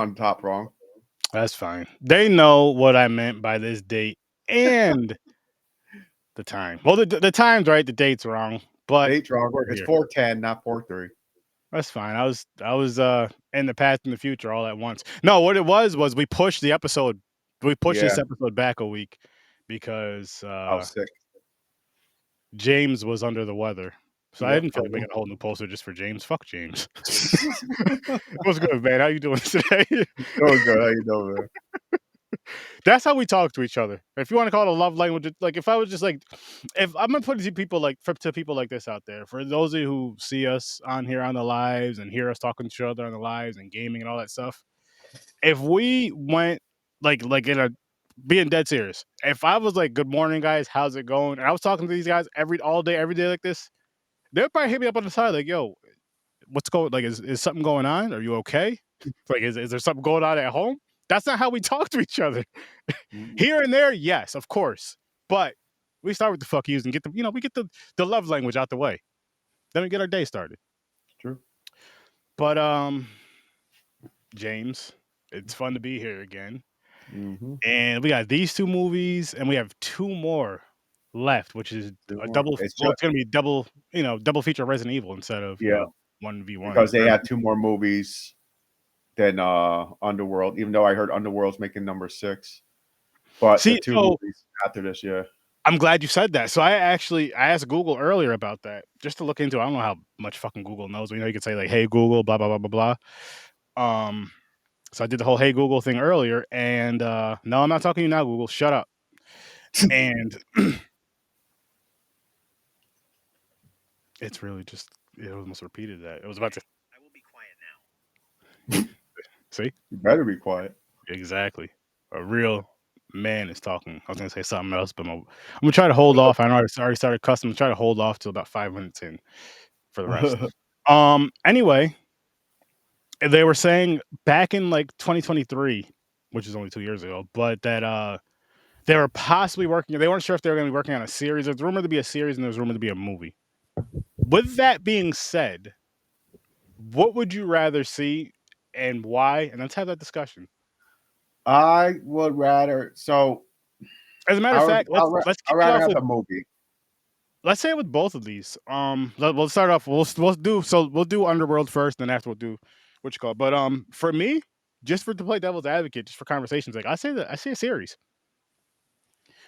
on top wrong. That's fine. They know what I meant by this date and the time. Well, the time's right, the date's wrong, but Date's wrong. we're It's here. 4:10, not 4:3. That's fine. I was in the past and the future all at once. No, what it was we pushed the episode. We pushed Yeah, this episode back a week because I was sick. James was under the weather. So I Yep. didn't feel like making a whole new poster just for James. Fuck James. What's good, man? How you doing today? Oh, good. How you doing, man? That's how we talk to each other. If you want to call it a love language, like if I was just like, if I'm gonna put it to people like to people like this out there, for those of you who see us on here on the lives and hear us talking to each other on the lives and gaming and all that stuff, if we went like in a being dead serious, if I was like, "Good morning, guys, how's it going?" and I was talking to these guys all day, every day like this, they'd probably hit me up on the side like, "Yo, what's going? Like, is something going on? Are you okay? Like, is there something going on at home?" That's not how we talk to each other. Here and there, yes, of course. But we start with the fuck yous and get we get the love language out the way. Then we get our day started. True. But James, it's fun to be here again. Mm-hmm. And we got these two movies and we have two more left, which is a double It's it's gonna be double feature Resident Evil instead of 1v1. because they had two more movies than Underworld, even though I heard Underworld's making number 6. But the two movies after this, yeah. I'm glad you said that. So I asked Google earlier about that just to look into it. I don't know how much fucking Google knows. You could say like, "Hey Google, blah blah blah blah blah." So I did the whole "Hey Google" thing earlier, and no, I'm not talking to you now, Google. Shut up. And it's really just it almost repeated that. It was about to. I will be quiet now. See? You better be quiet. Exactly. A real man is talking. I was gonna say something else, but I'm gonna try to hold off. I know I already started cussing. I'm trying to hold off till about 5 minutes in for the rest. Anyway, they were saying back in like 2023, which is only 2 years ago, but that they were possibly working. They weren't sure if they were going to be working on a series. There's rumored to be a series, and there's rumored to be a movie. With that being said, what would you rather see, and why? And let's have that discussion. I would rather. So, as a matter of fact, let's kick it off with a movie. Let's say with both of these. We'll start off. We'll do Underworld first, then after we'll do what you call it. But for me, just to play devil's advocate, just for conversations, like I say a series.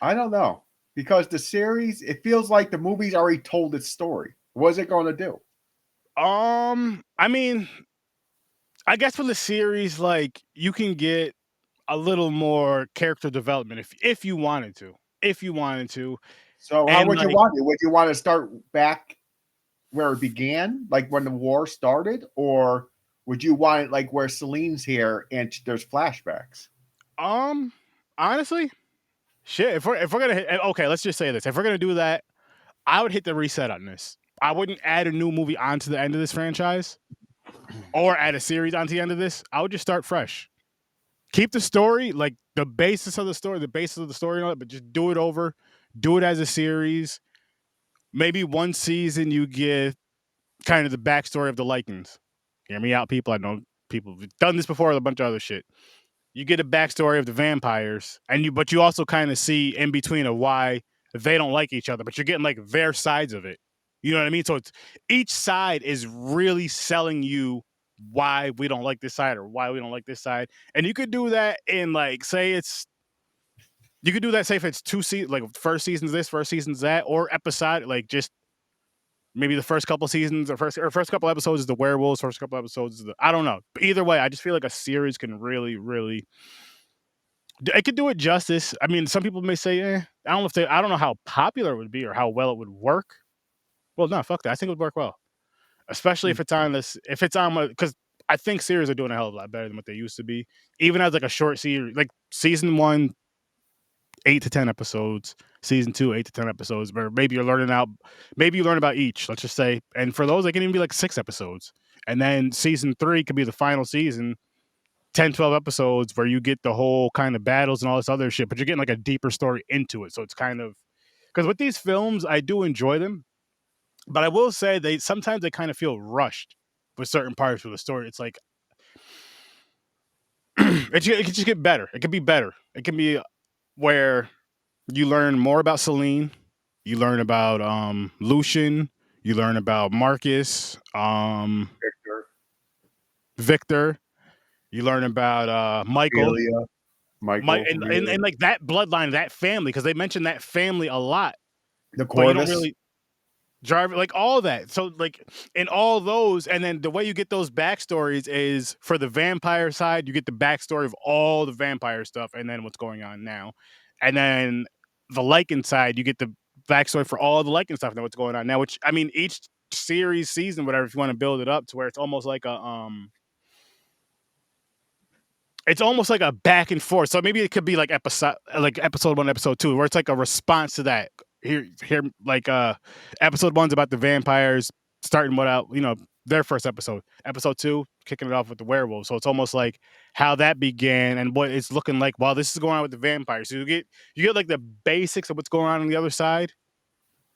I don't know, because the series, it feels like the movie's already told its story. What's it going to do? I mean, I guess for the series, like you can get a little more character development if you wanted to. So how would you want it? Would you want to start back where it began, like when the war started, or would you want it like where Celine's here and there's flashbacks? Honestly, shit. If we're gonna hit, okay, let's just say this. If we're gonna do that, I would hit the reset on this. I wouldn't add a new movie onto the end of this franchise, or add a series onto the end of this. I would just start fresh. Keep the story, like the basis of the story, but just do it over. Do it as a series. Maybe one season you get kind of the backstory of the LICINs. Hear me out, people. I know people have done this before with a bunch of other shit. You get a backstory of the vampires, but you also kind of see in between of why they don't like each other, but you're getting like their sides of it. You know what I mean? So it's each side is really selling you why we don't like this side or why we don't like this side. And you could do that in like, say if it's 2 seasons, like first season's this, first season's that, or episode, like just maybe the first couple seasons or first couple episodes is the werewolves, first couple episodes is I don't know. But either way, I just feel like a series can really, really, it could do it justice. I mean, some people may say, I don't know how popular it would be or how well it would work. Well, no, fuck that. I think it would work well. Especially if it's on because I think series are doing a hell of a lot better than what they used to be. Even as like a short series, like season 1, 8 to 10 episodes, season 2, 8 to 10 episodes, where maybe you learn about each, let's just say. And for those, they can even be like 6 episodes. And then season 3 could be the final season, 10, 12 episodes where you get the whole kind of battles and all this other shit, but you're getting like a deeper story into it. So it's kind of, because with these films, I do enjoy them. But I will say sometimes they kind of feel rushed with certain parts of the story. It's like it could just get better. It could be better. It can be where you learn more about Celine, you learn about Lucian, you learn about Marcus, Victor, you learn about Michael. Ophelia, Michael, And like that bloodline, that family, because they mention that family a lot, the but you don't Corvus. really drive like all that. So like in all those, and then the way you get those backstories is for the vampire side, you get the backstory of all the vampire stuff, and then what's going on now, and then the Lycan side, you get the backstory for all the Lycan stuff and what's going on now. Which I mean, each season, whatever, if you want to build it up to where it's almost like a it's almost like a back and forth. So maybe it could be like episode 1, episode 2, where it's like a response to that. Here, like episode 1's about the vampires starting their first episode. Episode 2, kicking it off with the werewolves. So it's almost like how that began and what it's looking like while this is going on with the vampires. So you get like the basics of what's going on the other side.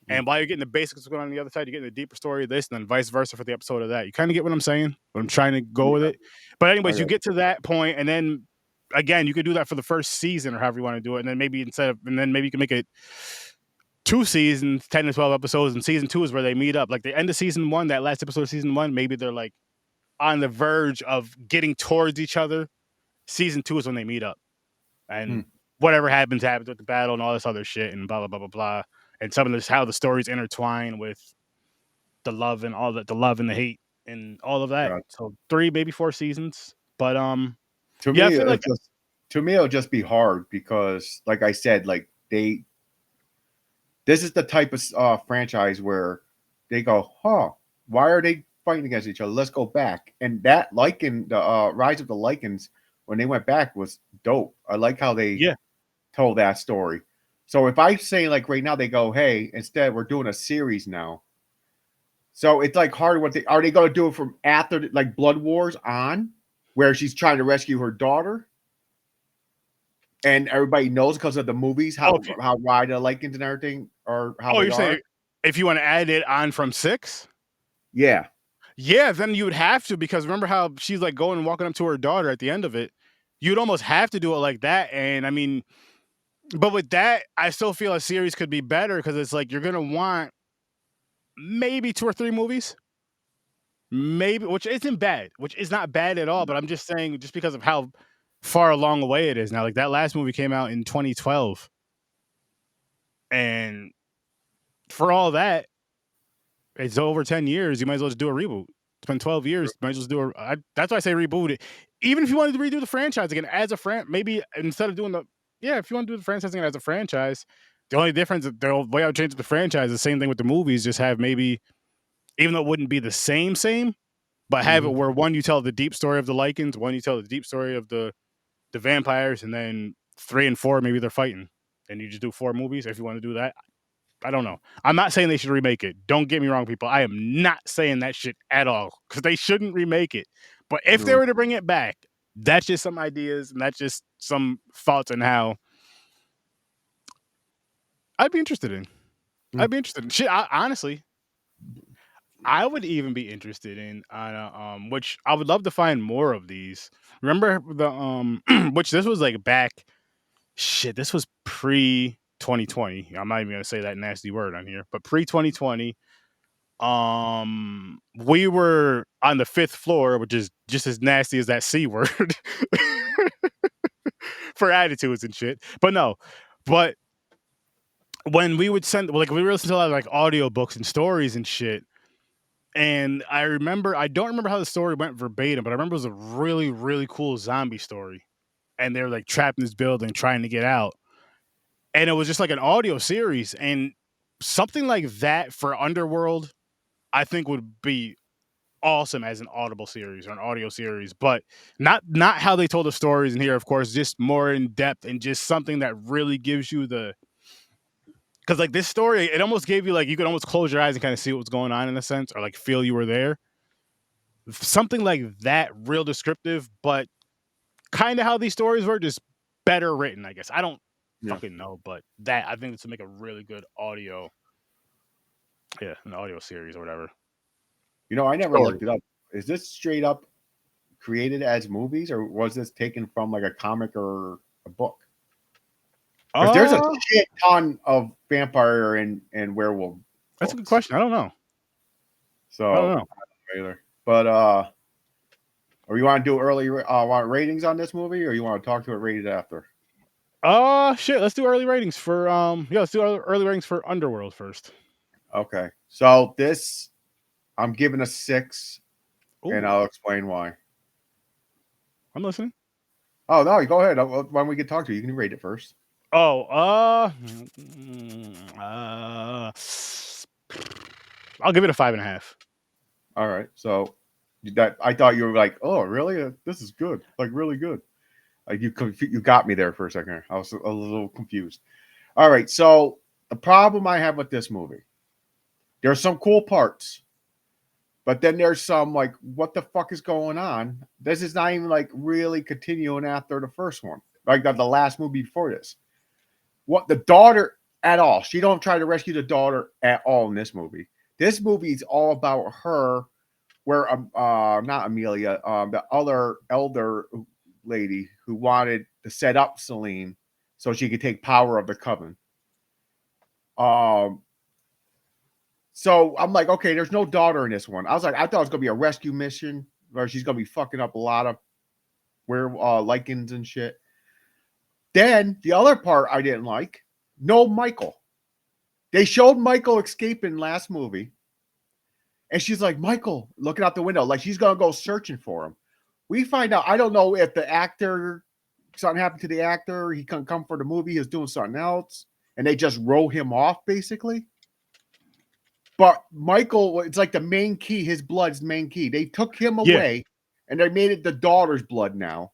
And while you're getting the basics of what's going on the other side, you're getting the deeper story of this, and then vice versa for the episode of that. You kind of get what I'm saying? What I'm trying to go with it. But anyways, you get to that point, and then again, you could do that for the first season or however you want to do it, and then maybe you can make it 2 seasons, 10 to 12 episodes, and season 2 is where they meet up. Like the end of season 1, that last episode of season 1, maybe they're like on the verge of getting towards each other. Season 2 is when they meet up, and whatever happens with the battle and all this other shit and blah blah blah blah blah. And some of this, how the stories intertwine with the love and all that, the love and the hate and all of that. Right. So 3, maybe 4 seasons. But to me, it'll just be hard because, like I said, like this is the type of franchise where they go, why are they fighting against each other? Let's go back. And that Lycan, the Rise of the Lycans, when they went back, was dope. I like how they told that story. So if I say like right now, they go, hey, instead we're doing a series now. So it's like hard. Are they going to do it from after like Blood Wars on, where she's trying to rescue her daughter, and everybody knows because of the movies how wide the Lycans and everything, or how you're saying if you want to add it on from 6, yeah, then you would have to, because remember how she's like going and walking up to her daughter at the end of it. You'd almost have to do it like that, and I mean. But with that, I still feel a series could be better because it's like you're gonna want maybe 2 or 3 movies, maybe, which isn't bad, which is not bad at all. But I'm just saying, just because of how far along the way it is now. Like that last movie came out in 2012, and for all that, it's over 10 years. You might as well just do a reboot. It's been 12 years. You might as well do that's why I say reboot it. Even if you wanted to redo the franchise again as a maybe instead of doing if you want to do the franchising as a franchise, the only difference, the way I would change the franchise, the same thing with the movies, just have maybe, even though it wouldn't be the same, but have it where one, you tell the deep story of the Lycans, one, you tell the deep story of the vampires, and then 3 and 4, maybe they're fighting. And you just do 4 movies if you want to do that. I don't know. I'm not saying they should remake it. Don't get me wrong, people. I am not saying that shit at all, because they shouldn't remake it. But if they were to bring it back, that's just some ideas, and that's just some thoughts on how I'd be interested in. Shit, honestly, I would even be interested in which I would love to find more of these. Remember the which this was like back. Shit, this was pre 2020. I'm not even gonna say that nasty word on here, but pre 2020. We were on the 5th floor, which is just as nasty as that C word for attitudes and shit. But when we would send, we would listen to a lot of like audiobooks and stories and shit. And I don't remember how the story went verbatim, but I remember it was a really, really cool zombie story. And they're like trapped in this building trying to get out. And it was just like an audio series. And something like that for Underworld, I think would be awesome as an audible series or an audio series, but not how they told the stories in here, of course, just more in depth and just something that really gives you because like this story, it almost gave you like, you could almost close your eyes and kind of see what was going on in a sense, or like feel you were there. Something like that, real descriptive, but kind of how these stories were, just better written, I guess. I don't fucking know, but that, I think this would make a really good audio. An audio series or whatever. I never looked it up. Is this straight up created as movies, or was this taken from like a comic or a book? Because there's a shit ton of vampire and werewolf. That's a good question. I don't know. So I don't know either. But or you want to do early want ratings on this movie, or you want to talk to it rated after? Shit. Let's do early ratings for let's do early ratings for Underworld first. Okay. So this I'm giving a 6. Ooh. And I'll explain why. I'm listening. Oh no, go ahead. Why don't we get talk to you? You can rate it first. Oh, I'll give it a 5.5. All right. So that I thought you were like, oh, really? This is good. Like really good. Like you got me there for a second. I was a little confused. All right. So the problem I have with this movie, there's some cool parts, but then there's some like, what the fuck is going on? This is not even like really continuing after the first one, like the last movie before this. What the daughter at all? She don't try to rescue the daughter at all in this movie. This movie is all about her, where not Amelia, the other elder lady who wanted to set up Celine so she could take power of the coven. So I'm like, okay, there's no daughter in this one. I was like, I thought it was gonna be a rescue mission where she's gonna be fucking up a lot of lichens and shit. Then the other part I didn't like, no Michael. They showed Michael escaping last movie, and she's like, Michael, looking out the window, like she's gonna go searching for him. We find out, I don't know if the actor, something happened to the actor, he couldn't come for the movie, he was doing something else, and they just wrote him off basically. But Michael, it's like the main key, his blood's main key. They took him away and they made it the daughter's blood now.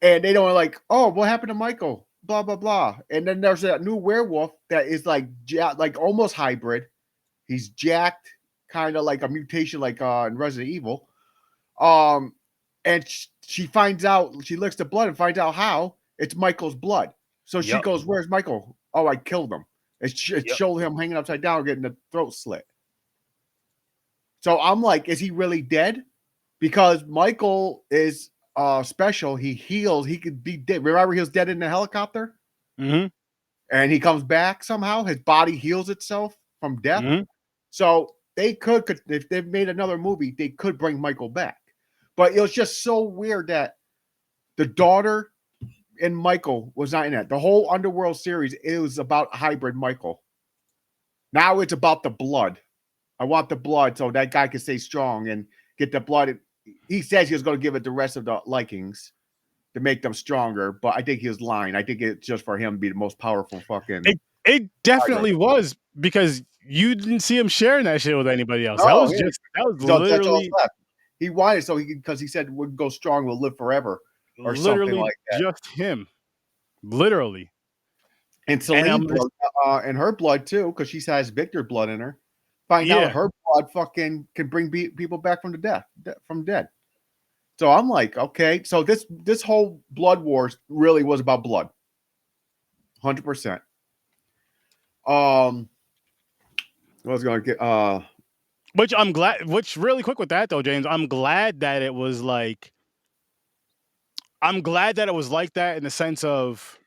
And they don't like, oh, what happened to Michael? Blah, blah, blah. And then there's that new werewolf that is like almost hybrid. He's jacked, kind of like a mutation like in Resident Evil. And she finds out, she licks the blood and finds out how it's Michael's blood. So she goes, where's Michael? Oh, I killed him. It showed him hanging upside down, getting the throat slit. So I'm like, is he really dead? Because Michael is special. He heals. He could be dead. Remember he was dead in the helicopter? Mm-hmm. And he comes back somehow. His body heals itself from death. Mm-hmm. So they could, if they made another movie, they could bring Michael back. But it was just so weird that the daughter and Michael was not in that. The whole Underworld series, it was about hybrid Michael. Now it's about the blood. I want the blood so that guy can stay strong and get the blood. He says he was going to give it the rest of the likings to make them stronger, but I think he was lying. I think it's just for him to be the most powerful fucking. It definitely was, because you didn't see him sharing that shit with anybody else. No, that was literally. He wanted so because he said we'll go strong, we'll live forever. Or literally something like that. Just him. Literally. And Celine blood, and her blood too, because she has Victor blood in her. Find out her blood fucking can bring people back from dead. So I'm like, okay, so this whole blood wars really was about blood. 100%. I was gonna get which I'm glad, which really quick with that though, James, I'm glad that it was like that in the sense of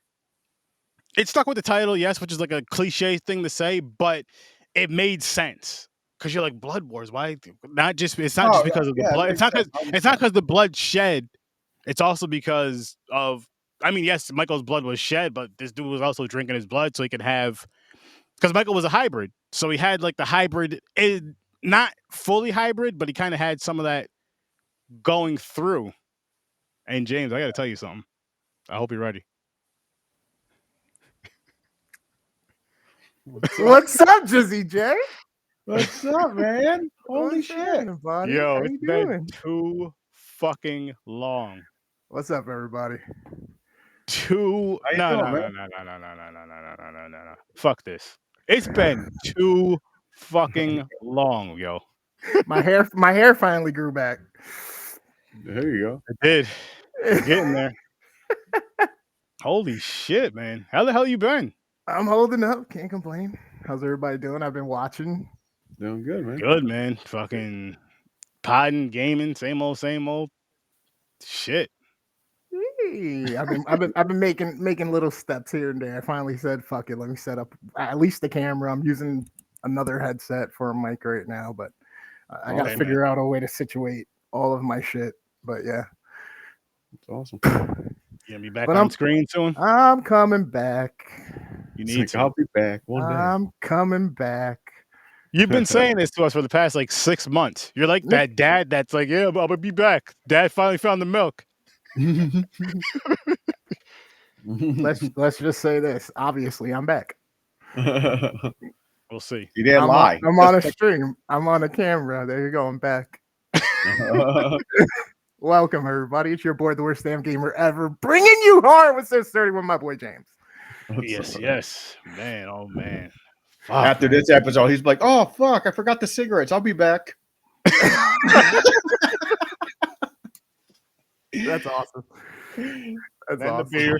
it stuck with the title, yes, which is like a cliche thing to say, but it made sense. Because you're like, blood wars, why? It's not just because of the blood. It's not because the blood shed. It's also because of, I mean, yes, Michael's blood was shed, but this dude was also drinking his blood so he could have, because Michael was a hybrid. So he had like the hybrid, not fully hybrid, but he kind of had some of that going through. And James, I got to tell you something. I hope you're ready. What's up, Jizzy J? What's up, man? Holy shit. Buddy? Yo, it's been too fucking long. What's up, everybody? No. Fuck this. It's been too fucking long, yo. My hair finally grew back. There you go. It did. Getting there. Holy shit, man. How the hell you been? I'm holding up. Can't complain. How's everybody doing? I've been watching. Doing good, man. Good, man. Fucking Podding, gaming, same old. Shit. Hey, I've been making little steps here and there. I finally said, "Fuck it, let me set up at least the camera." I'm using another headset for a mic right now, but I got to figure out a way to situate all of my shit. But yeah, it's awesome. You gonna be back on screen soon? I'm coming back. You need to. I'll be back one day. I'm coming back. You've been saying this to us for the past like 6 months. You're like that dad that's like, yeah, I'm gonna be back. Dad finally found the milk. Let's just say this. Obviously, I'm back. We'll see. You didn't lie. I'm on a stream. I'm on a camera. There you go. I'm back. Welcome, everybody. It's your boy, the worst damn gamer ever, bringing you hard with this 31, my boy James. Yes, man. Oh man. Fuck, after this episode, he's like, "Oh fuck, I forgot the cigarettes. I'll be back." That's awesome. That's awesome. Beer.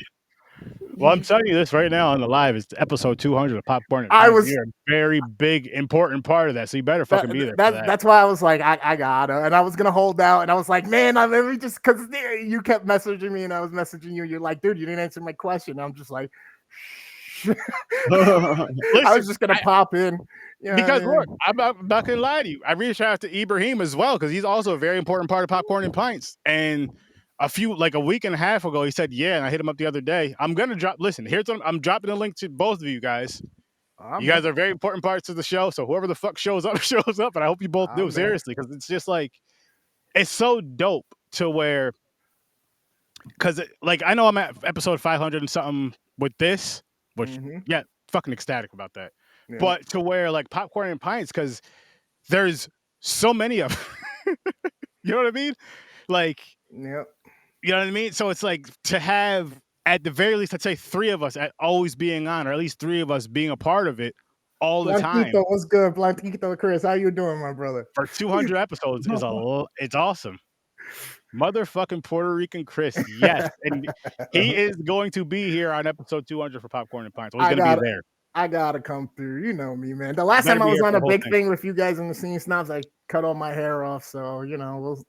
Well, I'm telling you this right now on the live. It's episode 200 of Popcorn. You're a very big, important part of that. So you better fucking be there. That's why I was like, I gotta, and I was gonna hold out, and I was like, man, let me just because you kept messaging me, and I was messaging you. You're like, dude, you didn't answer my question. I'm just like, listen, I was just gonna pop in. You know because look, I'm not gonna lie to you. I reached out to Ibrahim as well because he's also a very important part of Popcorn and Pints. And a week and a half ago, he said, yeah, and I hit him up the other day. I'm gonna drop. Listen, I'm dropping a link to both of you guys. You guys are very important parts of the show. So whoever the fuck shows up, and I hope you both do seriously because it's just like it's so dope to where because like I know I'm at episode 500 and something with this, which fucking ecstatic about that. Yeah. But to where like Popcorn and Pints because there's so many of them. You know what I mean? Like, yep. You know what I mean? So it's like to have at the very least, I'd say 3 of us always being on, or at least 3 of us being a part of it all the time. What's good, Blanquito? Chris, how you doing, my brother? For 200 episodes it's awesome. Motherfucking Puerto Rican Chris, yes, and he is going to be here on episode 200 for Popcorn and Pints. So he's going to be there. I gotta come through. You know me, man. The last time I was on a big thing with you guys in the scene snobs, I cut all my hair off. So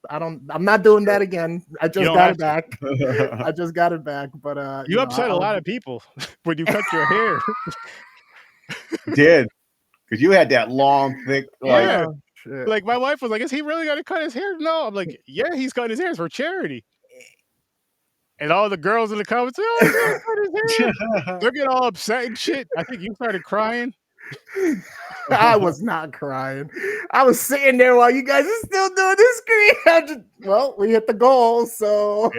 I'm not doing that again. I just got it back. I just got it back. But you upset a lot of people when you cut your hair. Did because you had that long, thick, like my wife was like, "Is he really gonna cut his hair?" No, I'm like, "Yeah, he's cutting his hair for charity." And all the girls in the comments, they're getting all upset and shit. I think you started crying. I was not crying. I was sitting there while you guys are still doing this screen. We hit the goal, so.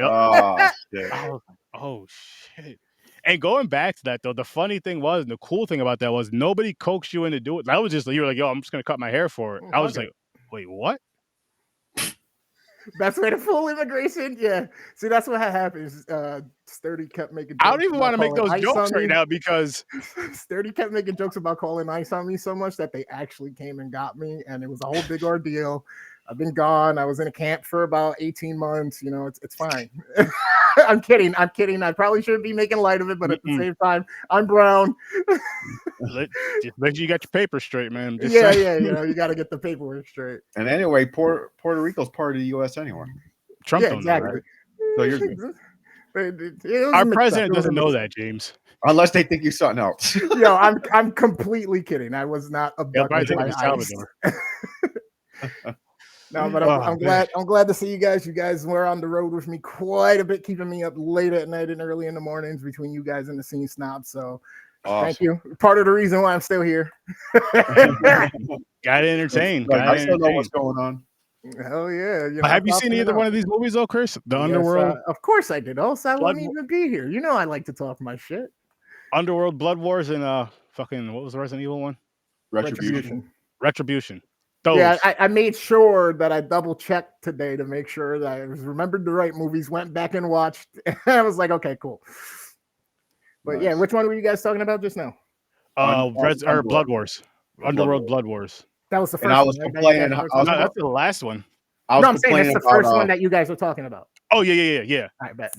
Oh, shit. And going back to that, though, the funny thing was, and the cool thing about that was, nobody coaxed you into doing it. That was just, you were like, yo, I'm just going to cut my hair for it. I was like, wait, what? Best way to fool immigration, yeah. See, that's what happens. Sturdy kept making jokes. I don't even want to make those jokes right now because Sturdy kept making jokes about calling ice on me so much that they actually came and got me, and it was a whole big ordeal. I've been gone. I was in a camp for about 18 months. You know, it's fine. I'm kidding. I probably shouldn't be making light of it, but at the same time, I'm brown. Just make sure you got your papers straight, man. Yeah. You know, you got to get the paperwork straight. And anyway, Puerto Rico's part of the U.S. anyway. Trump don't exactly. Know, right? So you're good. Our president doesn't know that, James. Unless they think you're something else. Yo, I'm completely kidding. I was not abducted by ICE. No, but I'm glad to see you guys. You guys were on the road with me quite a bit, keeping me up late at night and early in the mornings between you guys and the scene snob. So thank you. Part of the reason why I'm still here. Gotta entertain. I still know what's going on. Hell yeah. Have you seen either one of these movies though, Chris? The Underworld? Of course I did. Else I wouldn't even be here. You know I like to talk my shit. Underworld, Blood Wars, and what was the Resident Evil one? Retribution. Those. Yeah, I made sure that I double checked today to make sure that I remembered the right movies, went back and watched, and I was like, okay, cool. But yeah, which one were you guys talking about just now? Blood Wars. Underworld Blood Wars. That was the first one. I was complaining. That's the last one. I'm saying that's the first one that you guys were talking about. Oh, yeah. All right, bet.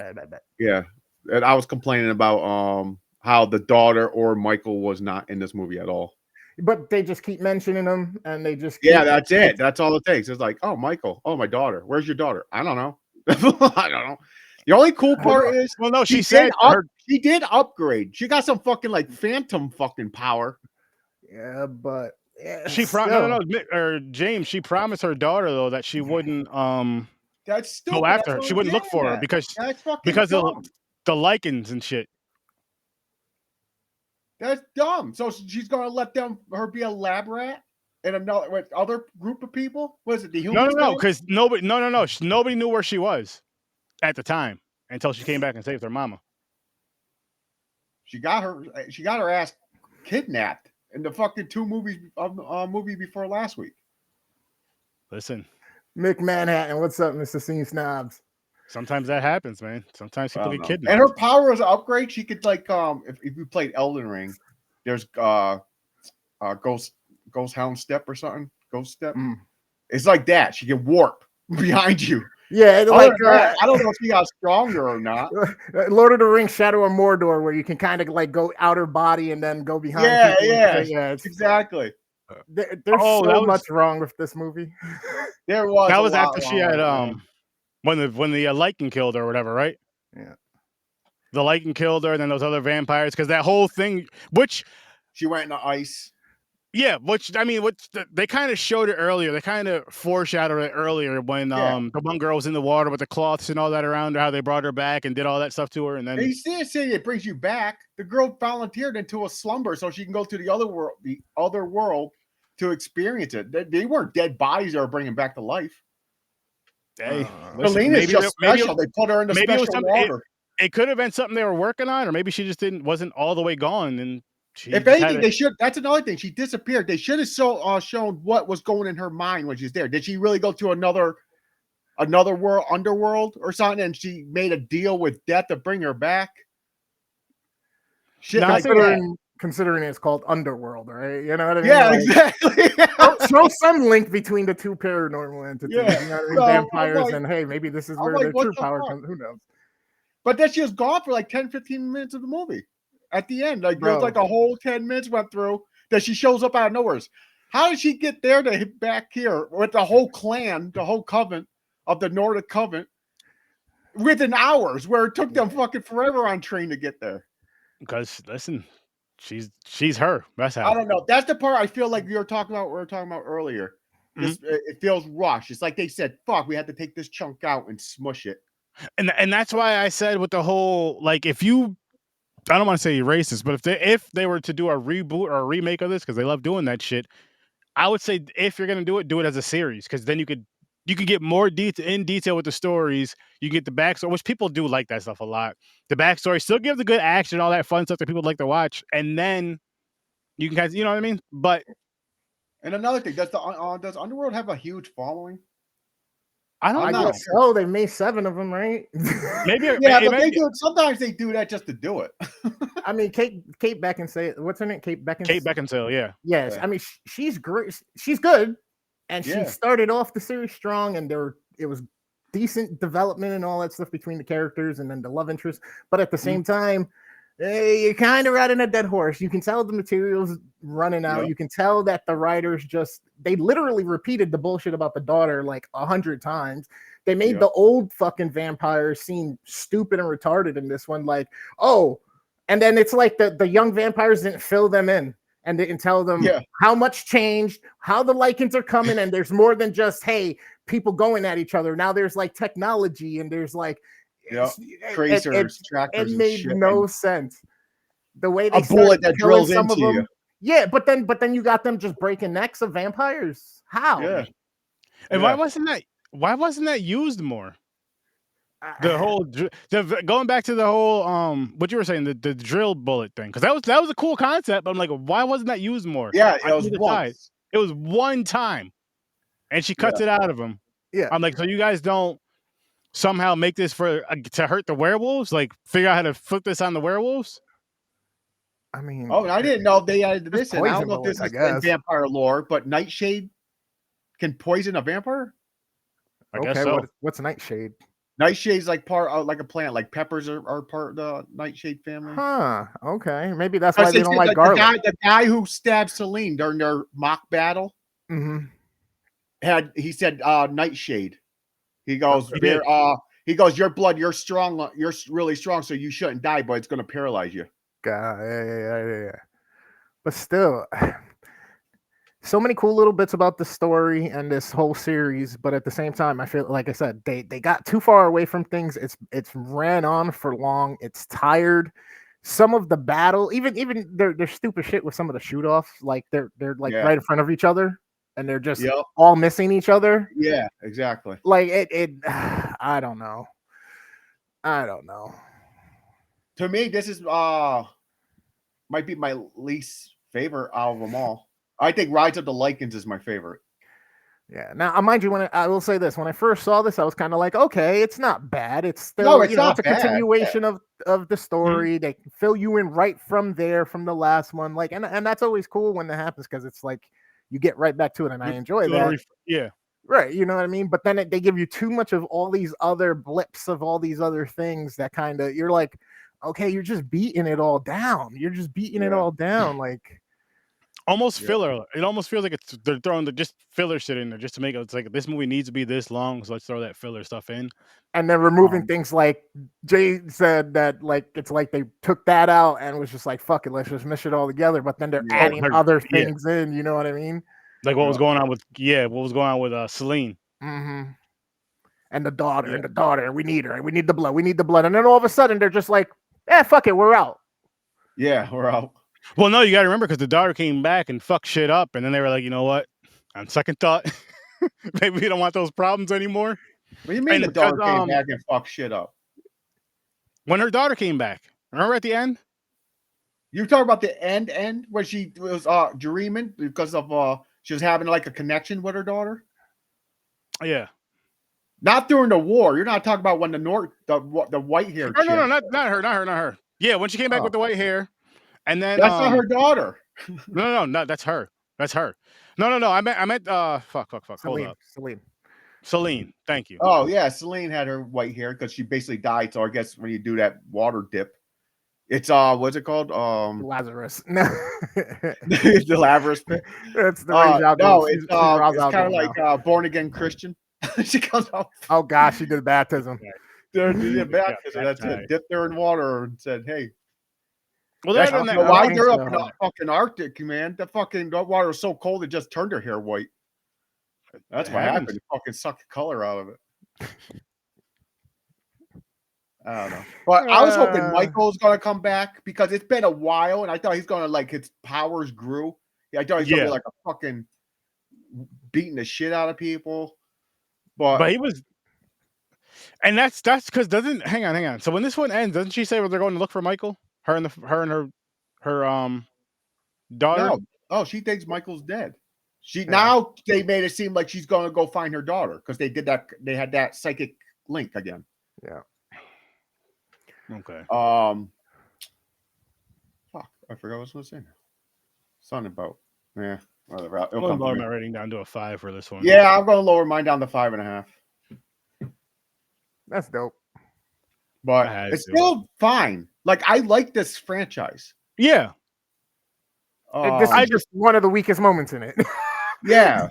Yeah. And I was complaining about how the daughter or Michael was not in this movie at all. But they just keep mentioning them, and they just that's it. That's all it takes. It's like, oh, Michael, oh, my daughter. Where's your daughter? I don't know. I don't know. The only cool part is, well, no, she did upgrade. She got some fucking like phantom fucking power. Yeah, but she or James. She promised her daughter though that she wouldn't that's stupid. go after her. She wouldn't look for her because of the lichens and shit. That's dumb. So she's gonna let her be a lab rat and another other group of people. Was it the humans? No, because nobody knew where she was at the time until she came back and saved her mama. She got her ass kidnapped in the fucking 2 movies movie before last week. Listen, Mick Manhattan, what's up, Mr. Scene Snobs? Sometimes that happens, man. Sometimes people get kidnapped. And her power is an upgrade. She could like if you played Elden Ring, there's Ghost Hound Step or something. Ghost Step. It's like that. She can warp behind you. Yeah, like I don't know if she got stronger or not. Lord of the Rings: Shadow of Mordor, where you can kind of like go outer body and then go behind. Yeah, exactly. There's so much wrong with this movie. There was. That was after she had when the lichen killed her or whatever, right? Yeah. The lichen killed her, and then those other vampires, because that whole thing, which she went in the ice. Yeah, they kind of showed it earlier. They kind of foreshadowed it earlier when the one girl was in the water with the cloths and all that around her, how they brought her back and did all that stuff to her. And then you see it brings you back. The girl volunteered into a slumber so she can go to the other world to experience it. They weren't dead bodies they were bringing back to life. Hey, Selena's just special. They put her in the special water. It could have been something they were working on, or maybe she just wasn't all the way gone. And if anything, they should. That's another thing. She disappeared. They should have shown what was going in her mind when she's there. Did she really go to another world, underworld, or something? And she made a deal with death to bring her back. Shit, considering it's called Underworld, right? You know what I mean? Yeah, exactly. show some link between the two paranormal entities. Yeah. You know what I mean? Vampires, and hey, maybe this is where their true power comes. Who knows? But then she was gone for like 10, 15 minutes of the movie. At the end, like there's like a whole 10 minutes went through that she shows up out of nowhere. How did she get there to hit back here with the whole clan, the whole coven of the Nordic coven within hours, where it took them fucking forever on train to get there? Because listen, she's her. That's how. I don't know. That's the part I feel like we were talking about earlier. It feels rushed. It's like they said, "Fuck, we had to take this chunk out and smush it." And that's why I said with the whole like I don't want to say racist, but if they were to do a reboot or a remake of this, because they love doing that shit, I would say if you're gonna do it as a series, because then you could get more in detail with the stories. You can get the backstory, which people do like that stuff a lot. The backstory still give the good action, all that fun stuff that people like to watch, and then you can you know what I mean. But and another thing, does Underworld have a huge following? I don't know. Oh, they made 7 of them, right? Maybe. But they do. Sometimes they do that just to do it. I mean, Kate Beckinsale. What's her name? Kate Beckinsale. Kate Beckinsale. Yeah. Yes. I mean, she's great. She's good, and she started off the series strong, and it was decent development and all that stuff between the characters, and then the love interest. But at the same time, you're kind of riding a dead horse. You can tell the material's running out. You can tell that the writers they literally repeated the bullshit about the daughter like 100 times. They made the old fucking vampires seem stupid and retarded in this one. Like, and then it's like the young vampires didn't fill them in and didn't tell them how much changed, how the lichens are coming, and there's more than just, hey, people going at each other. Now there's like technology, and there's like tracers, trackers. It made no sense. The way they a bullet that drills into you. Yeah, but then you got them just breaking necks of vampires. How? Yeah. And why wasn't that used more? The whole going back to the whole what you were saying, the drill bullet thing, because that was a cool concept. But I'm like, why wasn't that used more? Yeah, it was one time, and she cuts it out of him. Yeah, I'm like, so you guys don't somehow make this to hurt the werewolves? Like, figure out how to flip this on the werewolves? I mean, I didn't know they added this in. I don't know if this is in vampire lore, but Nightshade can poison a vampire. I guess so. What's Nightshade? Nightshade's like part of like a plant. Like peppers are part of the nightshade family. Huh. Okay. Maybe that's why they don't like the garlic. The guy who stabbed Celine during their mock battle he said nightshade. He goes, he goes, your blood, you're strong, you're really strong, so you shouldn't die, but it's gonna paralyze you. Yeah. But still, so many cool little bits about the story and this whole series, but at the same time, I feel like I said, they got too far away from things. It's ran on for long. It's tired. Some of the battle, even their stupid shit with some of the shoot offs, like they're like right in front of each other and they're just all missing each other. Yeah, exactly. Like it I don't know. To me, this is might be my least favorite out of them all. I think Rise of the Lycans is my favorite. Yeah. Now, mind you, I will say this, when I first saw this, I was kind of like, okay, it's not bad. It's still, it's a continuation of the story. They can fill you in right from there, from the last one. Like, and that's always cool when that happens because it's like you get right back to it, and I enjoy that. Yeah. Right. You know what I mean? But then they give you too much of all these other blips of all these other things that kind of, you're like, okay, you're just beating it all down. You're just beating it all down. Like, almost filler. It almost feels like they're throwing just filler shit in there just to make it. It's like this movie needs to be this long, so let's throw that filler stuff in. And then removing things like Jay said that, like it's like they took that out and was just like, fuck it, let's just mish it all together. But then they're adding other things in. You know what I mean? Like what was going on with Celine. And the daughter, we need her, we need the blood, and then all of a sudden they're just like, fuck it, we're out. Yeah, we're out. Well, no, you got to remember because the daughter came back and fucked shit up, and then they were like, you know what? On second thought, maybe we don't want those problems anymore. What do you mean the daughter came back and fucked shit up? When her daughter came back, remember at the end? You talking about the end where she was dreaming because of she was having like a connection with her daughter? Yeah. Not during the war. You're not talking about when the white hair. No, not her. Yeah, when she came back with the white hair. And then that's not her daughter. No, that's her. No. I meant fuck. Hold up. Celine. Thank you. Oh yeah, Celine had her white hair because she basically died. So I guess when you do that water dip, it's what's it called? Lazarus. The Lazarus pit. It's the it's kind of like Born Again Christian. She comes out. Oh gosh, she did baptism. She did baptism. That's it. Dipped her in water and said, "Hey." Well, why you're up in the fucking Arctic, man? The water was so cold it just turned her hair white. That's what happened. It fucking sucked the color out of it. I don't know. But I was hoping Michael's gonna come back because it's been a while, and I thought he's gonna like his powers grew. I thought he's gonna be like a fucking beating the shit out of people. But he was, and that's because hang on. So when this one ends, doesn't she say they're going to look for Michael? Her and her daughter. No. Oh, she thinks Michael's dead. Now they made it seem like she's going to go find her daughter because they did that. They had that psychic link again. Yeah. Okay. Fuck, I forgot what I was going to say. Something about whatever. I'm going to lower my rating down to a 5 for this one. Yeah, I'm going to lower mine down to 5.5. That's dope. But it's still fine. Like, I like this franchise. Yeah. This is just one of the weakest moments in it. Yeah.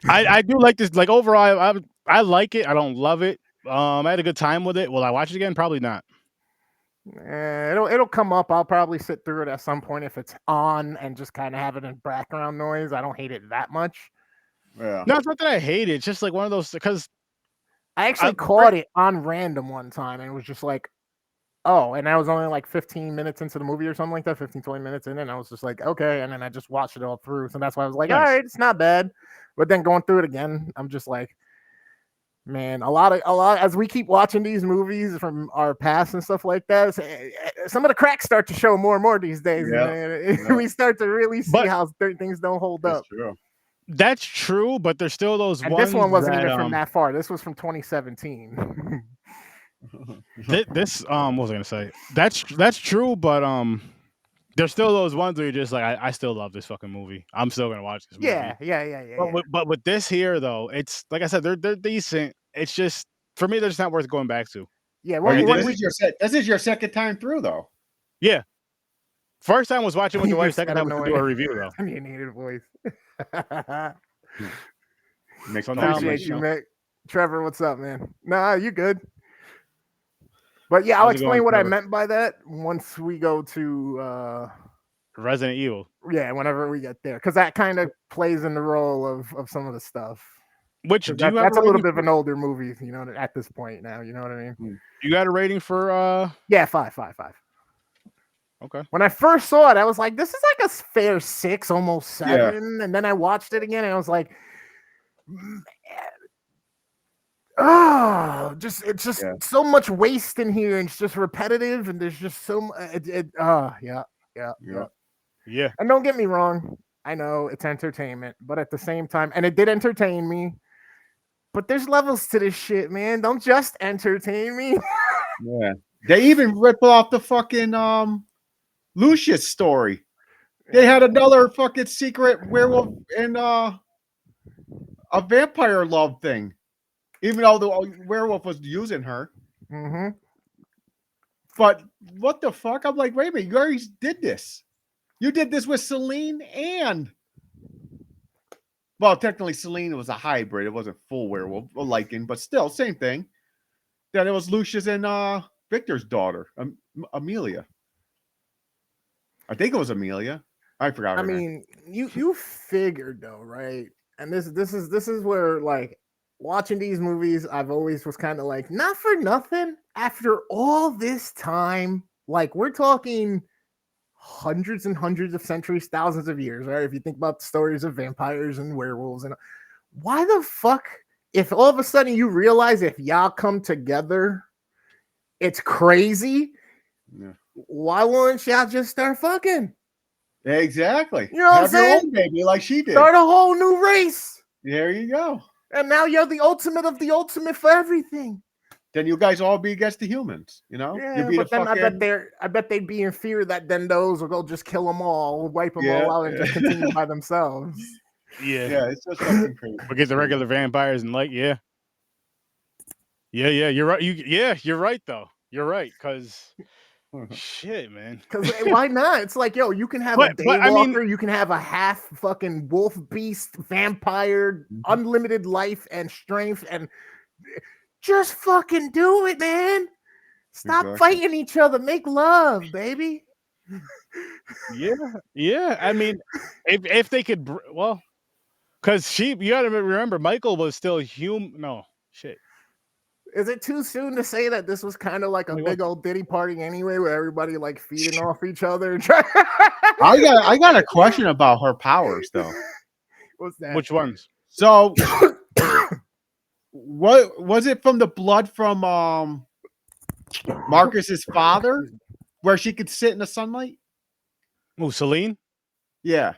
I do like this. Like, overall, I like it. I don't love it. I had a good time with it. Will I watch it again? Probably not. It'll come up. I'll probably sit through it at some point if it's on and just kind of have it in background noise. I don't hate it that much. Yeah. No, it's not that I hate it. It's just like one of those, because I actually caught it on random one time and it was just like, oh, and I was only like 15 minutes into the movie or something like that, 15, 20 minutes in, and I was just like, okay, and then I just watched it all through. So that's why I was like, all right, it's not bad. But then going through it again, I'm just like, man, a lot as we keep watching these movies from our past and stuff like that, some of the cracks start to show more and more these days. Yeah. We start to really see how things don't hold up. True. That's true, but there's still those and ones. This one wasn't even from that far. This was from 2017. This what was I gonna say? That's true, but there's still those ones where you're just like, I still love this fucking movie. I'm still gonna watch this movie. Yeah. But with this here though, it's like I said, they're decent. It's just for me, they're just not worth going back to. Yeah, this is your second time through, though. Yeah. First time was watching with the You wife. just Second got time was to do a annoying. review though. You needed a voice. So now I'm Appreciate like, you, Mick. Trevor, what's up, man? Nah, you good. But yeah, I'll How's it explain going, what I Trevor? meant by that once we go to Resident Evil. yeah, whenever we get there, because that kind of plays in the role of some of the stuff. Which do you have That's a a little rating bit of an older movie, you know, at this point now. You know what I mean? You got a rating for Yeah, 5. Okay. When I first saw it, I was like, this is like a fair 6, almost 7. And then I watched it again and I was like, oh, it's just so much waste in here, and it's just repetitive, and there's just so much. Yeah. And don't get me wrong, I know it's entertainment, but at the same time, and it did entertain me. But there's levels to this shit, man. Don't just entertain me. Yeah, they even rip off the fucking Lucius story. They had another fucking secret werewolf and a vampire love thing, even though the werewolf was using her. Mm-hmm. But what the fuck? I'm like, wait a minute, you already did this. You did this with Celine and. Well, technically, Celine was a hybrid. It wasn't full werewolf, a lichen, but still, same thing. Then it was Lucius and Victor's daughter, Amelia. I think it was Amelia. I forgot her name. You figured though, right? And this is where, like, watching these movies, I've always was kind of like, not for nothing. After all this time, like, we're talking hundreds and hundreds of centuries, thousands of years, right? If you think about the stories of vampires and werewolves, and why the fuck, if all of a sudden you realize if y'all come together, it's crazy. Yeah. Why won't y'all just start fucking? Exactly. You know what I'm saying? Your own baby, like she did. Start a whole new race. There you go. And now you're the ultimate of the ultimate for everything. Then you guys all be against the humans, you know? Yeah, but then I bet they'd be in fear that then those will go just kill them all, wipe them all out, and just continue by themselves. Yeah, it's just fucking crazy. Forget the regular vampires and like, yeah, you're right. You're right though. You're right, because shit, man. Because why not? It's like, yo, you can have a daywalker, you can have a half fucking wolf beast vampire, unlimited life and strength, and just fucking do it, man. Stop fighting each other. Make love, baby. Yeah. I mean, if they could, well, because you got to remember, Michael was still human. No, shit. Is it too soon to say that this was kind of like a big old Diddy party anyway, where everybody like feeding off each other? I got a question about her powers though. What's that? Which ones? So, what was it from the blood from Marcus's father, where she could sit in the sunlight? Oh, Celine? Yeah.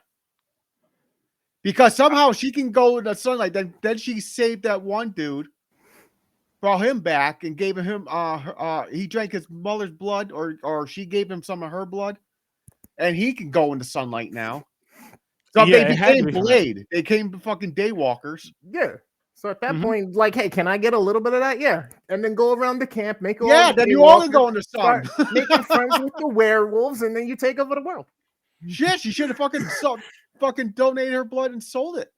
Because somehow she can go in the sunlight. Then she saved that one dude, brought him back, and gave him he drank his mother's blood, or she gave him some of her blood, and he can go in the sunlight now. So they became Blade. They came fucking daywalkers. Yeah. So at that point, like, hey, can I get a little bit of that? Yeah. And then go around the camp, make all then you all go in the sun. Making friends with the werewolves, and then you take over the world. Shit, she should have fucking donated her blood and sold it.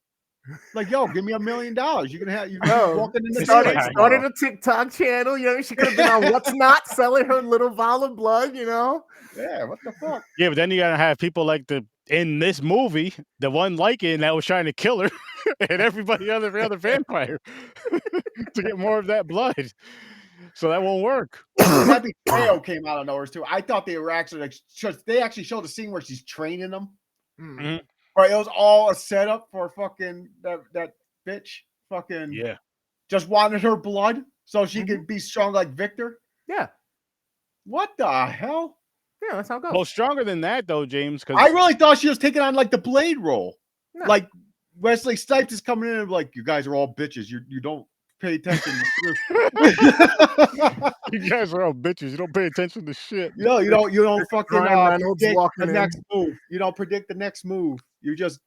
Like, yo, give me $1 million. You can walking in the started a TikTok channel. You know, she could have been on What's Not, selling her little vial of blood. You know. Yeah. What the fuck? Yeah, but then you gotta have people like in this movie, the one lycan that was trying to kill her, and everybody other vampire to get more of that blood. So that won't work. That betrayal came out of nowhere too. I thought they were actually they actually showed the scene where she's training them. Mm-hmm. Right, it was all a setup for fucking that bitch. Fucking just wanted her blood so she could be strong like Victor. Yeah. What the hell? Yeah, that's how it goes. Well, stronger than that though, James. Because I really thought she was taking on like the Blade role. No. Like Wesley Snipes is coming in and like, you guys are all bitches. You don't pay attention. You guys are all bitches. You don't pay attention to shit. You don't fucking predict the next move. You don't predict the next move. You're just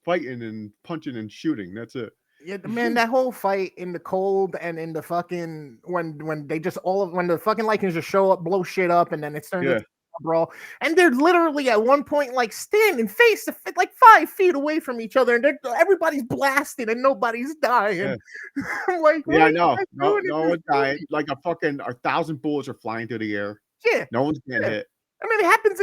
fighting and punching and shooting. That's it. Yeah, man, that whole fight in the cold and in the fucking when they just when the fucking Lycans just show up, blow shit up, and then it's turned into a brawl, and they're literally at one point like standing face to face, like 5 feet away from each other, and everybody's blasted and nobody's dying. Yeah. I'm like, yeah, no one's dying. Like 1,000 bullets are flying through the air. Yeah, no one's getting hit. I mean, it happens.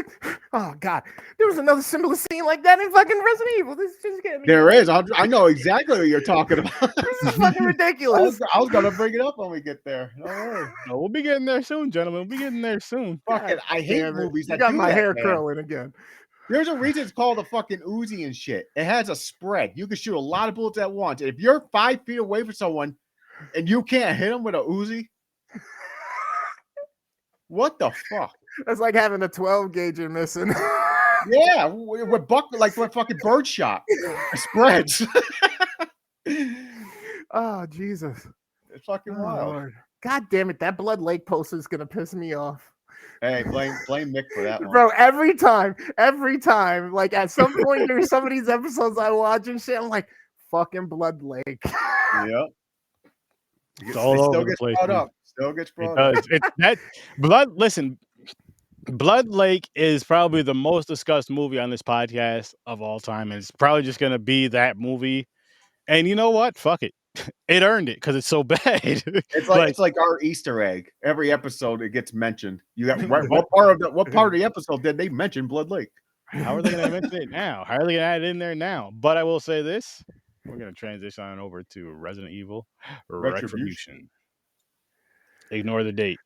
Oh God, there was another similar scene like that in fucking Resident Evil. This is just getting me. There is. I know exactly what you're talking about. This is fucking ridiculous. I was gonna bring it up when we get there. No worries. No, we'll be getting there soon, gentlemen. We'll be getting there soon. Fucking, I hate movies that got do my that, hair man. curling again. There's a reason it's called a fucking Uzi and shit. It has a spread. You can shoot a lot of bullets at once. If you're 5 feet away from someone and you can't hit them with a Uzi, what the fuck? That's like having a 12 gauge you're missing. Yeah, with fucking birdshot. It spreads. Oh Jesus! It's fucking wild. Lord. God damn it! That Blood Lake poster is gonna piss me off. Hey, blame Mick for that one. Bro, every time, like at some point during some of these episodes I watch and shit, I'm like, fucking Blood Lake. Yep. It's all over the place. Still gets brought up. It's that blood. Listen, Blood Lake is probably the most discussed movie on this podcast of all time, and it's probably just gonna be that movie. And you know what? Fuck it. It earned it because it's so bad. It's like our Easter egg. Every episode it gets mentioned. You got what part of the episode did they mention Blood Lake? How are they going to mention it now? How are they going to add it in there now? But I will say this: we're going to transition on over to Resident Evil Retribution. Ignore the date.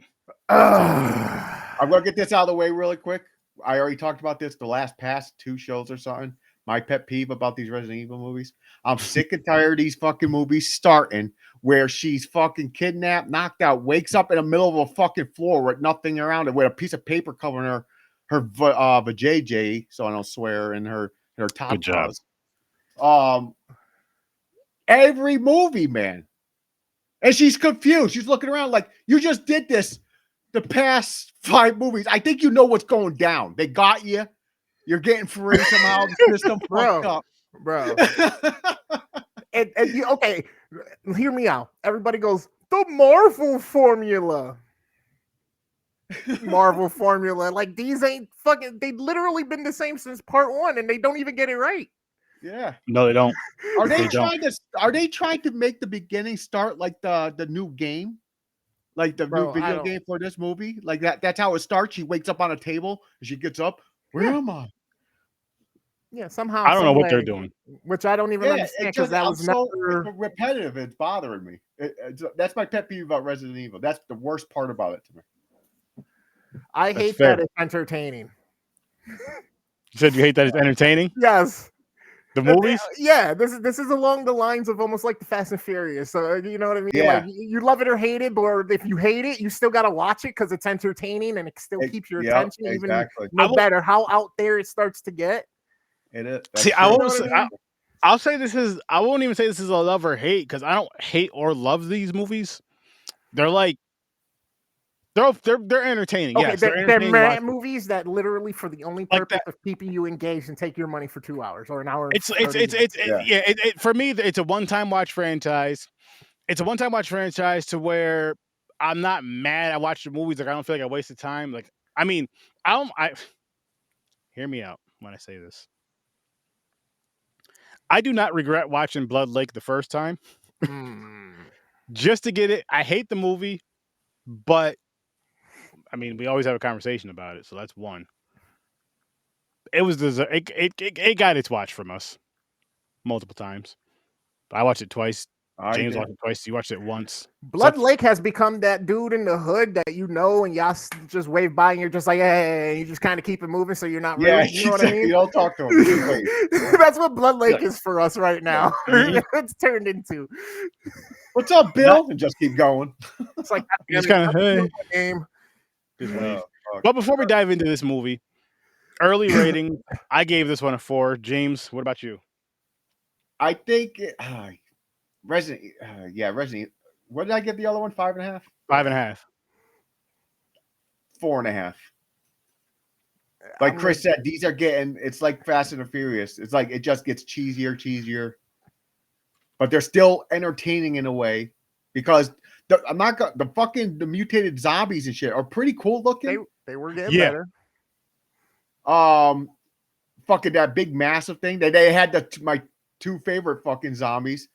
I'm going to get this out of the way really quick. I already talked about this the past 2 shows or something. My pet peeve about these Resident Evil movies. I'm sick and tired of these fucking movies starting where she's fucking kidnapped, knocked out, wakes up in the middle of a fucking floor with nothing around it, with a piece of paper covering her vajayjay, so I don't swear, and her top. Good job. Every movie, man. And she's confused. She's looking around like, you just did this the past 5 movies. I think you know what's going down. They got you. You're getting free somehow. The system fucked up. Bro. and you, okay, hear me out. Everybody goes, the Marvel formula. Marvel formula. Like, these ain't fucking, they've literally been the same since part 1, and they don't even get it right. Yeah. No, they don't. Are they trying to make the beginning start like the new game? Like the new video game for this movie? Like that's how it starts. She wakes up on a table and she gets up. Where am I? Yeah, somehow. I don't know what they're doing. Which I don't even understand because that was so repetitive. It's bothering me. That's my pet peeve about Resident Evil. That's the worst part about it to me. I hate that it's entertaining. You said you hate that it's entertaining? Yes. The movies? Yeah, this is along the lines of almost like the Fast and Furious. So you know what I mean? Yeah. Like, you love it or hate it, but if you hate it, you still gotta watch it because it's entertaining and it still keeps your attention, even no matter how out there it starts to get. It is. See, I'll say this is. I won't even say this is a love or hate because I don't hate or love these movies. They're like. They're entertaining. Okay, yes, they're movies that literally for the only purpose of keeping you engaged and take your money for 2 hours or an hour. For me, it's a one-time watch franchise. It's a one-time watch franchise to where I'm not mad. I watch the movies like I don't feel like I wasted time. Like I mean, I hear me out when I say this. I do not regret watching Blood Lake the first time. Just to get it. I hate the movie, but I mean, we always have a conversation about it, so that's one. It was it got its watch from us multiple times. I watched it twice. James watched it twice. You watched it once. Blood Lake has become that dude in the hood that you know, and y'all just wave by, and you're just like, hey, and you just kind of keep it moving, so you're not really, you know what I mean? You don't talk to him. That's what Blood Lake is for us right now. It's turned into. What's up, Bill? And just keep going. It's like it's kind of hey. Game. But before we dive into this movie, early rating, I gave this one a 4. James, what about you? I think Resident. What did I give the other one? 5.5. 5.5. 4.5. Like Chris said, these are getting. It's like Fast and the Furious. It's like it just gets cheesier. but they're still entertaining in a way because the mutated zombies and shit are pretty cool looking. They were getting better. Fucking that big massive thing. They had my two favorite fucking zombies.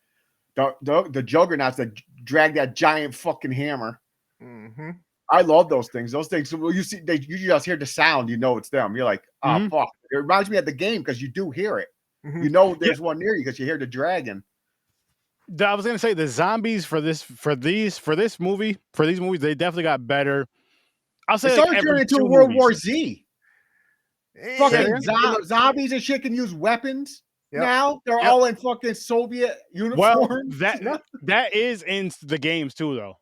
The juggernauts that drag that giant fucking hammer. Mm-hmm. I love those things. Those things, you just hear the sound, you know it's them. You're like, oh fuck. It reminds me of the game because you do hear it. Mm-hmm. You know there's one near you because you hear the dragon. I was gonna say the zombies for these movies, they definitely got better. I'll say it started turning into a World War Z. Fucking zombies and shit can use weapons. Yep. Now they're all in fucking Soviet uniforms. Well, that is in the games too, though.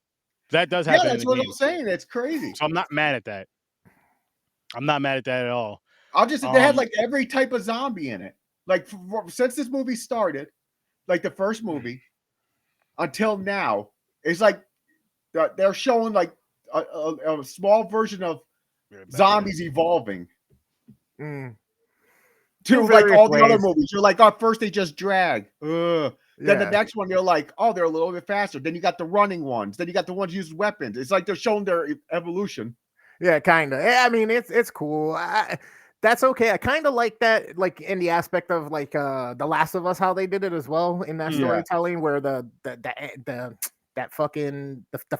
That does happen. Yeah, that's what I'm saying. It's crazy. So I'm not mad at that. I'm not mad at that at all. They had like every type of zombie in it. Like since this movie started, like the first movie until now, it's like they're showing like a small version of zombies evolving. To like all the other movies. You're like, first they just drag. Then the next one, they're like, they're a little bit faster. Then you got the running ones. Then you got the ones who use weapons. It's like they're showing their evolution. Yeah, kind of. I mean, it's cool. That's okay. I kind of like that, like in the aspect of like The Last of Us, how they did it as well in that storytelling, where the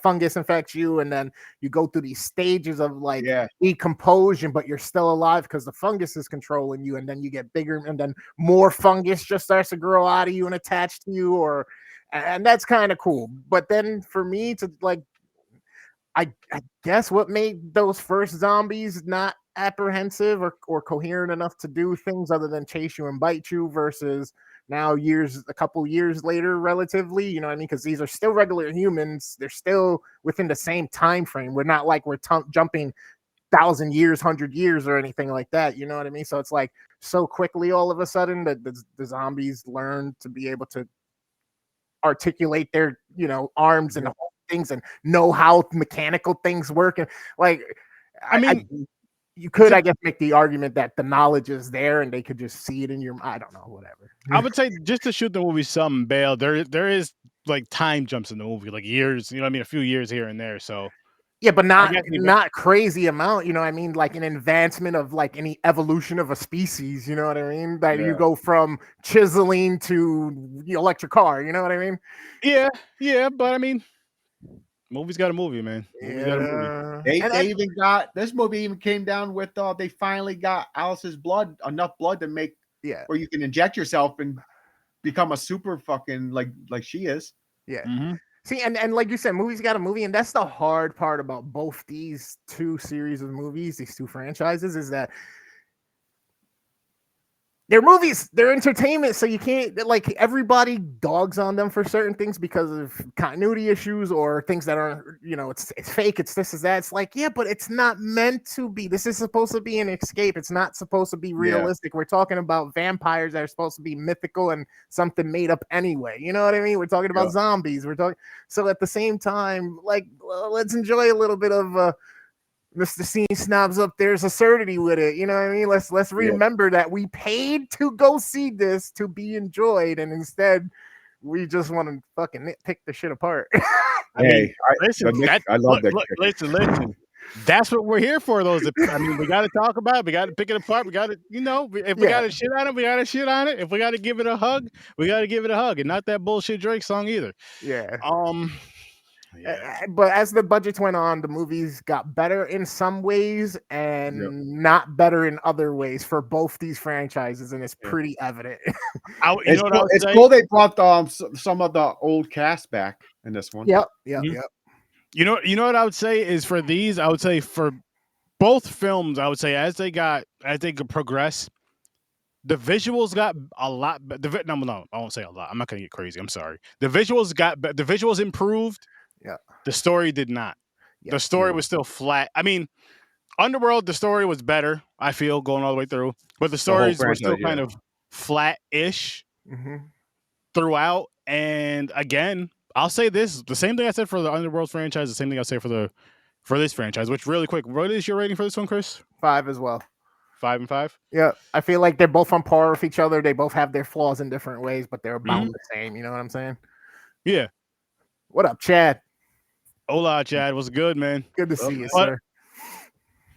fungus infects you, and then you go through these stages of like decomposition, but you're still alive because the fungus is controlling you, and then you get bigger, and then more fungus just starts to grow out of you and attach to you, and that's kind of cool. But then for me to like, I guess what made those first zombies not apprehensive or coherent enough to do things other than chase you and bite you versus now a couple years later, relatively, you know what I mean? Because these are still regular humans. They're still within the same time frame. We're not like we're jumping 1,000 years, 100 years or anything like that. You know what I mean? So it's like so quickly all of a sudden that the zombies learn to be able to articulate their, arms and things and know how mechanical things work. And like, I mean, you could, I guess, make the argument that the knowledge is there and they could just see it in your, I don't know, whatever. I would say just to shoot the movie some bail, there is like time jumps in the movie, like years, you know what I mean? A few years here and there. So yeah, but not crazy amount, you know what I mean? Like an advancement of like any evolution of a species, you know what I mean? That you go from chiseling to electric car, you know what I mean? Yeah, but I mean, movie's got a movie, man. They even got this movie even came down with they finally got Alice's blood, enough blood to make where you can inject yourself and become a super fucking like she is. Yeah. Mm-hmm. See, and like you said, movie's got a movie, and that's the hard part about both these two series of movies, these two franchises, is that they're movies, they're entertainment, so you can't, like, everybody dogs on them for certain things because of continuity issues or things that aren't, it's fake, it's this, is that. It's like, yeah, but it's not meant to be. This is supposed to be an escape. It's not supposed to be realistic. We're talking about vampires that are supposed to be mythical and something made up anyway. You know what I mean? We're talking about zombies. So at the same time, like, let's enjoy a little bit of Mr. Scene Snobs up there's absurdity with it, you know what I mean? Let's remember that we paid to go see this to be enjoyed, and instead we just want to fucking pick the shit apart. I love that. Listen. That's what we're here for. I mean, we got to talk about it. We got to pick it apart. We got to, if we got to shit on it, we got to shit on it. If we got to give it a hug, we got to give it a hug, and not that bullshit Drake song either. Yeah. But as the budgets went on, the movies got better in some ways and not better in other ways for both these franchises, and it's pretty evident. It's cool they brought some of the old cast back in this one. Yep. You know what I would say is for these, I would say for both films, I would say as they could progress, the visuals got a lot. No, I won't say a lot. I'm not gonna get crazy. I'm sorry. The visuals improved. Yeah. The story did not. Yeah. The story was still flat. I mean, Underworld, the story was better, I feel, going all the way through. But the stories were still kind of flat-ish throughout. And again, I'll say this. The same thing I said for the Underworld franchise, the same thing I'll say for this franchise, which really quick, what is your rating for this one, Chris? 5 as well. 5 and 5. Yeah, I feel like they're both on par with each other. They both have their flaws in different ways, but they're about the same. You know what I'm saying? Yeah. What up, Chad? Hola, Chad. What's good, man? Good to see you, sir.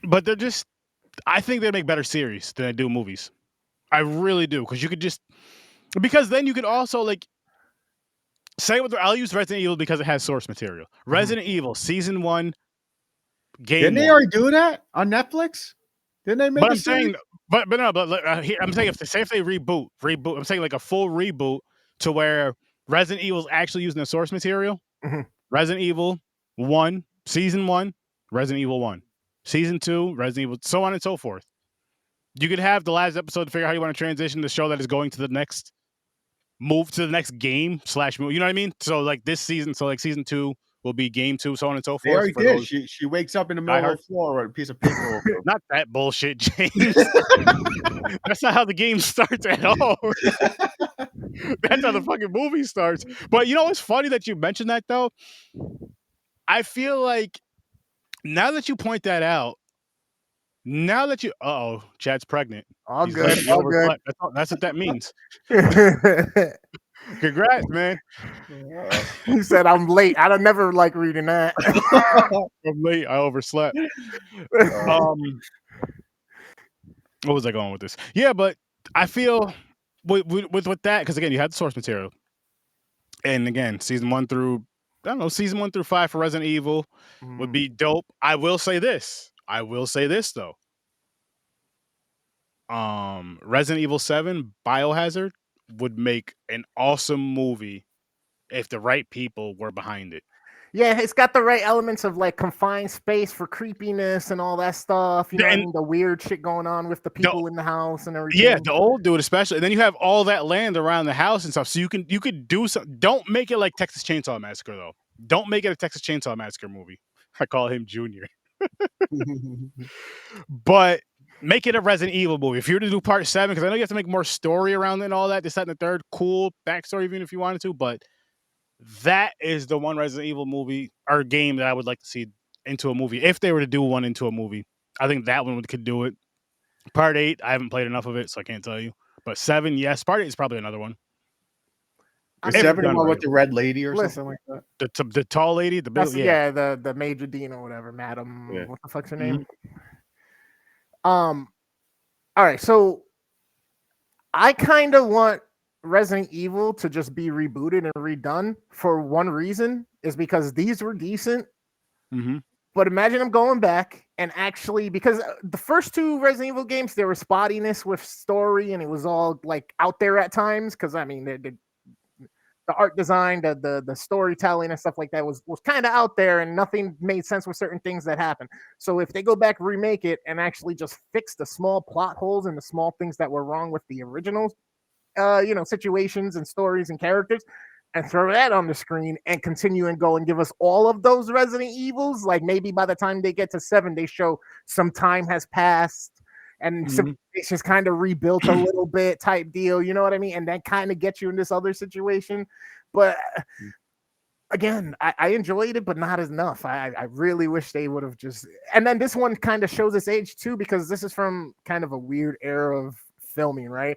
But they're just, I think they make better series than they do movies. I really do, because then you could also like say what I'll use Resident Evil because it has source material. Resident Evil season 1, game. Didn't they already do that on Netflix? Didn't they make? But I'm saying, but I'm saying if they reboot. I'm saying like a full reboot to where Resident Evil is actually using the source material. Resident Evil 1, season 1, Resident Evil 1, season 2, Resident Evil, so on and so forth. You could have the last episode to figure out how you want to transition the show that is going to the next game / movie. You know what I mean? So like this season, so like season 2 will be game 2, so on and so forth. They already did. She wakes up in the middle of the floor with a piece of paper. Not that bullshit, James. That's not how the game starts at all. That's how the fucking movie starts. But you know what's funny that you mentioned that though? I feel like now that you point that out, Chad's pregnant. All good. All good. That's what that means. Congrats, man. He said, I'm late. I don't never like reading that. I'm late. I overslept. What was I going with this? Yeah, but I feel with that, because again, you had the source material. And again, season 1 through 5 for Resident Evil would be dope. I will say this though. Resident Evil 7 Biohazard would make an awesome movie if the right people were behind it. Yeah, it's got the right elements of like confined space for creepiness and all that stuff. You know, and the weird shit going on with the people in the house and everything. Yeah, the old dude especially. And then you have all that land around the house and stuff. So you could do some. Don't make it like Texas Chainsaw Massacre though. Don't make it a Texas Chainsaw Massacre movie. I call him Junior. But make it a Resident Evil movie. If you were to do part 7, because I know you have to make more story around it and all that, this, that, and the third, cool backstory even if you wanted to, but that is the one Resident Evil movie or game that I would like to see into a movie. If they were to do one into a movie, I think that one could do it. Part 8, I haven't played enough of it, so I can't tell you. But 7, yes. Part 8 is probably another one. Is 7 the one with the red lady or something like that? The tall lady? The Major Dean or whatever, Madam. Yeah. What the fuck's her name? All right, so I kind of want Resident Evil to just be rebooted and redone for one reason, is because these were decent. But imagine them going back and actually, because the first 2 Resident Evil games, there was spottiness with story and it was all like out there at times. Because I mean, the art design, the storytelling and stuff like that was kind of out there, and nothing made sense with certain things that happened. So if they go back, remake it, and actually just fix the small plot holes and the small things that were wrong with the original, situations and stories and characters, and throw that on the screen and continue and go and give us all of those Resident Evils, like maybe by the time they get to 7, they show some time has passed and it's just kind of rebuilt a little bit type deal, you know what I mean? And that kind of gets you in this other situation. But again, I enjoyed it, but not enough. I really wish they would have just. And then this one kind of shows its age too, because this is from kind of a weird era of filming, right?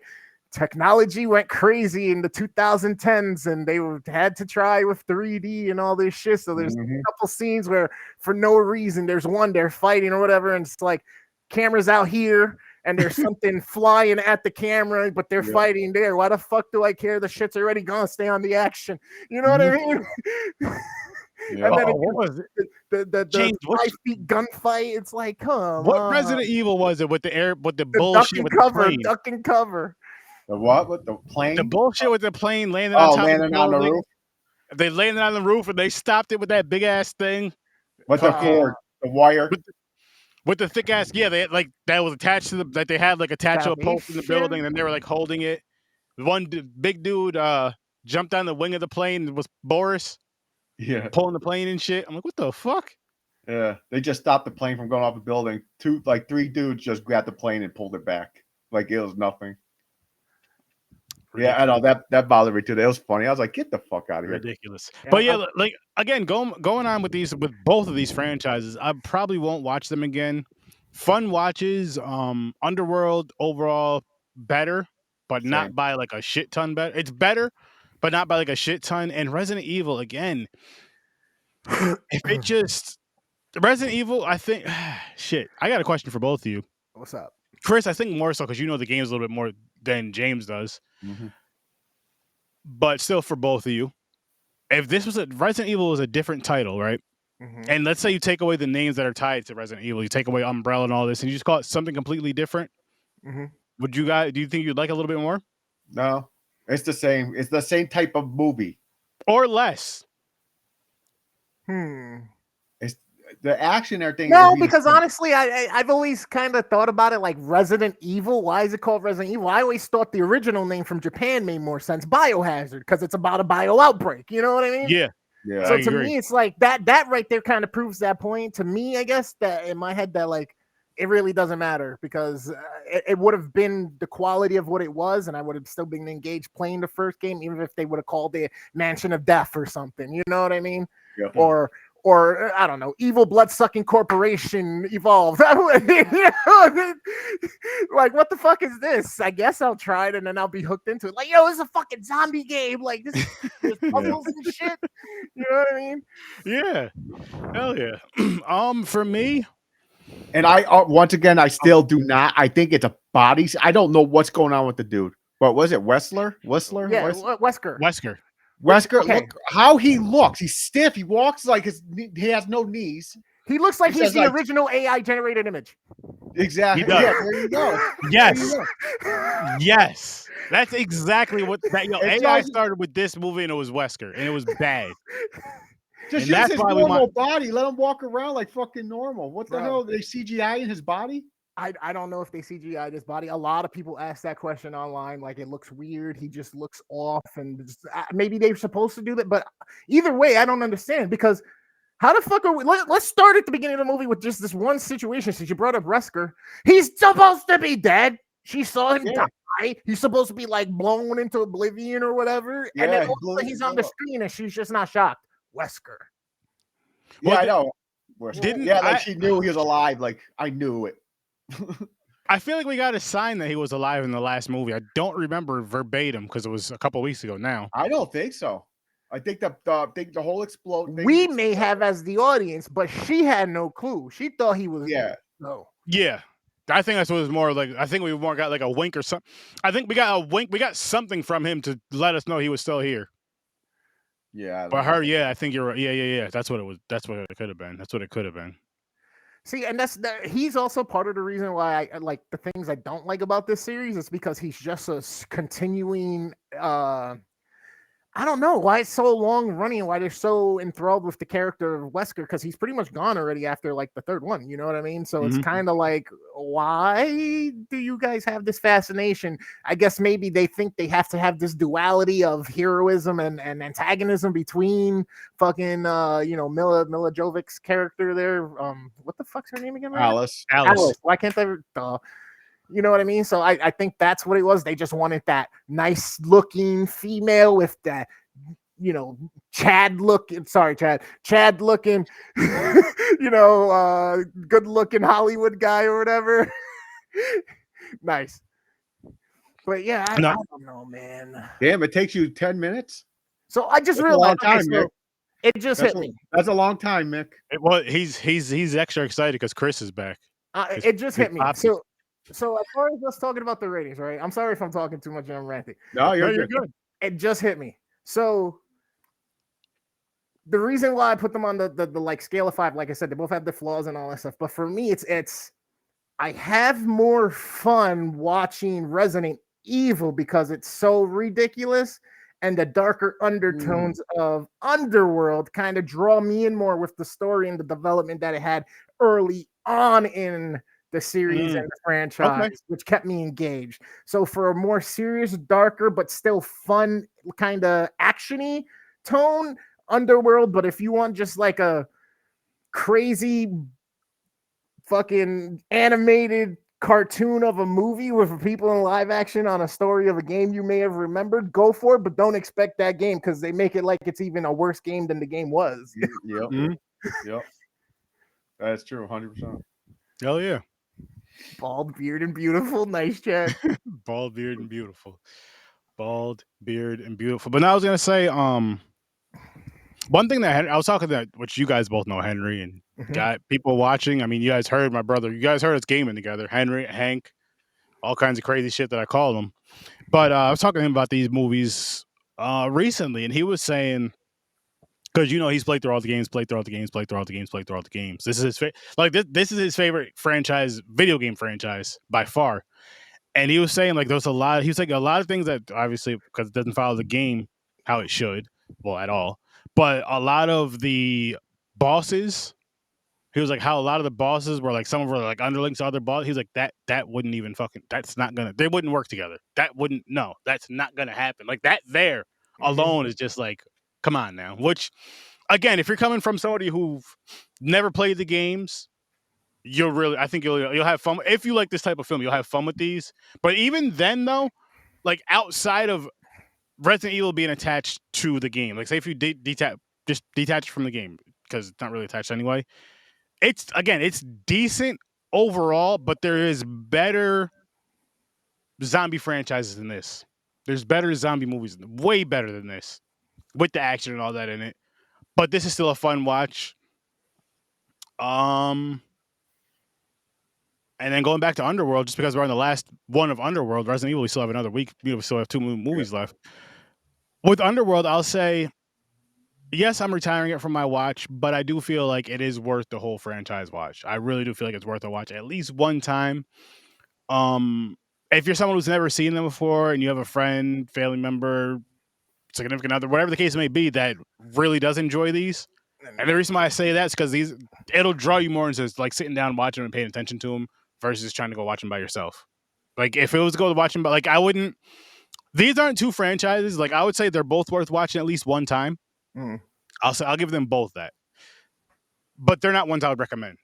Technology went crazy in the 2010s, and they had to try with 3D and all this shit. So there's a couple scenes where, for no reason, there's one they're fighting or whatever, and it's like, camera's out here and there's something flying at the camera, but they're fighting there. Why the fuck do I care? The shit's already gonna stay on the action. You know what I mean? And then what was it? The James, 5 feet gunfight. It's like, come what on. Resident Evil was it with the bullshit with the plane? Duck and cover. The what with the plane? The bullshit with the plane landing on top landing on the roof. They landed on the roof and they stopped it with that big ass thing. With the cord, the wire. With the thick ass, they had, like, that was attached to that they had like attached to a post in the building, and they were like holding it. One big dude jumped on the wing of the plane. It was Boris, pulling the plane and shit. I'm like, what the fuck? Yeah, they just stopped the plane from going off the building. 3 dudes just grabbed the plane and pulled it back like it was nothing. Ridiculous. Yeah, I know that bothered me too. That was funny. I was like, get the fuck out of here. Ridiculous. But yeah, again, going on with both of these franchises, I probably won't watch them again Fun watches. Underworld overall better, but not Same. by like a shit ton better. It's better, but not by like a shit ton. And Resident Evil again. If it just Resident Evil, I think shit. I got a question for both of you. What's up? Chris, I think more so because you know the games a little bit more than James does. Mm-hmm. But still, for both of you, if this was Resident Evil was a different title, right? Mm-hmm. And let's say you take away the names that are tied to Resident Evil, you take away Umbrella and all this, and you just call it something completely different. Mm-hmm. Would you guys? Do you think you'd like a little bit more, No, it's the same. It's the same type of movie. or less? It's the action and everything. No, because honestly, I've always kind of thought about it like Resident Evil. Why is it called Resident Evil? I always thought the original name from Japan made more sense. Biohazard, because it's about a bio outbreak. You know what I mean? Yeah. Yeah. So I to agree. me, it's like that right there kind of proves that point. To me, I guess that in my head that like it really doesn't matter because it would have been the quality of what it was, and I would have still been engaged playing the first game, even if they would have called it Mansion of Death or something. You know what I mean? Yep. Or I don't know, Evil Blood Sucking Corporation Evolved. Like, what the fuck is this? I guess I'll try it and then I'll be hooked into it. Like, yo, this is a fucking zombie game. Like, this is puzzles and shit. You know what I mean? Yeah. Hell yeah. For me, And I once again, I still do not. I think it's a body. I don't know what's going on with the dude. What was it? Whistler? Yeah, Wesker. Wesker. Okay. Look how he looks. He's stiff. He walks like he has no knees. He looks like He he's says, the like- original AI generated image. Exactly. He does. Yeah, there you go. Yes. There you go. Yes. That's exactly what that It AI does- started with this movie and it was Wesker and it was bad. Just And use that's his why we normal want- body. Let him walk around like fucking normal. What the Bro. hell? They CGI in his body? I don't know if they CGI'd his body. A lot of people ask that question online. Like, it looks weird. He just looks off, and just, maybe they're supposed to do that. But either way, I don't understand because how the fuck are we? Let's start at the beginning of the movie with just this one situation. Since you brought up Wesker, he's supposed to be dead. She saw him die. He's supposed to be like blown into oblivion or whatever. Yeah, and then he blew also he's on the himself up. screen, and she's just not shocked. Wesker. Yeah, Well, I know. didn't Yeah, like I- she knew he was alive. Like I knew it. I feel like we got a sign that he was alive in the last movie. I don't remember verbatim because it was a couple weeks ago now. I don't think so. I think the whole explode. thing- We may have as the audience, but she had no clue. She thought he was Yeah. no. Yeah. I think that's what it was more like. I think we more got like a wink or something. I think we got a wink. We got something from him to let us know he was still here. Yeah. I don't But know. her, yeah, I think you're right. Yeah. That's what it was. That's what it could have been. That's what it could have been. See, and he's also part of the reason why I like the things I don't like about this series. It's because he's just a continuing. I don't know why it's so long running. Why they're so enthralled with the character of Wesker because he's pretty much gone already after like the third one. You know what I mean? So it's Mhm. kind of like, why do you guys have this fascination? I guess maybe they think they have to have this duality of heroism and antagonism between fucking Mila Jovovich's character there. What the fuck's her name again? right now? Alice. Why can't they? You know what I mean? So I think that's what it was. They just wanted that nice looking female with that, Chad looking, good looking Hollywood guy or whatever. Nice. But yeah, I don't know, man. Damn, it takes you 10 minutes. So I just That's a realized long time, Mick. it just hit me. That's a long time, Mick. Well, he's extra excited because Chris is back. It just hit me. Poppy. So as far as us talking about the ratings, right? I'm sorry if I'm talking too much and I'm ranting. No, you're You're good. good. It just hit me. So the reason why I put them on the like scale of 5, like I said, they both have their flaws and all that stuff. But for me, it's I have more fun watching Resident Evil because it's so ridiculous, and the darker undertones of Underworld kind of draw me in more with the story and the development that it had early on in the series and the franchise, which kept me engaged. So for a more serious, darker, but still fun kind of actiony tone, Underworld. But if you want just like a crazy fucking animated cartoon of a movie with people in live action on a story of a game you may have remembered, go for it, but don't expect that game because they make it like it's even a worse game than the game was. Yep. Yep. That's true, 100%. Hell yeah. Bald, beard, and beautiful. Nice chat. Bald, beard, and beautiful. Bald, beard, and beautiful. But now I was gonna say, one thing that I was talking that, which you guys both know, Henry, and got people watching. I mean, you guys heard my brother. You guys heard us gaming together. Henry, Hank, all kinds of crazy shit that I call them. But I was talking to him about these movies recently, and he was saying, because he's played through all the games, This is his this is his favorite franchise, video game franchise by far. And he was saying there's a lot. He was like a lot of things that obviously because it doesn't follow the game how it should, well at all. But a lot of the bosses, he was like how a lot of the bosses were some of them were underlings to other bosses. He's like that wouldn't even that's not gonna. They wouldn't work together. That's not gonna happen. That there alone is just come on now. Which again, if you're coming from somebody who've never played the games, I think you'll have fun if you like this type of film. You'll have fun with these. But even then, though, outside of Resident Evil being attached to the game, say if you detach from the game because it's not really attached anyway. It's decent overall, but there is better zombie franchises than this. There's better zombie movies, way better than this, with the action and all that in it. But this is still a fun watch. And then going back to Underworld, just because we're on the last one of Underworld, Resident Evil, we still have another week. We still have 2 movies left. With Underworld, I'll say, yes, I'm retiring it from my watch, but I do feel like it is worth the whole franchise watch. I really do feel like it's worth a watch at least one time. If you're someone who's never seen them before and you have a friend, family member, significant other, whatever the case may be, that really does enjoy these. And the reason why I say that is because it'll draw you more into sitting down, watching them and paying attention to them versus trying to go watch them by yourself. If it was to go to watch them, but I wouldn't. These aren't 2 franchises. I would say they're both worth watching at least one time. I'll give them both that. But they're not ones I would recommend.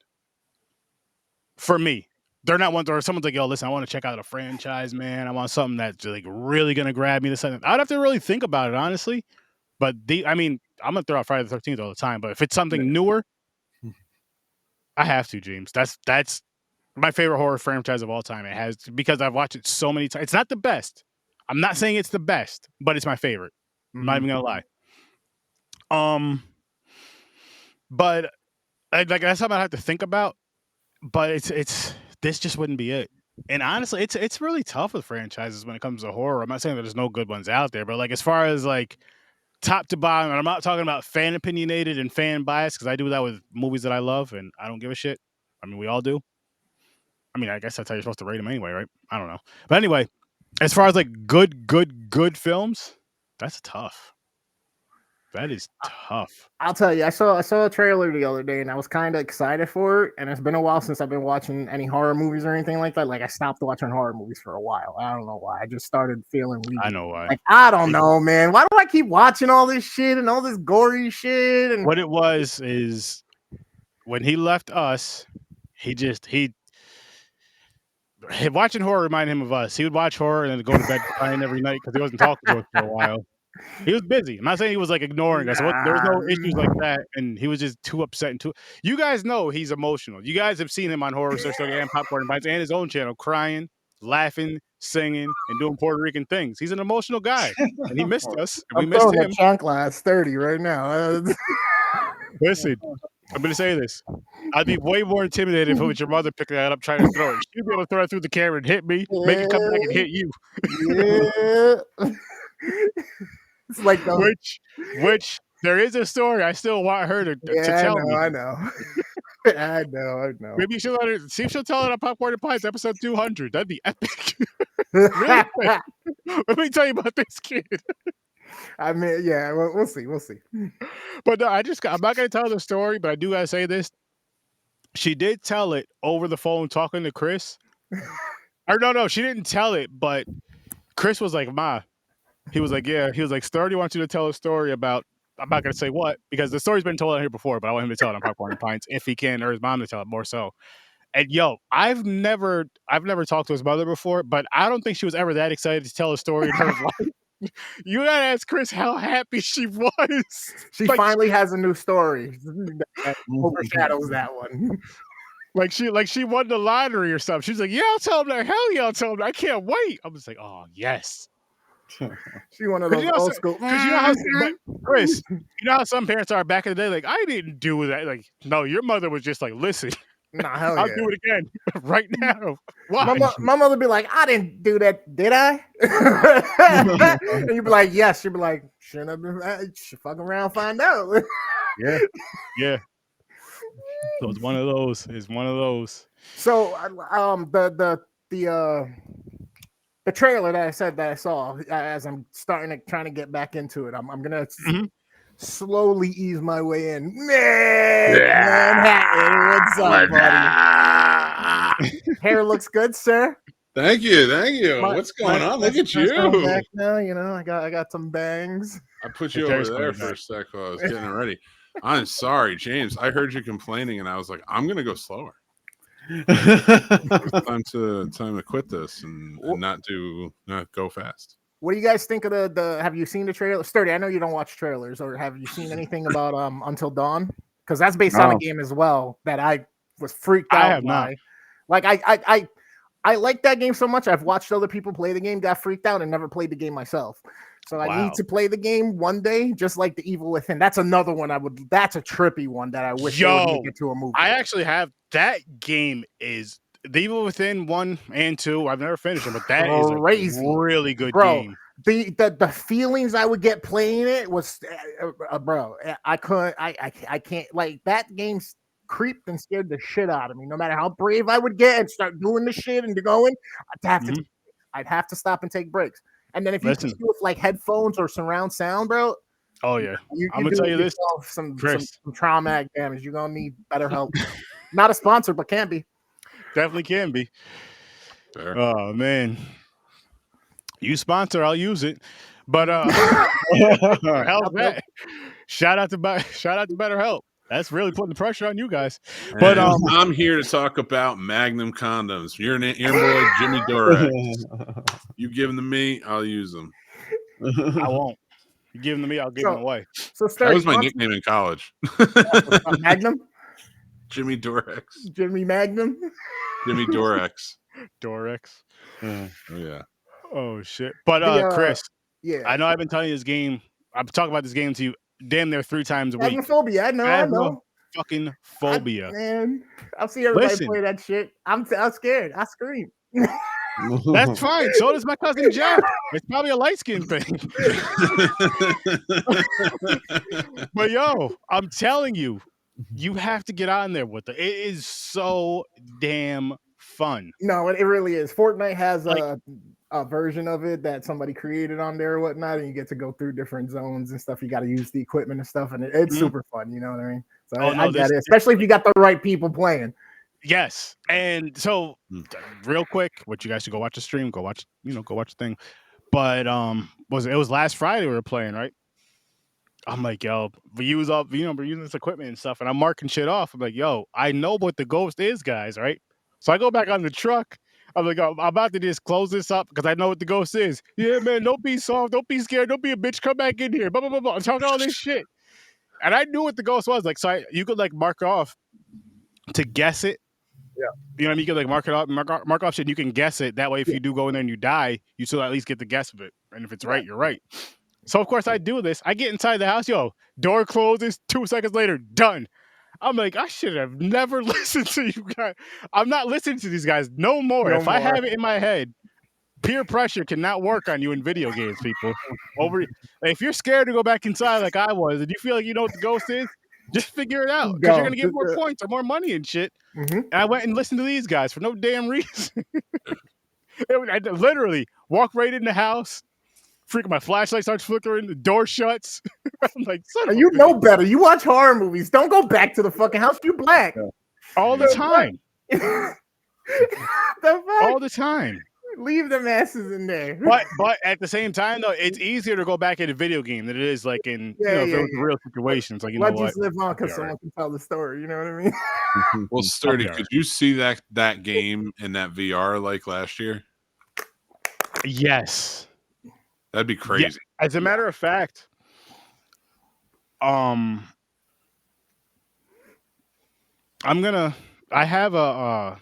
For me. They're not ones where someone's like, yo, listen, I want to check out a franchise, man. I want something that's really going to grab me. I'd have to really think about it, honestly. But I'm going to throw out Friday the 13th all the time. But if it's something newer, I have to, James. That's my favorite horror franchise of all time. It has, because I've watched it so many times. It's not the best. I'm not saying it's the best, but it's my favorite. I'm not even going to lie. But that's something I have to think about. But it's this just wouldn't be it. And honestly, it's really tough with franchises when it comes to horror. I'm not saying that there's no good ones out there, but as far as top to bottom, and I'm not talking about fan opinionated and fan bias because I do that with movies that I love and I don't give a shit. I mean, we all do. I mean, I guess that's how you're supposed to rate them anyway, right? I don't know. But anyway, as far as good films, that's tough. That is tough. I'll tell you, I saw a trailer the other day and I was kind of excited for it. And it's been a while since I've been watching any horror movies or anything like that. I stopped watching horror movies for a while. I don't know why. I just started feeling weak. I know why. I don't know, man. Why do I keep watching all this shit and all this gory shit? And what it was is when he left us, watching horror reminded him of us. He would watch horror and then go to bed crying every night because he wasn't talking to us for a while. He was busy. I'm not saying he was ignoring us. There was no issues like that, and he was just too upset and too. You guys know he's emotional. You guys have seen him on Horror Search and Popcorn and Bites and his own channel, crying, laughing, singing, and doing Puerto Rican things. He's an emotional guy, and he missed us. And we missed him. Chanclas 30 right now. Listen, I'm going to say this. I'd be way more intimidated if it was your mother picking that up trying to throw it. She'd be able to throw it through the camera and hit me, make it come back and hit you. Yeah. It's which there is a story. I still want her to tell me. I know. Maybe she'll see if she'll tell it on Popcorn and Pies episode 200. That'd be epic. Really quick. Let me tell you about this kid. I mean, yeah, we'll see. But no, I'm not going to tell the story, but I do got to say this. She did tell it over the phone talking to Chris. Or no, she didn't tell it, but Chris was like, Ma. He was like, yeah. He was like, Sturdy wants you to tell a story about, I'm not going to say what, because the story's been told out here before, but I want him to tell it on Popcorn and Pints if he can, or his mom to tell it more so. And I've never talked to his mother before, but I don't think she was ever that excited to tell a story in her life. You gotta ask Chris how happy she was. She finally has a new story that overshadows that one. like she won the lottery or something. She's like, yeah, I'll tell him that. Hell yeah, I'll tell him that. I can't wait. I'm just like, oh yes. She one of those old school. Because you know how, Chris, you know how some parents are back in the day. Like, I didn't do that. Like, no, your mother was just like, listen, Nah, hell I'll yeah. do it again right now. Why? My mother be like, I didn't do that, did I? And you'd be like, yes. She'd be like, shouldn't have been fucking around, find out. Yeah, yeah. So it's one of those. It's one of those. So, the trailer that I said that I saw as I'm trying to get back into it, I'm gonna slowly ease my way in. Manhattan, what's up, buddy? Hair looks good, sir. Thank you. What's going on? Look at you. Back now, you know, I got some bangs. I put you over there for a sec while I was getting ready. I'm sorry, James. I heard you complaining, and I was like, I'm gonna go slower. time to quit this and not go fast. What do you guys think of the have you seen the trailer? Sturdy, I know you don't watch trailers, or have you seen anything about Until Dawn? Because that's based on a game as well that I was freaked out I have by. not. Like I like that game so much. I've watched other people play the game, got freaked out, and never played the game myself. So I need to play the game one day, just like the Evil Within. That's another one that's a trippy one that I wish they would make it to a movie. I actually have that game is the Evil Within 1 and 2. I've never finished it, but that is a really good game. The feelings I would get playing it was, bro. I can't like that game's creeped and scared the shit out of me. No matter how brave I would get and start doing the shit and going, I'd have to stop and take breaks. And then if you do it with like headphones or surround sound, bro. Oh yeah, I'm gonna tell you this: some traumatic damage. You're gonna need better help. Not a sponsor, but can be. Definitely can be. Fair. Oh man, you sponsor, I'll use it. But how's that? Shout out to BetterHelp. That's really putting the pressure on you guys. But I'm here to talk about Magnum condoms. Your boy Jimmy Dorex. You give them to me, I'll use them. I won't. You give them to me, I'll give them away. So that was my nickname in college. Magnum? Jimmy Dorex. Jimmy Magnum? Jimmy Dorex. Dorex. Oh yeah. Oh shit. But Chris, I know I've been telling you this game. I'm talking about this game to you damn near 3 times a week. Phobia, I know. Fucking phobia. Man, I'll see everybody play that shit. I'm scared. I scream. That's fine. So does my cousin Jeff. It's probably a light skin thing. But yo, I'm telling you, you have to get on there with it. It is so damn fun. No, it really is. Fortnite has a version of it that somebody created on there or whatnot, and you get to go through different zones and stuff. You got to use the equipment and stuff, and it's super fun. You know what I mean? So I get it, especially if you got the right people playing. Yes, and so real quick, what you guys should go watch the stream, go watch the thing. But it was last Friday we were playing, right? I'm like, yo, we're using this equipment and stuff, and I'm marking shit off. I'm like, yo, I know what the ghost is, guys, right? So I go back on the truck. I'm like, I'm about to just close this up because I know what the ghost is. Yeah, man, don't be soft, don't be scared, don't be a bitch, come back in here. Blah blah blah blah. I'm talking all this shit, and I knew what the ghost was. Like, so you could like mark off to guess it. Yeah, you know what I mean. You could like mark it off, mark off shit. And you can guess it. That way, if you do go in there and you die, you still at least get the guess of it. And if it's right, you're right. So of course I do this. I get inside the house, yo, door closes. 2 seconds later, done. I'm like, I should have never listened to you guys. I'm not listening to these guys no more. If I have it in my head, peer pressure cannot work on you in video games, people. If you're scared to go back inside like I was, and you feel like you know what the ghost is, just figure it out because you're gonna get more points or more money and shit. And I went and listened to these guys for no damn reason. I literally walk right in the house. Freaking my flashlight starts flickering, the door shuts. I'm like, you know better. You watch horror movies. Don't go back to the fucking house. You black. All the time. All the time. Leave the masses in there. But at the same time, though, it's easier to go back in a video game than it is like in real situations. Like, you know what? Just live on because someone can tell the story. You know what I mean? Well, Sturdy, could you see that game in that VR like last year? Yes. That'd be crazy. Yeah. As a matter of fact, I'm gonna I have a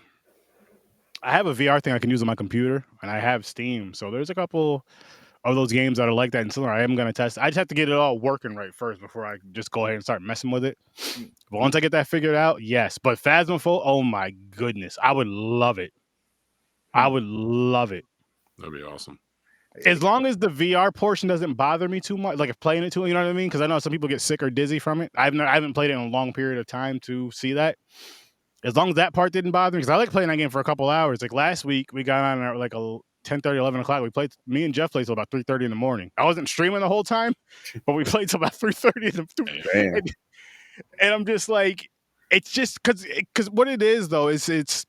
VR thing I can use on my computer, and I have Steam. So there's a couple of those games that are like that and similar. I am gonna test. I just have to get it all working right first before I just go ahead and start messing with it. But once I get that figured out, yes. But Phasmophobia, oh my goodness, I would love it. I would love it. That'd be awesome. As long as the VR portion doesn't bother me too much, like if playing it too, you know what I mean? Because I know some people get sick or dizzy from it. I haven't played it in a long period of time to see that. As long as that part didn't bother me, because I like playing that game for a couple hours. Like last week, we got on at like 10:30, 11 o'clock. We played. Me and Jeff played till about 3:30 in the morning. I wasn't streaming the whole time, but we played till about 3:30 in the morning. And I'm just like, it's just because what it is though is it's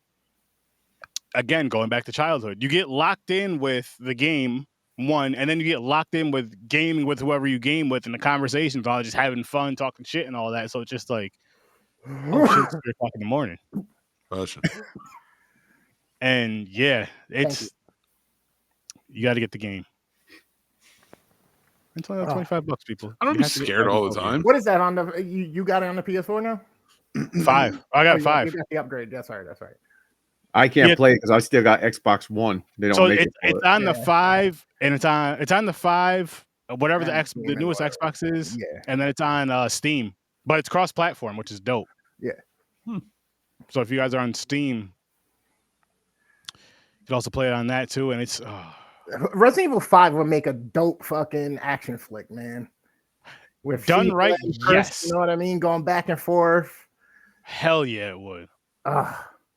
again going back to childhood. You get locked in with the game. One, and then you get locked in with gaming with whoever you game with, and the conversations, all just having fun, talking shit, and all that. So it's just like, oh shit, it's 3 o'clock in the morning. And yeah, it's you got to get the game. It's only like $25, people. I don't be scared all the time. What is that on the? You got it on the PS4 now? 5. I got 5. You got the upgrade. That's right. That's right. I can't play it because I still got Xbox One. They don't make it. It's on the 5, and it's on the 5, whatever the newest Xbox is, and then it's on Steam. But it's cross-platform, which is dope. Yeah. So if you guys are on Steam, you can also play it on that too. And it's Resident Evil 5 would make a dope fucking action flick, man. With done right, yes. You know what I mean? Going back and forth. Hell yeah, it would.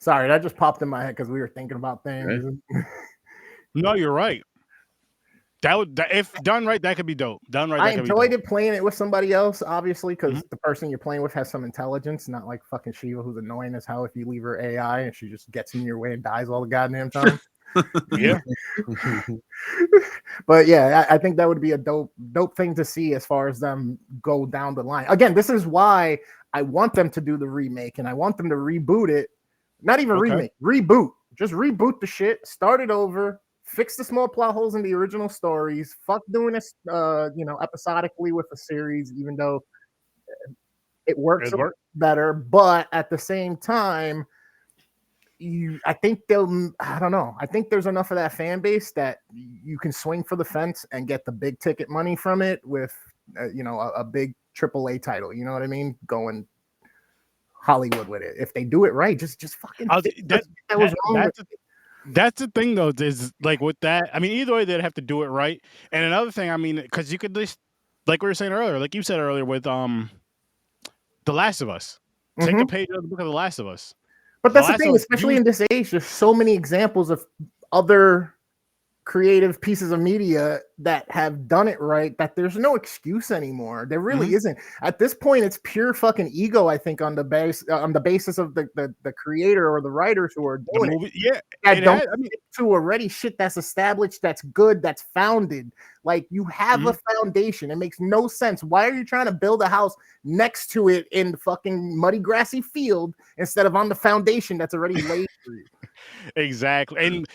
Sorry, that just popped in my head because we were thinking about things. No, you're right. If done right, that could be dope. Done right, I enjoyed it playing it with somebody else, obviously, because the person you're playing with has some intelligence, not like fucking Shiva, who's annoying as hell if you leave her AI and she just gets in your way and dies all the goddamn time. Yeah. But yeah, I think that would be a dope thing to see as far as them go down the line. Again, this is why I want them to do the remake and I want them to reboot it. Not even remake, reboot. Just reboot the shit, start it over, fix the small plot holes in the original stories. Fuck doing this, episodically with a series, even though it works better. But at the same time, I think there's enough of that fan base that you can swing for the fence and get the big ticket money from it with, a big AAA title. You know what I mean? Going Hollywood with it. If they do it right, just fucking. That's the thing, though. Is like with that. I mean, either way, they'd have to do it right. And another thing, I mean, because you could just, like we were saying earlier, like you said earlier, with The Last of Us. Take a page out of the book of The Last of Us. But that's the thing, especially in this age, there's so many examples of other creative pieces of media that have done it right that there's no excuse anymore. There really isn't. At this point, it's pure fucking ego, I think, on the basis of the creator or the writers who are doing it. Yeah. I don't to already shit that's established, that's good, that's founded. Like, you have a foundation. It makes no sense. Why are you trying to build a house next to it in the fucking muddy, grassy field instead of on the foundation that's already laid for you? Exactly. And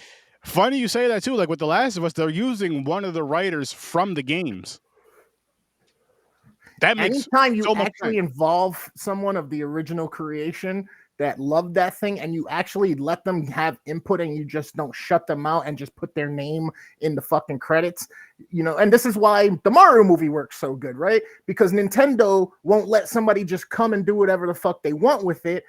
funny you say that too. Like with The Last of Us, they're using one of the writers from the games. That makes anytime you actually involve someone of the original creation that loved that thing and you actually let them have input and you just don't shut them out and just put their name in the fucking credits, and this is why the Mario movie works so good, right? Because Nintendo won't let somebody just come and do whatever the fuck they want with it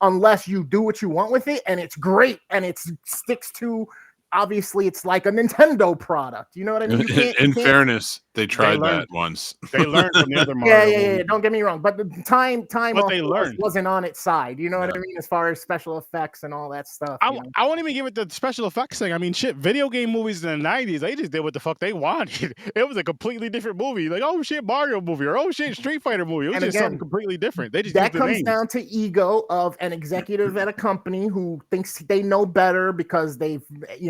unless you do what you want with it and it's great and it sticks to. Obviously, it's like a Nintendo product. You know what I mean? In fairness, they tried that once. They learned from the other Mario. Yeah. Don't get me wrong, but the time they learned wasn't on its side. You know what I mean? As far as special effects and all that stuff. I won't even give it the special effects thing. I mean, shit, video game movies in the 90s, they just did what the fuck they wanted. It was a completely different movie. Like, oh shit, Mario movie, or oh shit, Street Fighter movie. It was just something completely different. They just that comes down to ego of an executive at a company who thinks they know better because they've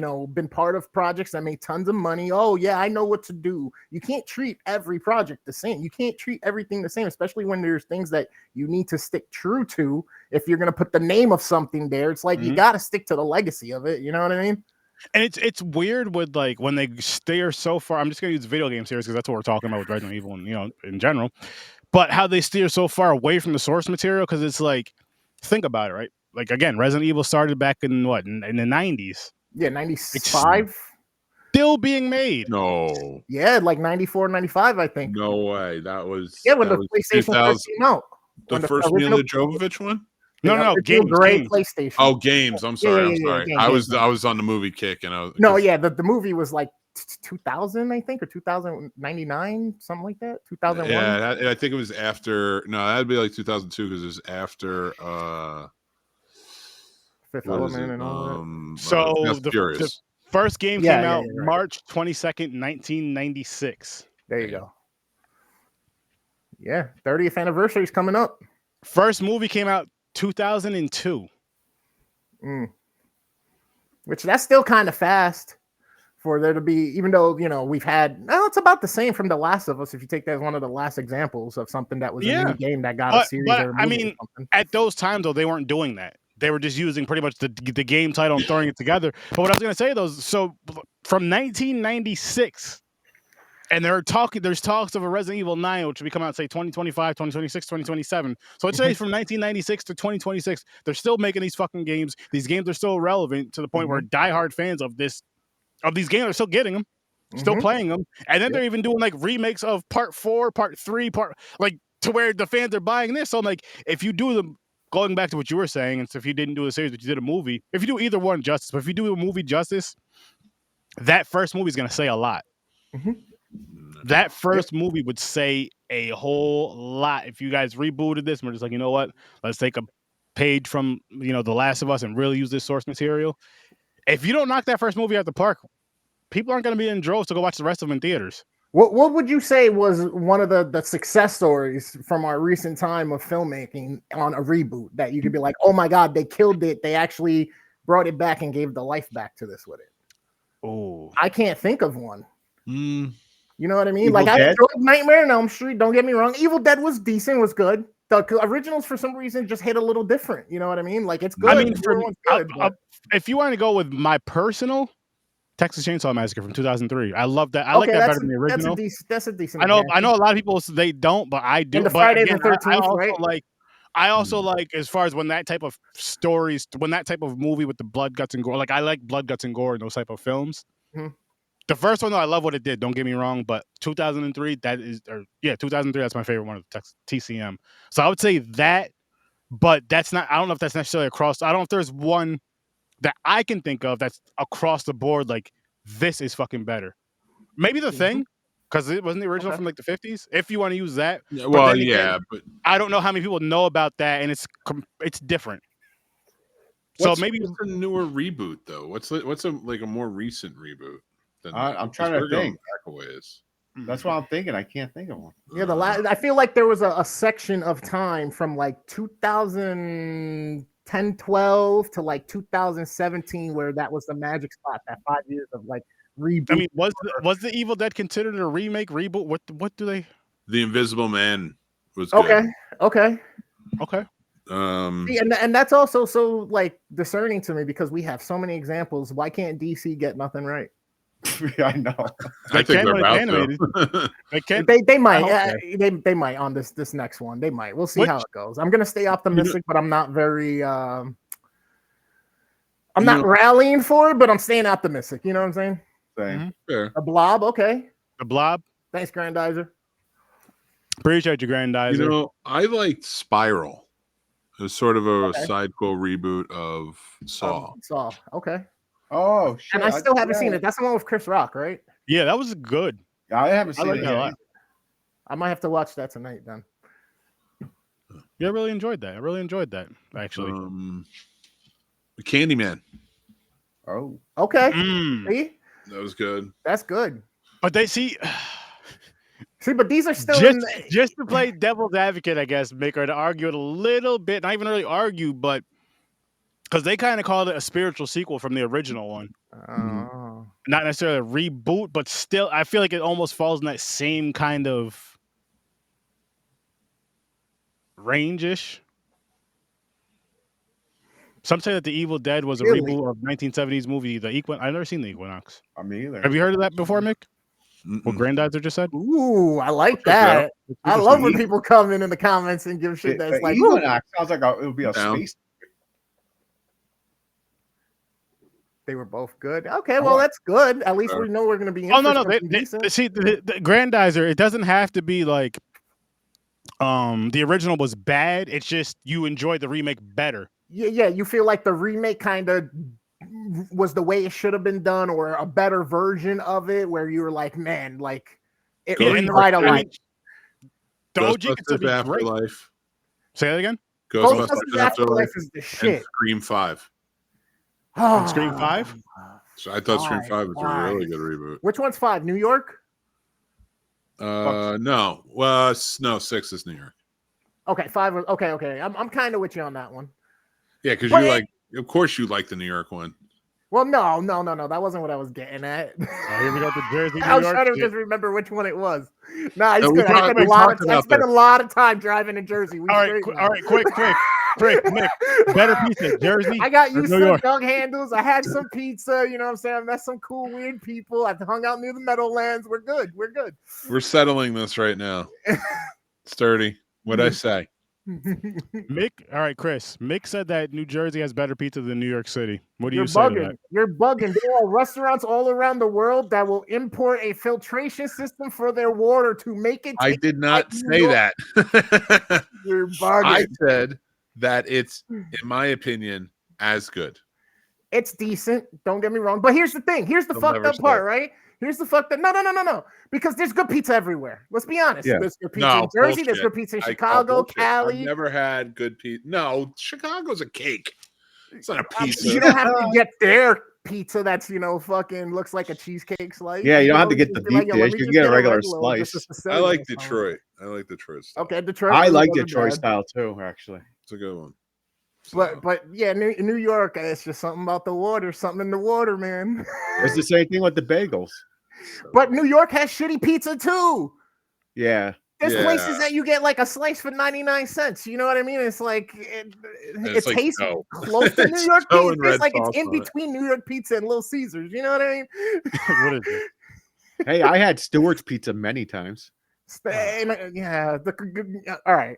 been part of projects that made tons of money. Oh yeah, I know what to do. You can't treat every project the same. You can't treat everything the same, especially when there's things that you need to stick true to. If you're going to put the name of something there, it's like you got to stick to the legacy of it. You know what I mean? And it's weird with like when they steer so far. I'm just going to use video game series because that's what we're talking about with Resident Evil and in general. But how they steer so far away from the source material, because it's like, think about it, right? Like again, Resident Evil started back in what in the 90s. Yeah, 95. Still being made. No. Yeah, like 94, 95, I think. No way. That was when that the was PlayStation first came out. The first Mila Jovovich one? No, games. PlayStation. Oh, games. I'm sorry. Games. I was on the movie kick, and the movie was like 2000, I think, or 2099, something like that. 2001. Yeah, I think it was after. No, that'd be like 2002 because it was after. Fifth Element and all that. So the first game came out March 22nd, 1996. There you go. Yeah, 30th anniversary is coming up. First movie came out 2002. Which that's still kind of fast for there to be, even though, we've had, it's about the same from The Last of Us, if you take that as one of the last examples of something that was a mini game that got a series or a movie. I mean, at those times, though, they weren't doing that. They were just using pretty much the game title and throwing it together. But what I was going to say, though, so from 1996, and there's talks of a Resident Evil 9, which will be coming out, say, 2025, 2026, 2027. So let's say from 1996 to 2026, they're still making these fucking games. These games are still relevant to the point where diehard fans of these games are still getting them, still playing them. And then they're even doing like remakes of part 4, part 3, to where the fans are buying this. So like, if you do them, going back to what you were saying, and so if you didn't do the series, but you did a movie, if you do either one justice, but if you do a movie justice, that first movie is going to say a lot. That first movie would say a whole lot. If you guys rebooted this, and we're just like, you know what? Let's take a page from, The Last of Us and really use this source material. If you don't knock that first movie out the park, people aren't going to be in droves to go watch the rest of them in theaters. What would you say was one of the success stories from our recent time of filmmaking on a reboot that you could be like, oh my God, they killed it. They actually brought it back and gave the life back to this with it. Oh, I can't think of one. You know what I mean? Evil like Dead? I enjoyed Nightmare on Elm Street. Don't get me wrong. Evil Dead was decent, was good. The originals, for some reason, just hit a little different. You know what I mean? Like it's good. I mean, if you want to go with my personal, Texas Chainsaw Massacre from 2003. I love that. I like that better than the original. That's a decent. I know a lot of people they don't, but I do. And the Friday the 13th, right? I also like as far as when that type of stories, when that type of movie with the blood, guts, and gore. Like I like blood, guts, and gore in those type of films. The first one, though, I love what it did. Don't get me wrong, but 2003, 2003, that's my favorite one of the TCM. So I would say that, but that's not. I don't know if that's necessarily across. I don't know if there's one that I can think of that's across the board. Like this is fucking better. Maybe The Thing, because it wasn't the original from like the 50s. If you want to use that, but I don't know how many people know about that, and it's different. What's a newer reboot though? What's a more recent reboot? I'm trying to think. Ways. That's what I'm thinking. I can't think of one. Yeah, I feel like there was a section of time from like 2010, 12 to like 2017 where that was the magic spot. That 5 years of like reboot. I mean, was the Evil Dead considered a remake, reboot? What do they? The Invisible Man was good. Okay. See, and that's also so like discerning to me because we have so many examples. Why can't DC get nothing right? I know. I think they're about to. They might. They might on this next one. They might. We'll see how it goes. I'm gonna stay optimistic, but I'm not very. I'm not rallying for it, but I'm staying optimistic. You know what I'm saying? Same. Fair. A Blob, okay. The Blob. Thanks, Grandizer. Appreciate you, Grandizer. I liked Spiral. It was sort of a sidequel reboot of Saw. Saw, okay. Oh, shit. And I still haven't seen it. That's the one with Chris Rock, right? Yeah, that was good. I haven't seen it yet. I might have to watch that tonight then. Yeah, I really enjoyed that. Actually. Candyman. Oh. Okay. See? That was good. That's good. But they see, but these are still just to play devil's advocate, I guess, Maker, to argue it a little bit, not even really argue, but because they kind of called it a spiritual sequel from the original one. Not necessarily a reboot, but still, I feel like it almost falls in that same kind of range-ish. Some say that the Evil Dead was a reboot of 1970s movie, The Equinox. I've never seen The Equinox. Me either. Have you heard of that before, Mick? What Grandizer just said? Ooh, I like that. I love when people come in the comments and give shit that's like Equinox sounds like it would be a space. They were both good. Okay, well that's good. At least we know we're gonna be in. Oh no, see the Grandizer. It doesn't have to be like the original was bad. It's just you enjoyed the remake better. Yeah. You feel like the remake kind of was the way it should have been done, or a better version of it, where you were like, man, like it revitalized. The OG could still be Afterlife. Great. Say that again. Ghostbusters Afterlife is the shit. And Scream 5. And Scream 5. So I thought Scream 5 was a really good reboot. Which one's 5? New York? No. Well, no. 6 is New York. Okay, 5. Okay. I'm kind of with you on that one. Yeah, because you like. Of course, you like the New York one. Well, no. That wasn't what I was getting at. Here we go to Jersey, New I was York. trying to just remember which one it was. Nah, I spent a lot of time driving to Jersey. All right, quick, Nick. Better pizza, Jersey. I got used New to York. dog handles. I had some pizza. You know what I'm saying? I met some cool, weird people. I've hung out near the Meadowlands. We're good. We're settling this right now. Sturdy. What'd I say? Mick, all right, Chris. Mick said that New Jersey has better pizza than New York City. What do you say to that? You're bugging. There are restaurants all around the world that will import a filtration system for their water to make it. I did not say that. You're bugging. I said that it's, in my opinion, as good. It's decent. Don't get me wrong. But here's the thing. Here's the fucked up part, right? Here's the fucked up. No. Because there's good pizza everywhere. Let's be honest. Yeah. There's good pizza in Jersey. There's good pizza in Chicago, Cali. I've never had good pizza. No, Chicago's a cake. It's not a pizza. You don't have to get their pizza that's, fucking looks like a cheesecake slice. Yeah, you don't have to get the deep dish. You can get a regular slice. I like Detroit. Style. Okay, Detroit. I like Detroit style too, actually. It's a good one. But yeah, New York, it's just something about the water, something in the water, man. It's the same thing with the bagels. But New York has shitty pizza too. Yeah. There's places that you get like a slice for 99 cents. You know what I mean? It's like it like tastes dough. close to New York pizza. It's like it's in on it. between New York pizza and Little Caesars. You know what I mean? What is it? Hey, I had Stewart's pizza many times. Yeah. All right.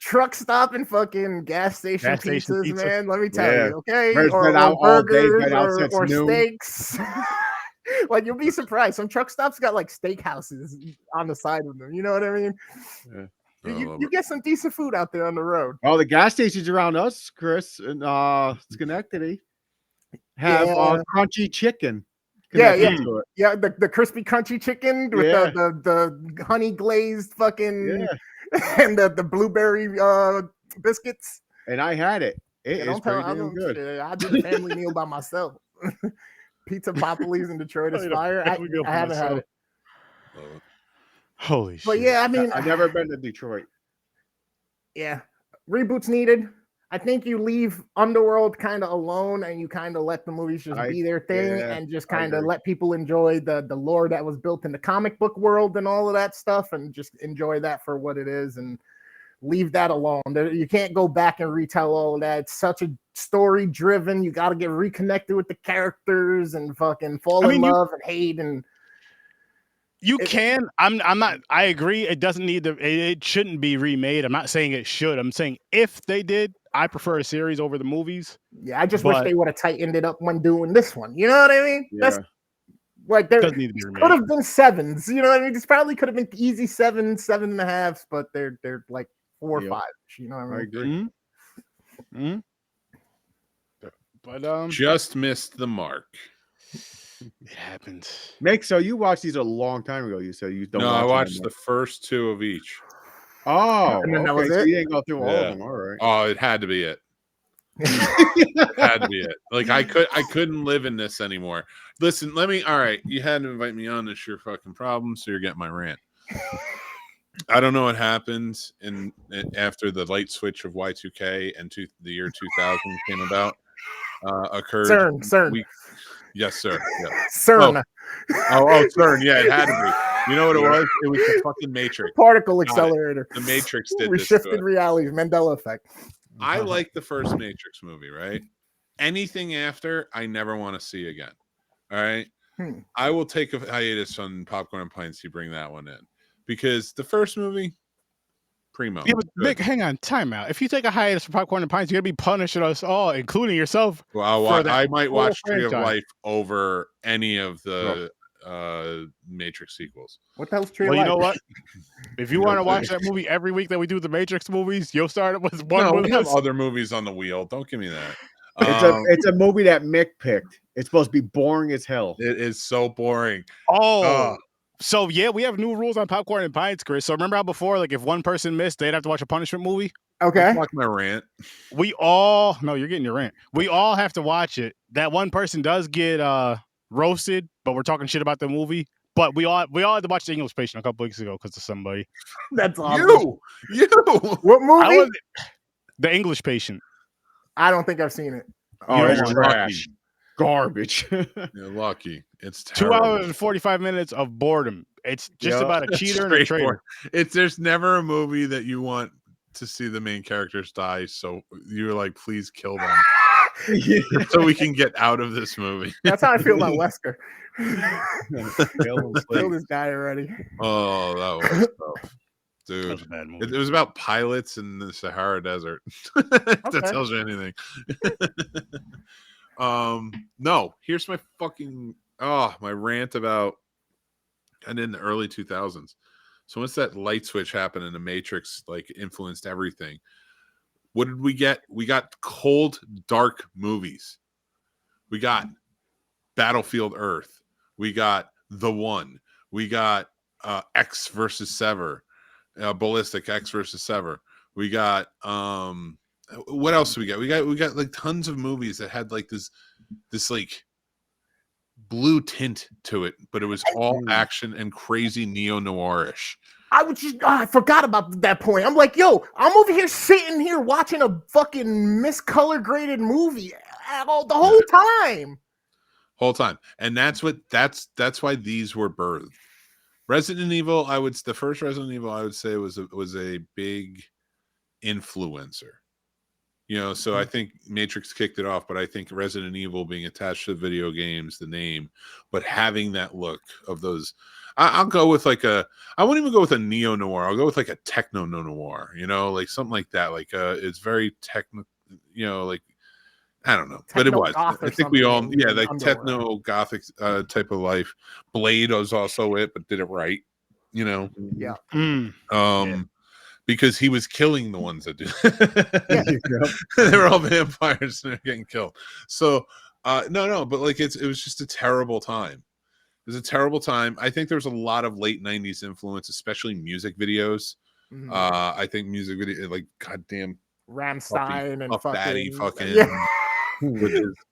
Truck stop and fucking gas station pizzas, man. Let me tell you, okay? Or burgers or steaks. Like, you'll be surprised. Some truck stops got like steakhouses on the side of them. You know what I mean? Yeah. You get some decent food out there on the road. Oh, the gas stations around us, Chris, in Schenectady have crunchy chicken. Yeah. The crispy crunchy chicken with the honey glazed fucking and the blueberry biscuits. And I had it. It is pretty damn good. I did a family meal by myself. Pizza Popoli's in Detroit is fire. I haven't had it. Holy shit. But yeah, I mean, I've never been to Detroit. Yeah. Reboots needed. I think you leave Underworld kind of alone and you kind of let the movies just be their thing and just kind of let people enjoy the lore that was built in the comic book world and all of that stuff and just enjoy that for what it is and leave that alone. You can't go back and retell all of that. It's such a story driven. You got to get reconnected with the characters and fucking fall in love and hate and I'm not. I agree. It doesn't need to. It shouldn't be remade. I'm not saying it should. I'm saying if they did, I prefer a series over the movies. Yeah, I just wish they would have tightened it up when doing this one. You know what I mean? Yeah. That's like there could have been 7s. You know what I mean? This probably could have been easy 7, 7.5s, but they're like 4 or 5. You know what I mean? I agree. Mm-hmm. But just missed the mark. It happens. Mick, so you watched these a long time ago. You said you don't. No, I watched the first 2 of each. Oh, and then that was so it? you didn't go through all of them. All right. Oh, it had to be it. Had to be it. Like I couldn't live in this anymore. Listen, all right, you had to invite me on. It's your fucking problem, so you're getting my rant. I don't know what happened after the light switch of Y2K and the year 2000 came about. Occurred. CERN. Yes, sir. Yeah. CERN. Oh, CERN. Yeah, it had to be. You know what it was? It was the fucking Matrix. Particle accelerator. The Matrix did we this. Shifted realities. Mandela effect. I like the first Matrix movie, right? Anything after, I never want to see again. All right? I will take a hiatus on Popcorn and Pints to bring that one in. Because the first movie, Primo. Yeah, but Nick, hang on, time out. If you take a hiatus for Popcorn and Pints, you're gonna be punishing us all, including yourself. Well, I might watch Tree of franchise. Life over any of the Matrix sequels. What the hell's Tree of Well, Life? you know what? If you want to watch that movie every week that we do the Matrix movies, you'll start it with one. No, with we have us. other movies on the wheel. Don't give me that. It's a movie that Mick picked. It's supposed to be boring as hell. It is so boring. So yeah, we have new rules on Popcorn and Pints, Chris. So remember how before, like if one person missed, they'd have to watch a punishment movie? Okay. Fuck my rant. No, you're getting your rant. We all have to watch it. That one person does get roasted, but we're talking shit about the movie. But we all had to watch The English Patient a couple weeks ago because of somebody. That's awesome. You. What movie? The English Patient. I don't think I've seen it. Oh, it's You're trash. Garbage. You're lucky. It's 2 terrible. hours and 45 minutes of boredom. It's just about a cheater and a traitor. There's never a movie that you want to see the main characters die, so you're like, please kill them. So we can get out of this movie. That's how I feel about Wesker. Kill this guy already. Oh, that was tough. Dude, That was a bad movie. it was about pilots in the Sahara Desert. That Okay. tells you anything. No, here's my fucking my rant about, and in the early 2000s. So once that light switch happened and the Matrix like influenced everything, what did we get? We got cold, dark movies. We got Battlefield Earth. We got The One. We got X versus Sever. Ballistic X versus Sever. We got what else do we got? We got like tons of movies that had like this like blue tint to it, but it was all action and crazy neo-noirish. I forgot about that point. I'm like, yo, I'm over here sitting here watching a fucking miscolor graded movie the whole time. And that's why these were birthed. Resident Evil, the first Resident Evil, I would say was a big influencer. You know, so I think Matrix kicked it off, but I think Resident Evil being attached to video games, the name, but having that look of those, I'll go with I won't even go with a neo-noir. I'll go with like a techno-noir, you know, like something like that. Like it's very techno, you know, like, I don't know, but it was. I think we all, like techno gothic type of life. Blade was also it, but did it right, you know. Yeah. Because he was killing the ones that do. They were all vampires and they're getting killed. So no, but like it was just a terrible time. It was a terrible time. I think there was a lot of late 90s influence, especially music videos. Mm-hmm. I think music video, like goddamn Rammstein and Puff Daddy fucking yeah.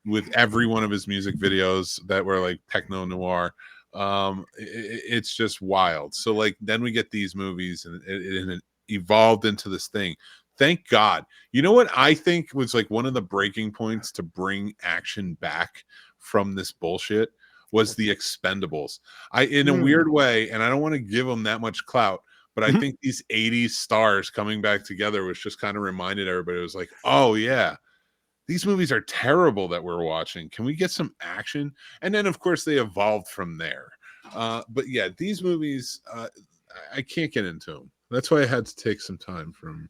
with every one of his music videos that were like techno noir. It's just wild. So like then we get these movies and it evolved into this thing. Thank God. You know what I think was like one of the breaking points to bring action back from this bullshit was the Expendables. In a weird way, and I don't want to give them that much clout, but I think these 80s stars coming back together was just kind of reminded everybody. It was like, oh yeah, these movies are terrible that we're watching. Can we get some action? And then of course they evolved from there. But yeah, these movies, I can't get into them. That's why I had to take some time from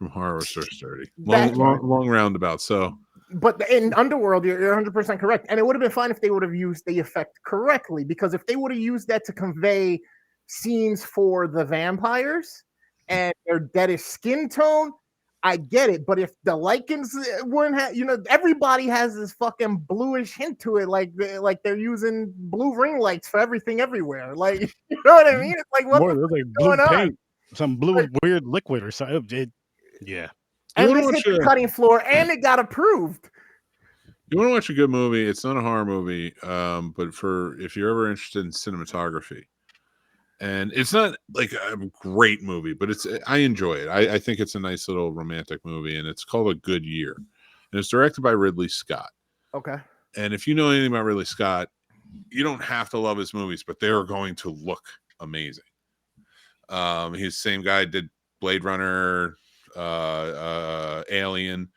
horror research 30. Long roundabout. So, but in Underworld, you're 100% correct, and it would have been fine if they would have used the effect correctly. Because if they would have used that to convey scenes for the vampires and their deadish skin tone, I get it. But if the lichens weren't, everybody has this fucking bluish hint to it, like they're using blue ring lights for everything everywhere. Like, you know what I mean? It's like what's going on? Some blue weird liquid or something. Yeah. And this hit the cutting floor, and it got approved. You want to watch a good movie? It's not a horror movie, but if you're ever interested in cinematography, and it's not like a great movie, but I enjoy it. I think it's a nice little romantic movie, and it's called A Good Year, and it's directed by Ridley Scott. Okay. And if you know anything about Ridley Scott, you don't have to love his movies, but they are going to look amazing. He's the same guy did Blade Runner, Alien.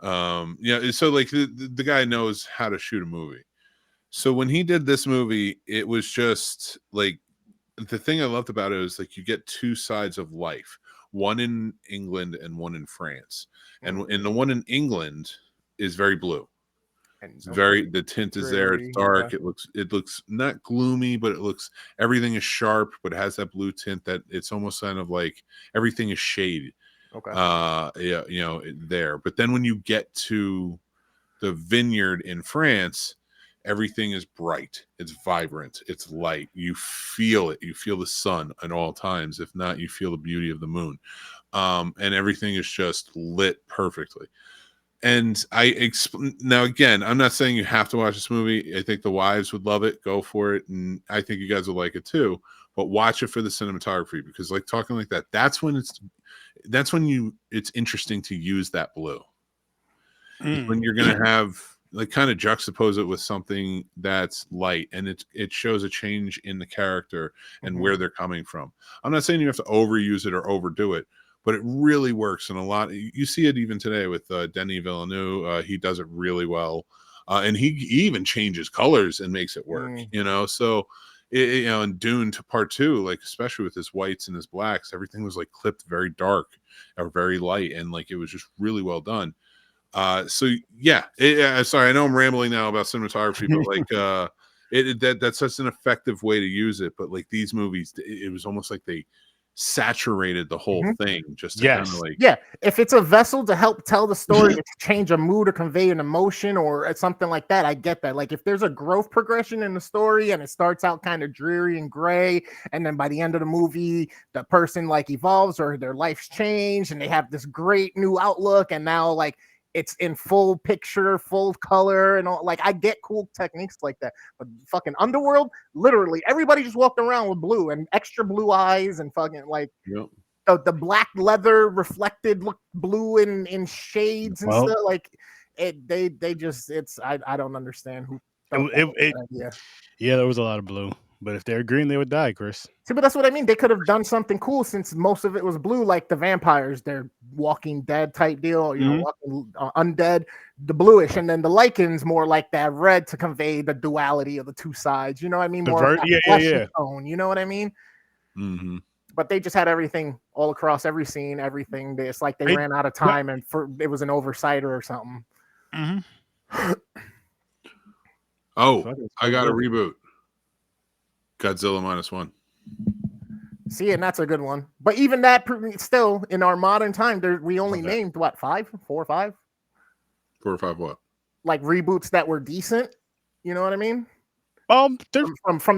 So like the guy knows how to shoot a movie. So when he did this movie, it was just like the thing I loved about it was like you get two sides of life. one in England and one in France. And in the one in England is very blue. It's very, the tint is there. It's dark. It looks not gloomy, but everything is sharp, but it has that blue tint that it's almost kind of like everything is shaded. Okay. Yeah, there. But then when you get to the vineyard in France, everything is bright. It's vibrant. It's light. You feel it. You feel the sun at all times. If not, you feel the beauty of the moon. And everything is just lit perfectly. And now again, I'm not saying you have to watch this movie. I think the wives would love it. Go for it, and I think you guys will like it too. But watch it for the cinematography, because like talking like that, that's when it's interesting to use that blue. When you're gonna have like kind of juxtapose it with something that's light, and it shows a change in the character and where they're coming from. I'm not saying you have to overuse it or overdo it, but it really works. And a lot, you see it even today with Denis Villeneuve. He does it really well. And he even changes colors and makes it work, so in Dune to Part 2, like especially with his whites and his blacks, everything was like clipped very dark or very light. And like, it was just really well done. Sorry, I know I'm rambling now about cinematography, but like, that's such an effective way to use it. But like these movies, it was almost like they saturated the whole thing just to kind of like, if it's a vessel to help tell the story, to change a mood or convey an emotion or something like that, I get that. Like if there's a growth progression in the story and it starts out kind of dreary and gray, and then by the end of the movie the person like evolves or their life's changed and they have this great new outlook, and now like it's in full picture, full color, and all. Like I get cool techniques like that, but fucking Underworld, literally everybody just walked around with blue and extra blue eyes and fucking like the black leather reflected look blue in shades and stuff. Like they just I don't understand who. Yeah, there was a lot of blue, but if they're green, they would die, Chris. See, but that's what I mean. They could have done something cool since most of it was blue, like the vampires, they're Walking Dead type deal, walking, undead, the bluish, and then the lichens more like that red to convey the duality of the two sides. You know what I mean? More tone. You know what I mean? Mm-hmm. But they just had everything all across every scene, everything. It's like they ran out of time, and it was an oversight or something. Oh, I got a reboot. Godzilla -1. See, and that's a good one. But even that, still in our modern time, we only named what, 4 or 5? 4 or 5 what? Like reboots that were decent. You know what I mean? From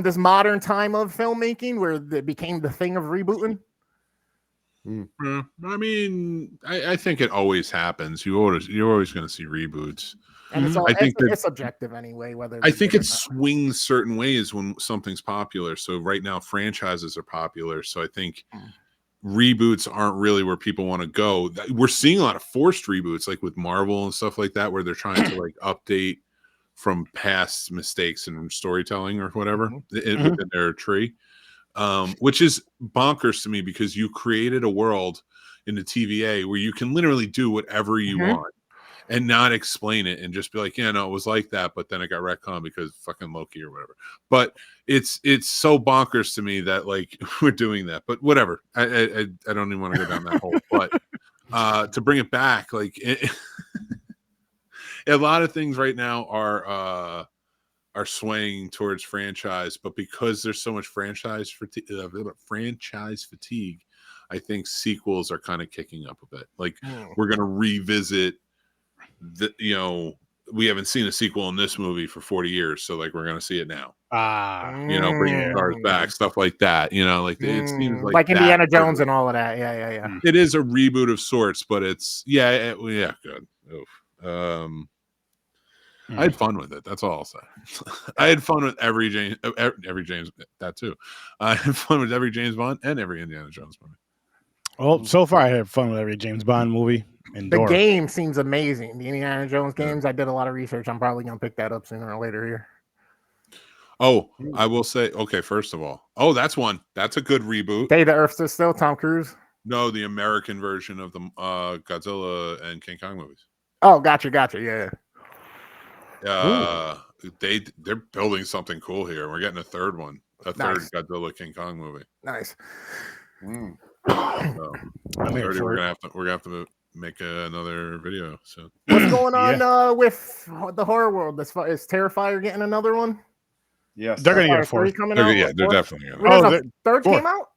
this modern time of filmmaking where it became the thing of rebooting. I mean, I think it always happens. You're always going to see reboots. And it's subjective anyway. I think it swings certain ways when something's popular. So right now, franchises are popular. So I think reboots aren't really where people want to go. We're seeing a lot of forced reboots, like with Marvel and stuff like that, where they're trying to like update from past mistakes in storytelling or whatever within their tree, which is bonkers to me, because you created a world in the TVA where you can literally do whatever you want and not explain it and just be like, no, it was like that, but then it got retconned because fucking Loki or whatever. But it's so bonkers to me that like we're doing that. But whatever. I don't even want to go down that hole. But to bring it back, like a lot of things right now are swaying towards franchise, but because there's so much franchise fatigue, I think sequels are kind of kicking up a bit. Like we're gonna revisit we haven't seen a sequel in this movie for 40 years, so like we're gonna see it now. Bringing stars back, stuff like that. Like it seems like Indiana Jones and all of that. Yeah. It is a reboot of sorts, but it's good. I had fun with it. That's all I'll say. I had fun with every James. That too. I had fun with every James Bond and every Indiana Jones movie. Well, so far I had fun with every James Bond movie. The game seems amazing. The Indiana Jones games. I did a lot of research. I'm probably gonna pick that up sooner or later here. Oh, I will say. Okay, first of all, that's one. That's a good reboot. Day the Earth Stood Still. Tom Cruise. No, the American version of the Godzilla and King Kong movies. Oh, gotcha. Yeah. They're building something cool here. We're getting a third one, third Godzilla King Kong movie. Nice. So, I'm here for we're it. gonna have to make another video. So What's going on with the horror world? As far as Terrifier getting another one? Yes, They're gonna get a Terrifier 3 fourth. coming out. yeah, What, they're fourth? definitely gonna. Wait, there's Oh, a third fourth. came out.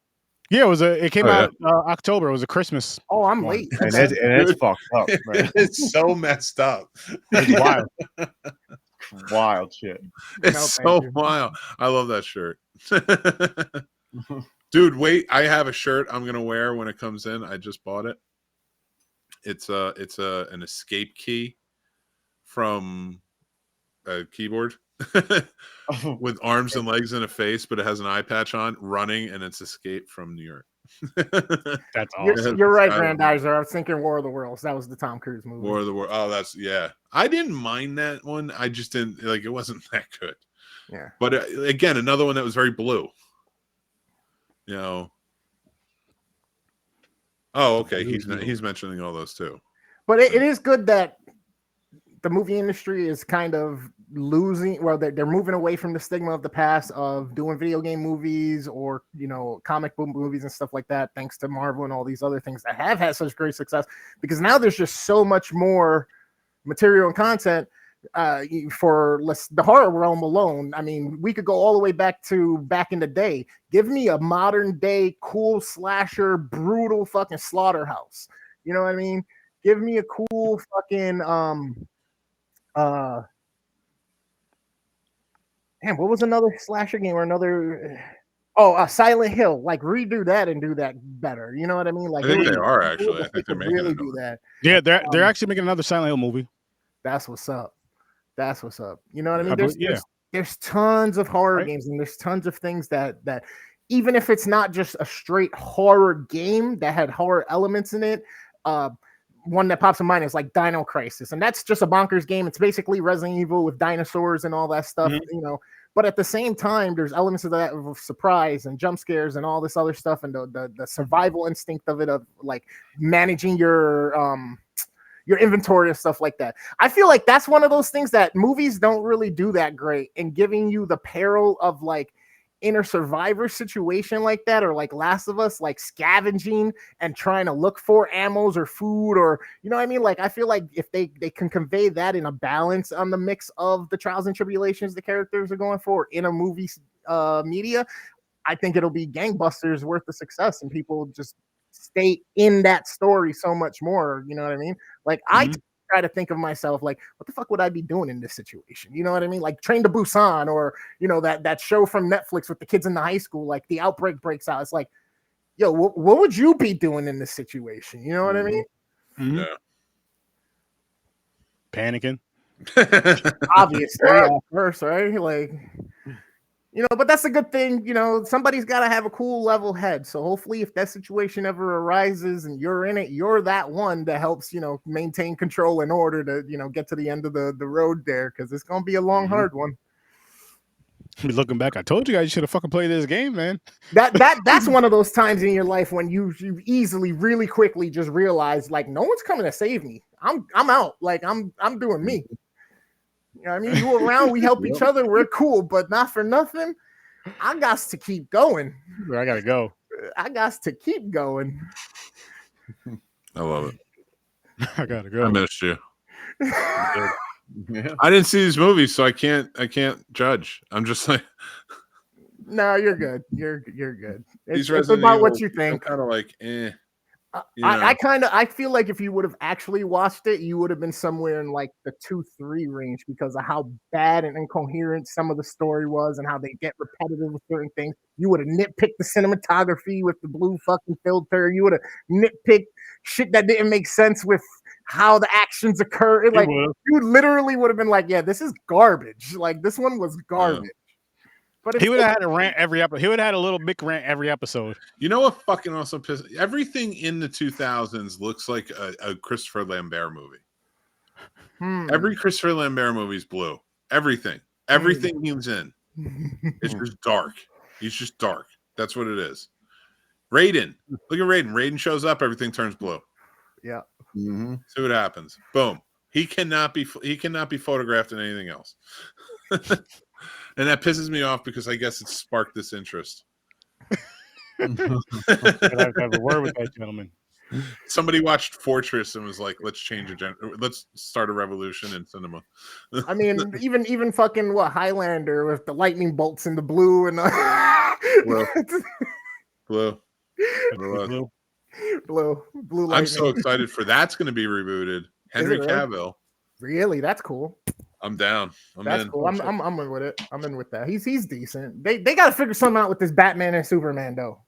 Yeah, it came Oh, yeah. out October. It was a Christmas. Oh, I'm one. late. and Okay. it's fucked up, man. It's so messed up. It's wild. Wild shit. It's No, so thank you. wild. I love that shirt. Dude, wait, I have a shirt I'm gonna wear when it comes in. I just bought it. It's an escape key from a keyboard with arms and legs and a face, but it has an eye patch on, running, and it's Escape from New York. That's awesome. You're right, Brandizer. I was thinking War of the Worlds. That was the Tom Cruise movie. War of the World. Oh, that's yeah. I didn't mind that one. I just didn't like. It wasn't that good. Yeah. But again, another one that was very blue. You know. Oh, okay. He's mentioning all those too. But it is good that the movie industry is kind of losing. Well, they're moving away from the stigma of the past of doing video game movies or comic book movies and stuff like that. Thanks to Marvel and all these other things that have had such great success, because now there's just so much more material and content for the horror realm alone. I mean, we could go all the way back in the day. Give me a modern day cool slasher, brutal fucking slaughterhouse. You know what I mean? Give me a cool fucking damn, what was another slasher game or another? Silent Hill. Like redo that and do that better. You know what I mean? Like I think they are actually. I think they're making really it. do that. Yeah, they're actually making another Silent Hill movie. That's what's up. That's what's up. You know what I mean? There's tons of horror games, and there's tons of things that even if it's not just a straight horror game that had horror elements in it, one that pops in mind is like Dino Crisis, and that's just a bonkers game. It's basically Resident Evil with dinosaurs and all that stuff, But at the same time, there's elements of that of surprise and jump scares and all this other stuff, and the survival instinct of it, of like managing your inventory and stuff like that. I feel like that's one of those things that movies don't really do that great in giving you the peril of like in a survivor situation like that, or like Last of Us, like scavenging and trying to look for ammos or food, or you know what I mean? Like I feel like if they can convey that in a balance on the mix of the trials and tribulations the characters are going for in a movie media, I think it'll be gangbusters worth the success, and people just stay in that story so much more. You know what I mean? Like I try to think of myself like, what the fuck would I be doing in this situation? You know what I mean? Like Train to Busan, or that show from Netflix with the kids in the high school, like the outbreak breaks out. It's like, yo, what would you be doing in this situation? You know what I mean? Yeah. Panicking. Obviously, at first, right? Like, but that's a good thing. Somebody's got to have a cool level head. So hopefully if that situation ever arises and you're in it, you're that one that helps, maintain control in order to, get to the end of the road there. Cause it's going to be a long, hard one. Looking back, I told you guys you should have fucking played this game, man. That's one of those times in your life when you easily, really quickly just realize like, no one's coming to save me. I'm out. Like I'm doing me. You know what I mean? You around, we help each other, we're cool, but not for nothing. I got to keep going. I gotta go. I got to keep going. I love it. I gotta go. I missed you. Yeah. I didn't see these movies, so I can't judge. I'm just like, no, you're good. You're good. It's Resident about Evil, what you think. I'm kind of like, eh. I feel like if you would have actually watched it, you would have been somewhere in like the 2-3 range because of how bad and incoherent some of the story was and how they get repetitive with certain things. You would have nitpicked the cinematography with the blue fucking filter. You would have nitpicked shit that didn't make sense with how the actions occur. Like you literally would have been like, yeah, this is garbage. Like this one was garbage. But he would have had a rant every episode. He would have had a little big rant every episode. You know what fucking also pisses? Everything in the 2000s looks like a Christopher Lambert movie. Every Christopher Lambert movie is blue. Everything he's in. It's just dark. He's just dark. That's what it is. Raiden. Look at Raiden. Raiden shows up, everything turns blue. Yeah. See what happens. Boom. He cannot be photographed in anything else. And that pisses me off because I guess it sparked this interest. I have to have a word with that gentleman. Somebody watched Fortress and was like, "Let's change let's start a revolution in cinema." I mean, even fucking Highlander with the lightning bolts in the blue and Blue. Blue. I'm so excited for that's going to be rebooted. Henry Cavill. Really? That's cool. I'm down. That's in. cool. I'm in with it. I'm in with that. He's decent. They got to figure something out with this Batman and Superman though.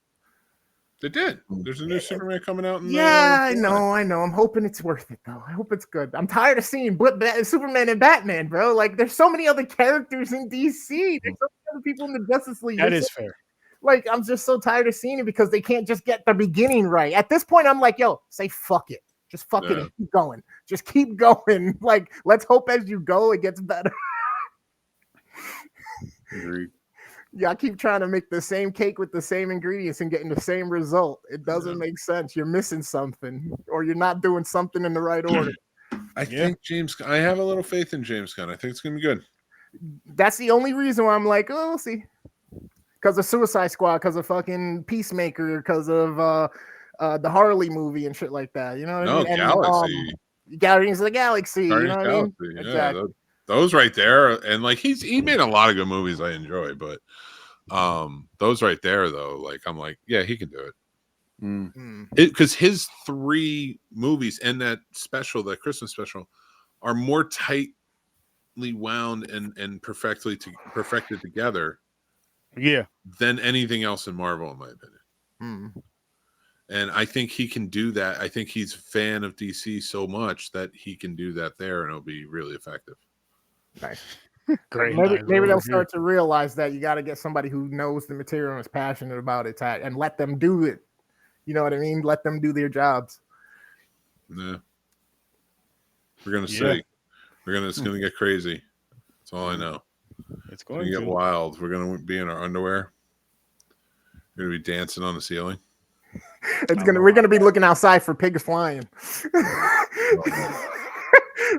They did. There's a new Superman coming out. I know. I'm hoping it's worth it though. I hope it's good. I'm tired of seeing Superman and Batman, bro. Like, there's so many other characters in DC. There's so many other people in the Justice League. That is fair. Like, I'm just so tired of seeing it because they can't just get the beginning right. At this point, I'm like, yo, say fuck it. Just fuck it and keep going. Just keep going. Like, let's hope as you go, it gets better. Agreed. Yeah, I keep trying to make the same cake with the same ingredients and getting the same result. It doesn't make sense. You're missing something, or you're not doing something in the right order. I think I have a little faith in James Gunn. I think it's gonna be good. That's the only reason why I'm like, oh, we'll see. Because of Suicide Squad, because of fucking Peacemaker, because of the Harley movie and shit like that. You know what I mean? Galaxy. Guardians of the Galaxy. Guardians you know what I mean? Yeah, exactly. Those right there, and like he made a lot of good movies I enjoy, but those right there though, like I'm like, yeah, he can do it. Because his 3 movies and that Christmas special, are more tightly wound and perfected together, than anything else in Marvel, in my opinion. And I think he can do that. I think he's a fan of DC so much that he can do that there, and it'll be really effective. Nice. Great. Maybe they'll start to realize that you got to get somebody who knows the material and is passionate about it and let them do it. You know what I mean? Let them do their jobs. Yeah. We're gonna see. It's gonna get crazy. That's all I know. It's going to get wild. We're gonna be in our underwear. We're gonna be dancing on the ceiling. We're gonna be looking outside for pigs flying.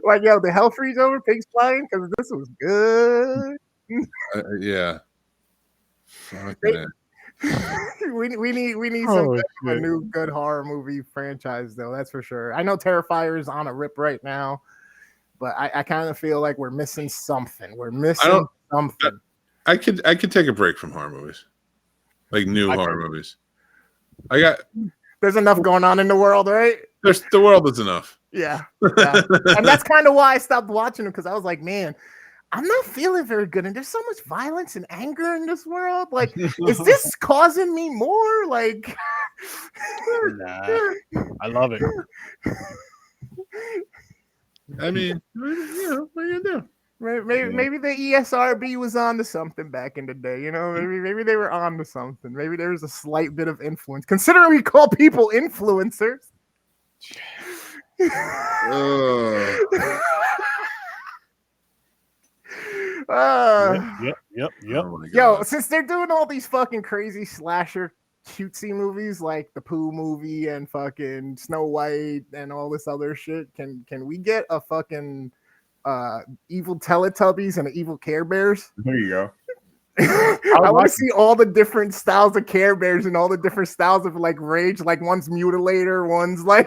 Like, yo, the hell freeze over, pigs flying, because this was good. Yeah. We need a new good horror movie franchise though. That's for sure. I know Terrifier is on a rip right now, but I kind of feel like we're missing something. Something. I could take a break from horror movies, like horror movies. There's enough going on in the world, right? The world is enough. Yeah. And that's kind of why I stopped watching them, because I was like, man, I'm not feeling very good, and there's so much violence and anger in this world. Like, is this causing me more? Like, I love it. I mean, what are you gonna do? Maybe the ESRB was on to something back in the day, you know. Maybe they were on to something. Maybe there was a slight bit of influence, considering we call people influencers. Yep. Oh yo, since they're doing all these fucking crazy slasher cutesy movies like the Pooh movie and fucking Snow White and all this other shit, can we get a fucking evil Teletubbies and an evil Care Bears? There you go. I want to see all the different styles of Care Bears and all the different styles of like rage. Like, one's mutilator, one's like.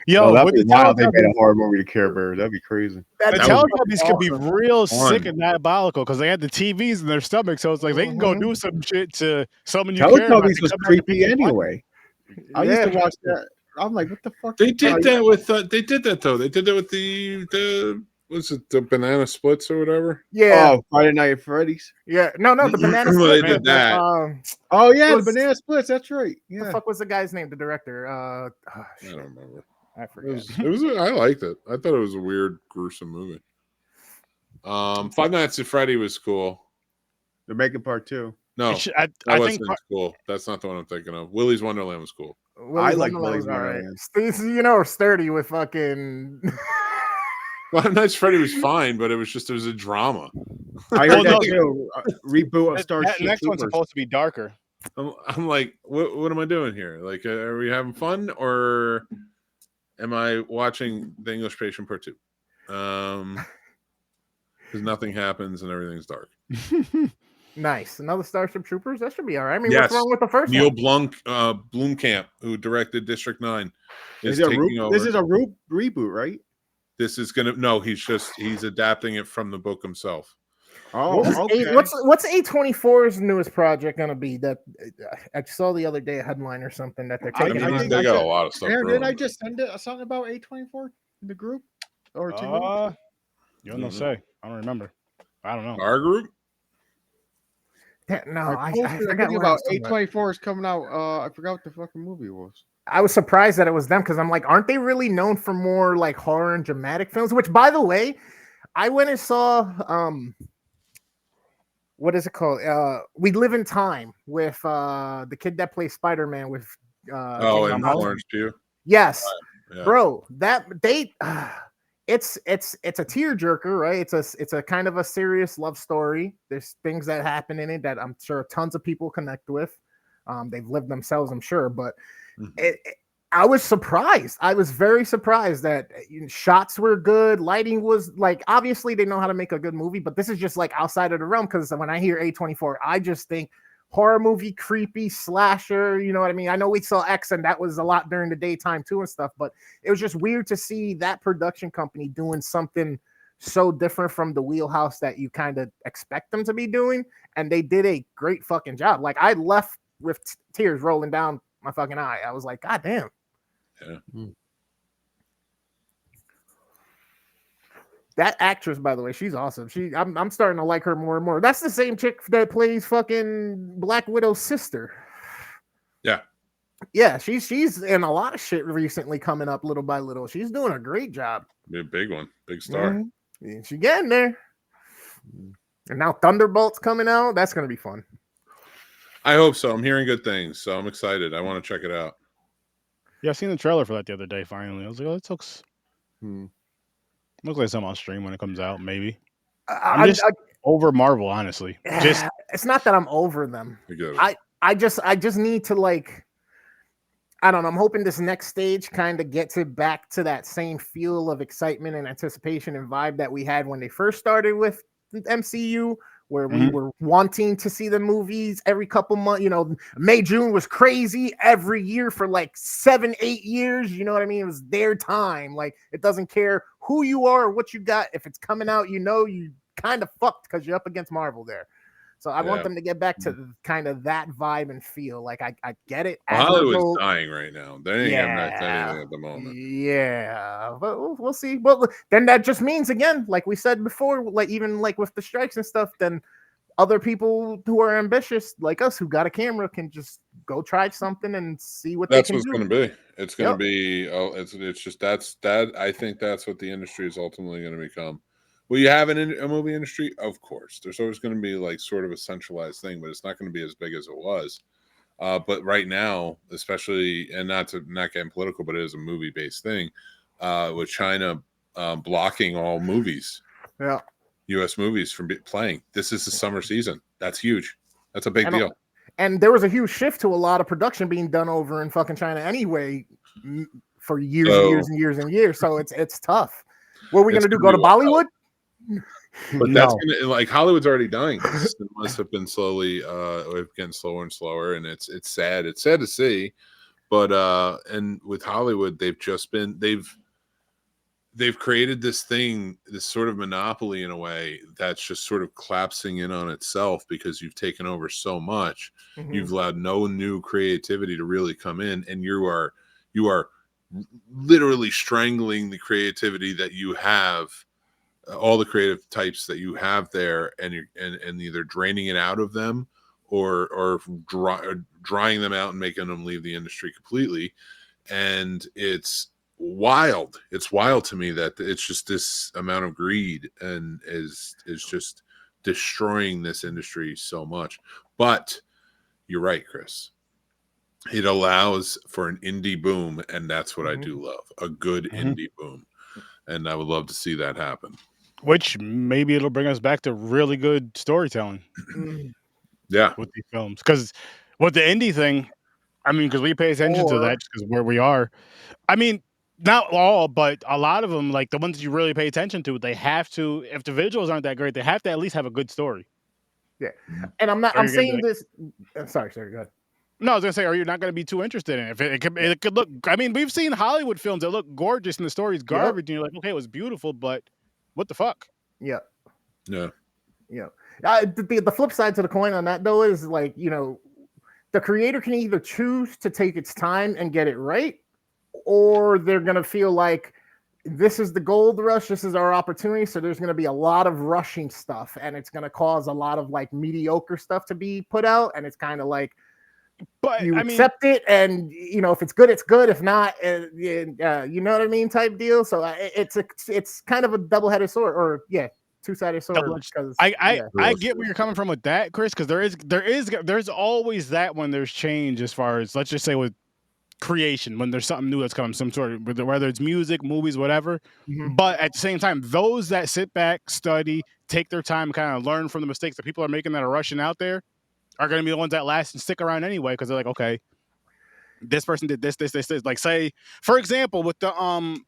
Yo, that'd be wild. They made a horror movie to Care Bears. That'd be crazy. The Teletubbies could be real sick and diabolical because they had the TVs in their stomach, so it's like they can go do some shit to someone you care about. Teletubbies was creepy anyway. I used to watch that. I'm like, what the fuck? They did that with. They did that though. They did that with the. Was it the Banana Splits or whatever? Yeah. Oh, Friday Night at Freddy's. Yeah. No, the Banana Splits. They did that. Oh yeah, the Banana Splits. That's right. Yeah. The fuck was the guy's name? The director. I don't remember. I forget. I liked it. I thought it was a weird, gruesome movie. Five Nights at Freddy was cool. They're making part 2. No, I think cool. That's not the one I'm thinking of. Willy's Wonderland was cool. I like Willy's Wonderland. You know, sturdy with fucking. Five Nights at Freddy was fine, but it was a drama. I heard reboot of Starship. That next one's supposed to be darker. I'm like, what am I doing here? Like, are we having fun, or am I watching The English Patient Part 2? Because nothing happens and everything's dark. Nice. Another Starship Troopers. That should be all right. I mean, Yes. what's wrong with the first Neil one? Blomkamp, who directed District 9, is Is it taking over. This is a reboot, right? This is gonna he's adapting it from the book himself. Oh, okay. What's A24's newest project gonna be? That I saw the other day a headline or something that they're taking. I mean, they got a lot of stuff. Aaron, brewing, didn't I but- just send something about A24 in the group or to you? You don't know say. I don't remember. I don't know. Our group? No, I I posted a forgot video where I about was talking about. A24 is coming out. I forgot what the fucking movie was. I was surprised that it was them because I'm like, aren't they really known for more like horror and dramatic films? Which, by the way, I went and saw what is it called? We Live in Time with the kid that plays Spider-Man with And Florence Pugh. yes, Yeah. bro. That they it's a tearjerker, right? It's a kind of a serious love story. There's things that happen in it that I'm sure tons of people connect with. They've lived themselves, I'm sure, but I was surprised. I was very surprised that shots were good. Lighting was like, obviously they know how to make a good movie, but this is just like outside of the realm. Because when I hear A24, I just think horror movie, creepy slasher. You know what I mean? I know we saw X and that was a lot during the daytime too and stuff, but it was just weird to see that production company doing something so different from the wheelhouse that you kind of expect them to be doing. And they did a great fucking job. Like I left with tears rolling down my fucking eye. I was like, God damn. Yeah. That actress, by the way, she's awesome. I'm starting to like her more and more. That's the same chick that plays fucking Black Widow's sister. Yeah. Yeah, she's in a lot of shit recently coming up little by little. She's doing a great job. Be a big one, big star. Mm-hmm. Yeah, she getting there. And now Thunderbolt's coming out. That's gonna be fun. I hope so. I'm hearing good things, so I'm excited. I want to check it out. Yeah, I seen the trailer for that the other day. Finally, I was like, "Oh, this looks like something on stream when it comes out." Maybe I'm just over Marvel, honestly. Just it's not that I'm over them. I just need to like. I don't know. I'm hoping this next stage kind of gets it back to that same feel of excitement and anticipation and vibe that we had when they first started with MCU, where we were wanting to see the movies every couple months. You know, May, June was crazy every year for like 7-8 years. You know what I mean? It was their time. Like, it doesn't care who you are or what you got. If it's coming out, you know, you kind of fucked because you're up against Marvel there. So I want them to get back to kind of that vibe and feel. Like, I get it. Well, Hollywood's dying right now. They ain't having anything at the moment. Yeah, but we'll see. But then that just means, again, like we said before, like even like with the strikes and stuff, then other people who are ambitious like us who got a camera can just go try something and see what that's they can do. That's what's going to be. It's going to be. It's just that. I think that's what the industry is ultimately going to become. Will you have a movie industry? Of course. There's always going to be like sort of a centralized thing, but it's not going to be as big as it was. But right now, especially, and not getting political, but it is a movie-based thing, with China blocking all movies, U.S. movies from playing. This is the summer season. That's huge. That's a big deal. And there was a huge shift to a lot of production being done over in fucking China anyway for years and years and years and years. So it's tough. What are we going to do? Go to Bollywood? But that's gonna, like, Hollywood's already dying. Cinemas have been slowly getting slower and slower, and it's sad. It's sad to see, but and with Hollywood, they've created this thing, this sort of monopoly in a way that's just sort of collapsing in on itself because you've taken over so much. You've allowed no new creativity to really come in, and you are literally strangling the creativity that you have. All the creative types that you have there, and either draining it out of them or drying them out and making them leave the industry completely. And it's wild. It's wild to me that it's just this amount of greed and is just destroying this industry so much. But you're right, Chris. It allows for an indie boom, and that's what I do love. A good indie boom. And I would love to see that happen. Which maybe it'll bring us back to really good storytelling. Yeah. With these films. Because with the indie thing, I mean, because we pay attention to that because where we are. I mean, not all, but a lot of them, like the ones you really pay attention to, they have to, if the visuals aren't that great, they have to at least have a good story. And I'm Or you're saying this. Sorry, go ahead. No, I was gonna say, are you not gonna be too interested in it? If it could look. I mean, we've seen Hollywood films that look gorgeous and the story's garbage, and you're like, okay, it was beautiful, but what the fuck? Yeah. Yeah. The flip side to the coin on that though is like, the creator can either choose to take its time and get it right, or they're gonna feel like this is the gold rush, this is our opportunity. So there's gonna be a lot of rushing stuff, and it's gonna cause a lot of like mediocre stuff to be put out, and it's kind of like. But you accept it, and if it's good, it's good. If not, you know what I mean, type deal. So it's kind of a double-headed sword, or two-sided sword. Because I get where you're coming from with that, Chris. Because there's always that when there's change, as far as, let's just say, with creation, when there's something new that's coming, some sort of, whether it's music, movies, whatever. Mm-hmm. But at the same time, those that sit back, study, take their time, kind of learn from the mistakes that people are making that are rushing out there, are going to be the ones that last and stick around anyway, because they're like, okay, this person did this. Like, say, for example, with the oh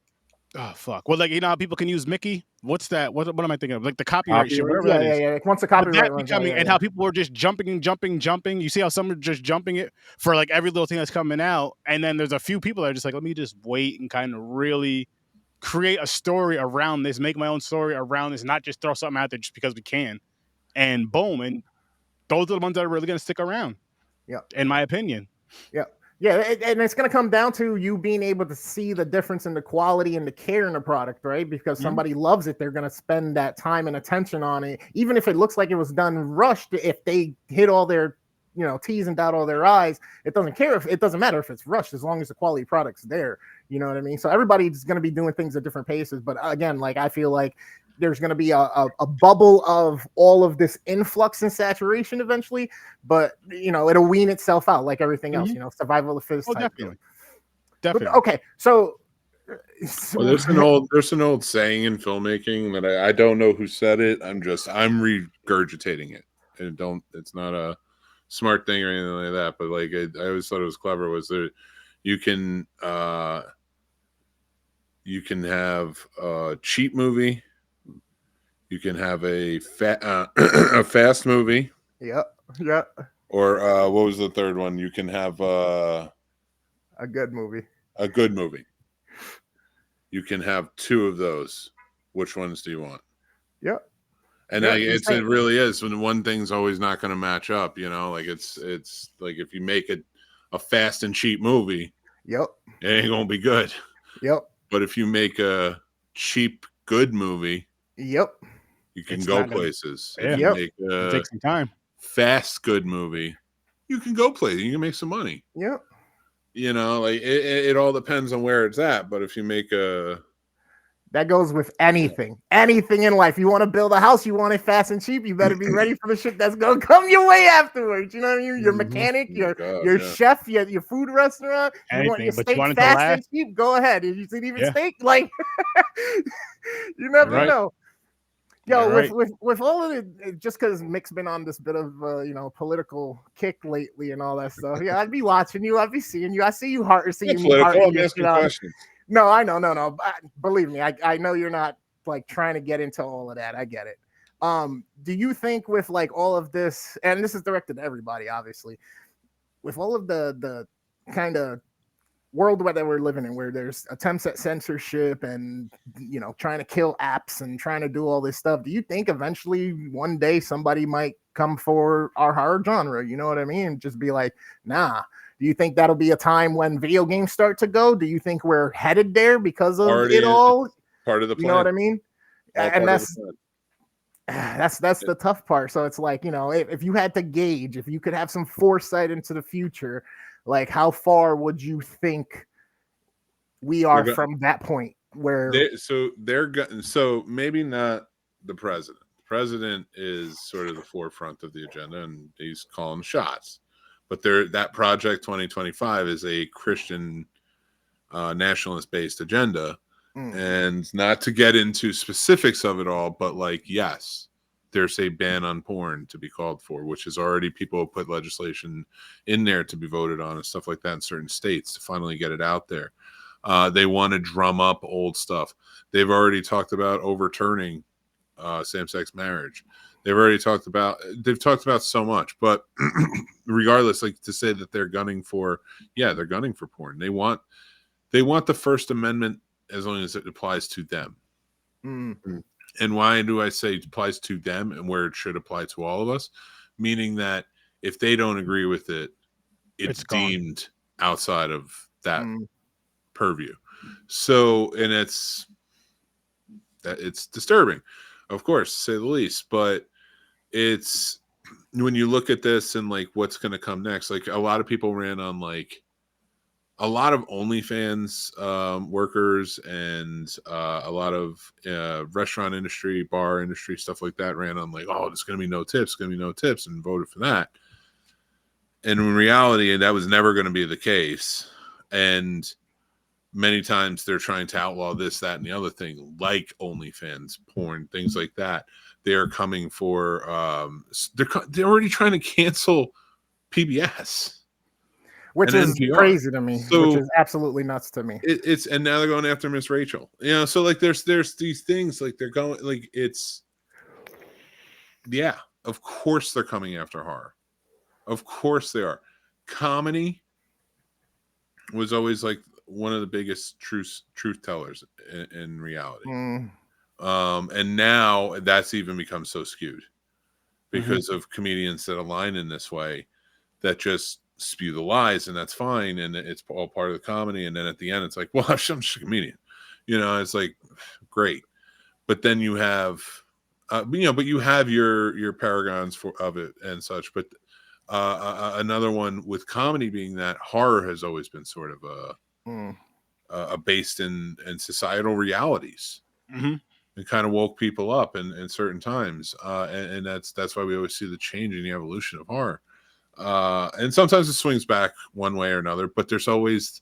fuck, well, like, how people can use Mickey. What's that? What am I thinking of? Like the copyright shit, whatever that is. Yeah. Once the copyright runs out, and how people were just jumping. You see how some are just jumping it for like every little thing that's coming out, and then there's a few people that are just like, let me just wait and kind of really create a story around this, make my own story around this, not just throw something out there just because we can, and boom, and those are the ones that are really going to stick around. Yeah, in my opinion. Yeah, and it's going to come down to you being able to see the difference in the quality and the care in the product, right? Because somebody loves it, they're going to spend that time and attention on it, even if it looks like it was done rushed. If they hit all their, T's and dot all their I's, it doesn't matter if it's rushed, as long as the quality product's there. You know what I mean? So everybody's going to be doing things at different paces. But again, like, I feel like there's going to be a bubble of all of this influx and saturation eventually, but it'll wean itself out like everything else. Survival of the fittest type. Definitely. But, okay, so there's an old saying in filmmaking that I don't know who said it. I'm regurgitating it, and it's not a smart thing or anything like that. But like, I always thought it was clever. Was that you can have a cheap movie. You can have a fast movie. Yeah. Or what was the third one? You can have a good movie. A good movie. You can have two of those. Which ones do you want? Yeah. And it really is when one thing's always not going to match up. Like it's like if you make a fast and cheap movie, it ain't gonna be good. Yep. But if you make a cheap good movie, you can go places. If you make it takes some time. Fast, good movie, you can go places. You can make some money. Yep. Like it all depends on where it's at. But if you make that goes with anything in life. You want to build a house, you want it fast and cheap, you better be ready for the shit that's going to come your way afterwards. You know what I mean? Your mechanic, your chef, your food restaurant. Anything, you want your steak want fast and cheap, go ahead. If you see even steak, like, you never know. Yo, with all of it, just because Mick's been on this bit of political kick lately and all that stuff. Yeah, I'd be watching you, I'd be seeing you. I see you No, I know, no. Believe me, I know you're not like trying to get into all of that. I get it. Do you think with like all of this, and this is directed to everybody, obviously, with all of the kind of world that we're living in, where there's attempts at censorship and trying to kill apps and trying to do all this stuff, do you think eventually one day somebody might come for our horror genre? You know what I mean? Just be like, nah. Do you think that'll be a time when video games start to go? Do you think we're headed there because of it all? Part of the plan. You know what I mean? And that's the tough part. So it's like, if you had to gauge, if you could have some foresight into the future, like how far would you think we are from that point where so maybe not the president. The president is sort of the forefront of the agenda and he's calling shots. But that Project 2025 is a Christian nationalist-based agenda. And not to get into specifics of it all, but like, yes, there's a ban on porn to be called for, which is already people have put legislation in there to be voted on and stuff like that in certain states to finally get it out there. They want to drum up old stuff. They've already talked about overturning same-sex marriage. They've talked about so much, but regardless, like to say that they're gunning for porn. They want the First Amendment as long as it applies to them. And why do I say it applies to them and where it should apply to all of us? Meaning that if they don't agree with it, it's deemed outside of that purview. So, and it's disturbing, of course, to say the least, but it's when you look at this and like what's going to come next, like a lot of people ran on like a lot of OnlyFans workers and a lot of restaurant industry, bar industry, stuff like that ran on like, oh, there's going to be no tips, and voted for that. And in reality, that was never going to be the case. And many times they're trying to outlaw this, that, and the other thing, like OnlyFans, porn, things like that. They're coming for, they're already trying to cancel PBS. Which is NPR. Crazy to me, so which is absolutely nuts to me. And now they're going after Miss Rachel. You know, so like there's these things like they're going like of course they're coming after horror. Of course they are. Comedy was always like one of the biggest truth tellers in reality. And now that's even become so skewed because of comedians that align in this way that just spew the lies, and that's fine, and it's all part of the comedy. And then at the end it's like, well, I'm just a comedian, you know. It's like great, but then you have but you have your paragons of it and such. But another one with comedy being that horror has always been sort of based in societal realities. It kind of woke people up in certain times, and that's why we always see the change in the evolution of horror. And sometimes it swings back one way or another, but it's always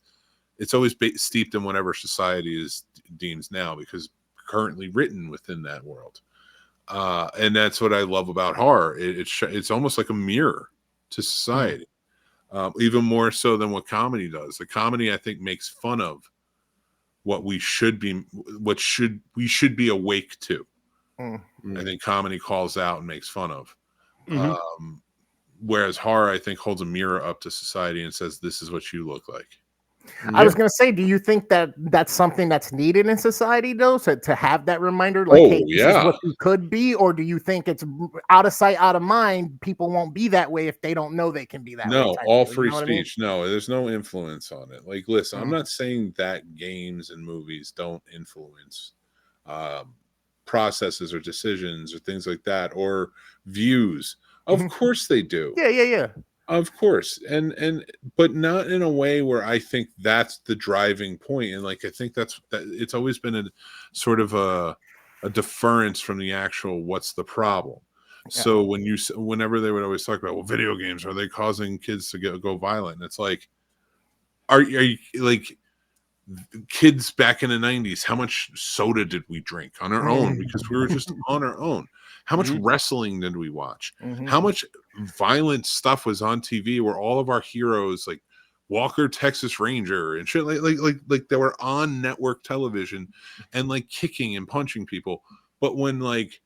steeped in whatever society is deems now, because currently written within that world. And that's what I love about horror. It's almost like a mirror to society, even more so than what comedy does. The comedy, I think, makes fun of what we should be awake to. I think comedy calls out and makes fun of. Whereas horror, I think, holds a mirror up to society and says, this is what you look like. I was going to say, do you think that that's something that's needed in society, though, to have that reminder, like, hey, this is what you could be? Or do you think it's out of sight, out of mind? People won't be that way if they don't know they can be that way. No, all free speech. I mean? No, there's no influence on it. Like, listen, I'm not saying that games and movies don't influence processes or decisions or things like that, or views. Of course they do. Yeah. Of course. And but not in a way where I think that's the driving point. And like, I think that it's always been a sort of a deference from the actual what's the problem. Yeah. So whenever they would always talk about, well, video games, are they causing kids to go violent? And it's like, are you like kids back in the 90s, how much soda did we drink on our own because we were just on our own? How much wrestling did we watch? How much violent stuff was on TV where all of our heroes, like Walker, Texas Ranger and shit, like they were on network television and like kicking and punching people. But when like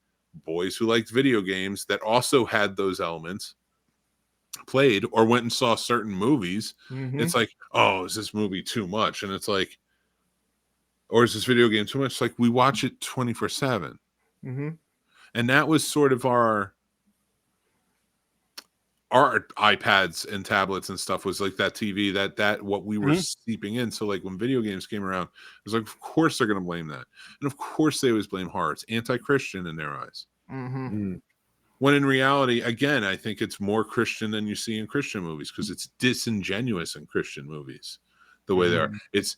boys who liked video games that also had those elements played or went and saw certain movies, it's like, oh, is this movie too much? And it's like, or is this video game too much? It's like, we watch it 24/7. And that was sort of our iPads and tablets and stuff was like that TV, that what we were seeping in. So like when video games came around, it was like, of course they're going to blame that. And of course they always blame horror. It's anti-Christian in their eyes. When in reality, again, I think it's more Christian than you see in Christian movies, because it's disingenuous in Christian movies the way they are. It's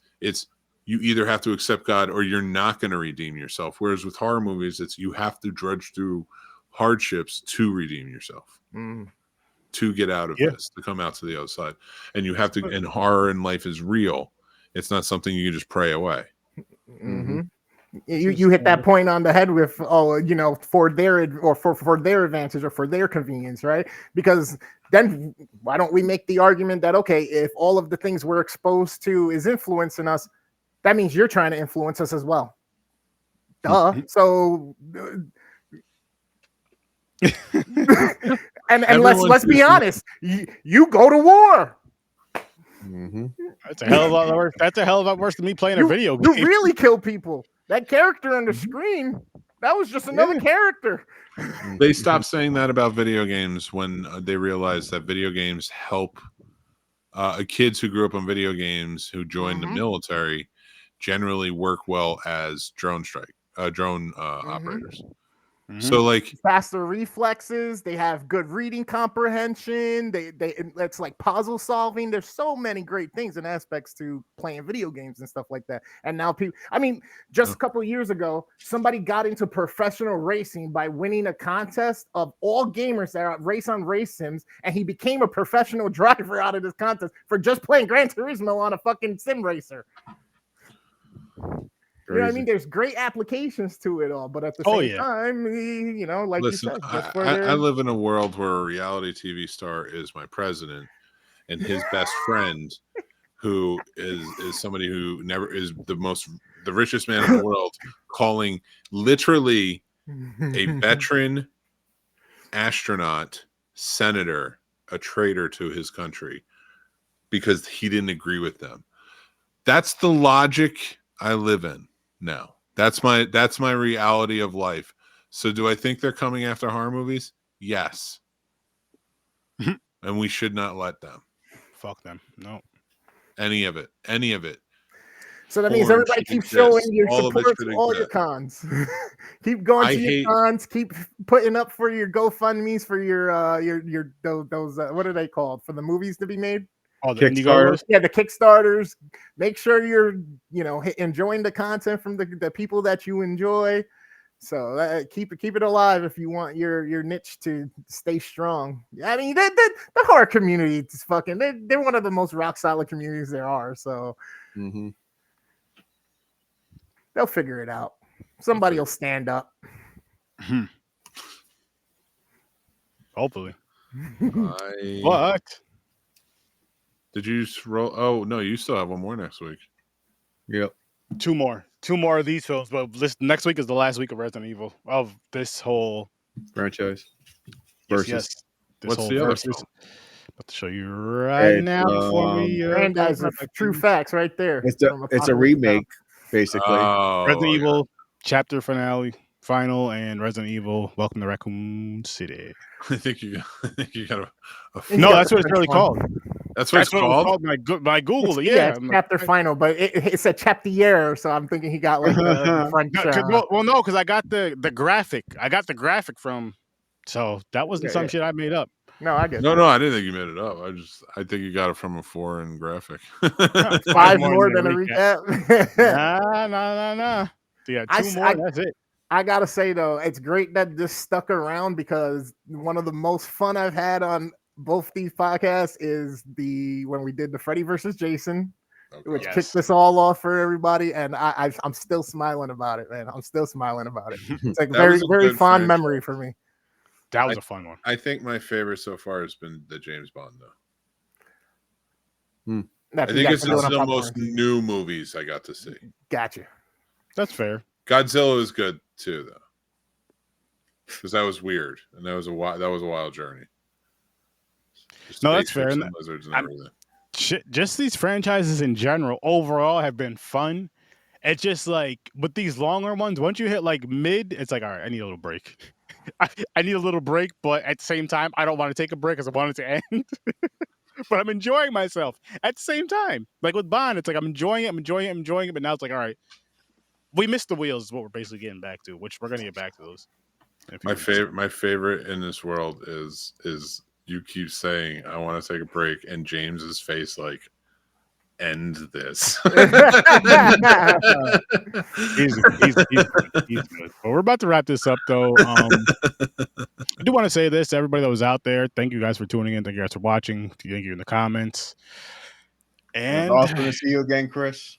you either have to accept God or you're not going to redeem yourself. Whereas with horror movies, it's you have to drudge through hardships to redeem yourself, to get out of this, to come out to the other side. And you have to, and horror in life is real. It's not something you can just pray away. You hit that point on the head with, for their advantage or for their convenience, right? Because then why don't we make the argument that, okay, if all of the things we're exposed to is influencing us, that means you're trying to influence us as well. Duh. So and let's be honest, you go to war. Mm-hmm. That's a hell of a lot worse. That's a hell of a lot worse than me playing a video game. You really kill people. That character on the screen, that was just another character. They stopped saying that about video games when they realized that video games help kids who grew up on video games who joined the military generally work well as drone operators. So like faster reflexes, they have good reading comprehension, it's like puzzle solving. There's so many great things and aspects to playing video games and stuff like that. And now people, I mean, just a couple of years ago, somebody got into professional racing by winning a contest of all gamers that race on race sims, and he became a professional driver out of this contest for just playing Gran Turismo on a fucking sim racer. You know what I mean? There's great applications to it all, but at the same time, you know, like listen, you said, I live in a world where a reality TV star is my president, and his best friend, who is somebody who never is the richest man in the world, calling literally a veteran astronaut senator a traitor to his country because he didn't agree with them. That's the logic I live in now. That's my reality of life. So do I think they're coming after horror movies? Yes. And we should not let them. Fuck them. No. Any of it. So that means everybody keeps showing your support to all your cons. Keep going to your cons. Keep putting up for your GoFundMe's for your those what are they called for the movies to be made? Oh, the Kickstarters. Yeah, the Kickstarters. Make sure you're enjoying the content from the people that you enjoy. So keep it alive if you want your niche to stay strong. I mean, the horror community is fucking. They're one of the most rock solid communities there are. So they'll figure it out. Somebody will stand up. Hopefully. What? Did you roll? Oh no, you still have one more next week. Yep. Two more of these films, but next week is the last week of Resident Evil of this whole franchise. Yes. What's the other film? About to show you right now for me. Granddad's true facts right there. It's a remake, basically. Resident Evil chapter finale, final, and Resident Evil Welcome to Raccoon City. I think you got a no, that's what it's really called. That's what it's called. My Google. It's chapter final, but it said chapter year, so I'm thinking he got like the French. No, because I got the graphic. I got the graphic from. So that wasn't some shit I made up. No, I get. No, I didn't think you made it up. I think you got it from a foreign graphic. 5 more than a recap. Nah. Yeah, 2 more. That's it. I gotta say though, it's great that this stuck around because one of the most fun I've had on both these podcasts is when we did the Freddy versus Jason, which kicked this all off for everybody, and I'm still smiling about it, man. I'm still smiling about it. It's like very very fond memory for me. That was a fun one. I think my favorite so far has been the James Bond though. I think it's the most new movies I got to see. Gotcha. That's fair. Godzilla is good too, though, because that was weird and that was a wild journey. No, that's fair. Lizards and everything. Just these franchises in general, overall, have been fun. It's just like with these longer ones, once you hit like mid, it's like, all right, I need a little break. I need a little break, but at the same time, I don't want to take a break because I want it to end. But I'm enjoying myself at the same time. Like with Bond, it's like I'm enjoying it, but now it's like, all right. We missed the wheels is what we're basically getting back to, which we're going to get back to those. My favorite in this world is you keep saying, I want to take a break, and James's face like, end this. He's good. But we're about to wrap this up, though. I do want to say this to everybody that was out there. Thank you guys for tuning in. Thank you guys for watching. Thank you in the comments. And it's awesome to see you again, Chris.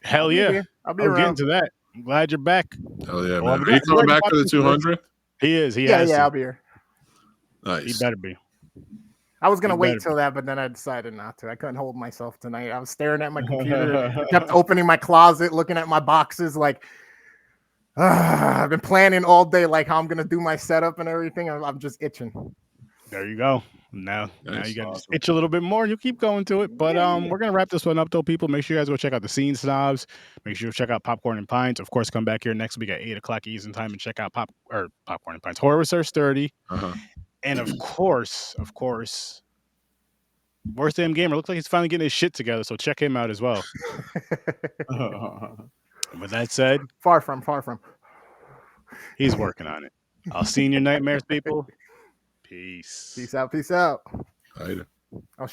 Hell yeah. I'll be getting to that. I'm glad you're back. Hell yeah, man. Are you coming back for the 200th? He is. Yeah, I'll be here. Nice. He better be. I was going to wait till that, but then I decided not to. I couldn't hold myself tonight. I was staring at my computer, kept opening my closet, looking at my boxes like, I've been planning all day, like how I'm gonna do my setup and everything. I'm just itching. There you go. Now Nice. you got to itch a little bit more. You keep going to it. But we're gonna wrap this one up though, people. Make sure you guys go check out the Scene Snobs. Make sure you check out Popcorn and Pints. Of course, come back here next week at 8:00 Eastern time and check out Popcorn and Pints Horror Research 30. And of course, Worst Damn Gamer looks like he's finally getting his shit together. So check him out as well. With that said, far from. He's working on it. I'll see you in your nightmares, people. Peace. Peace out. Later. I'll share.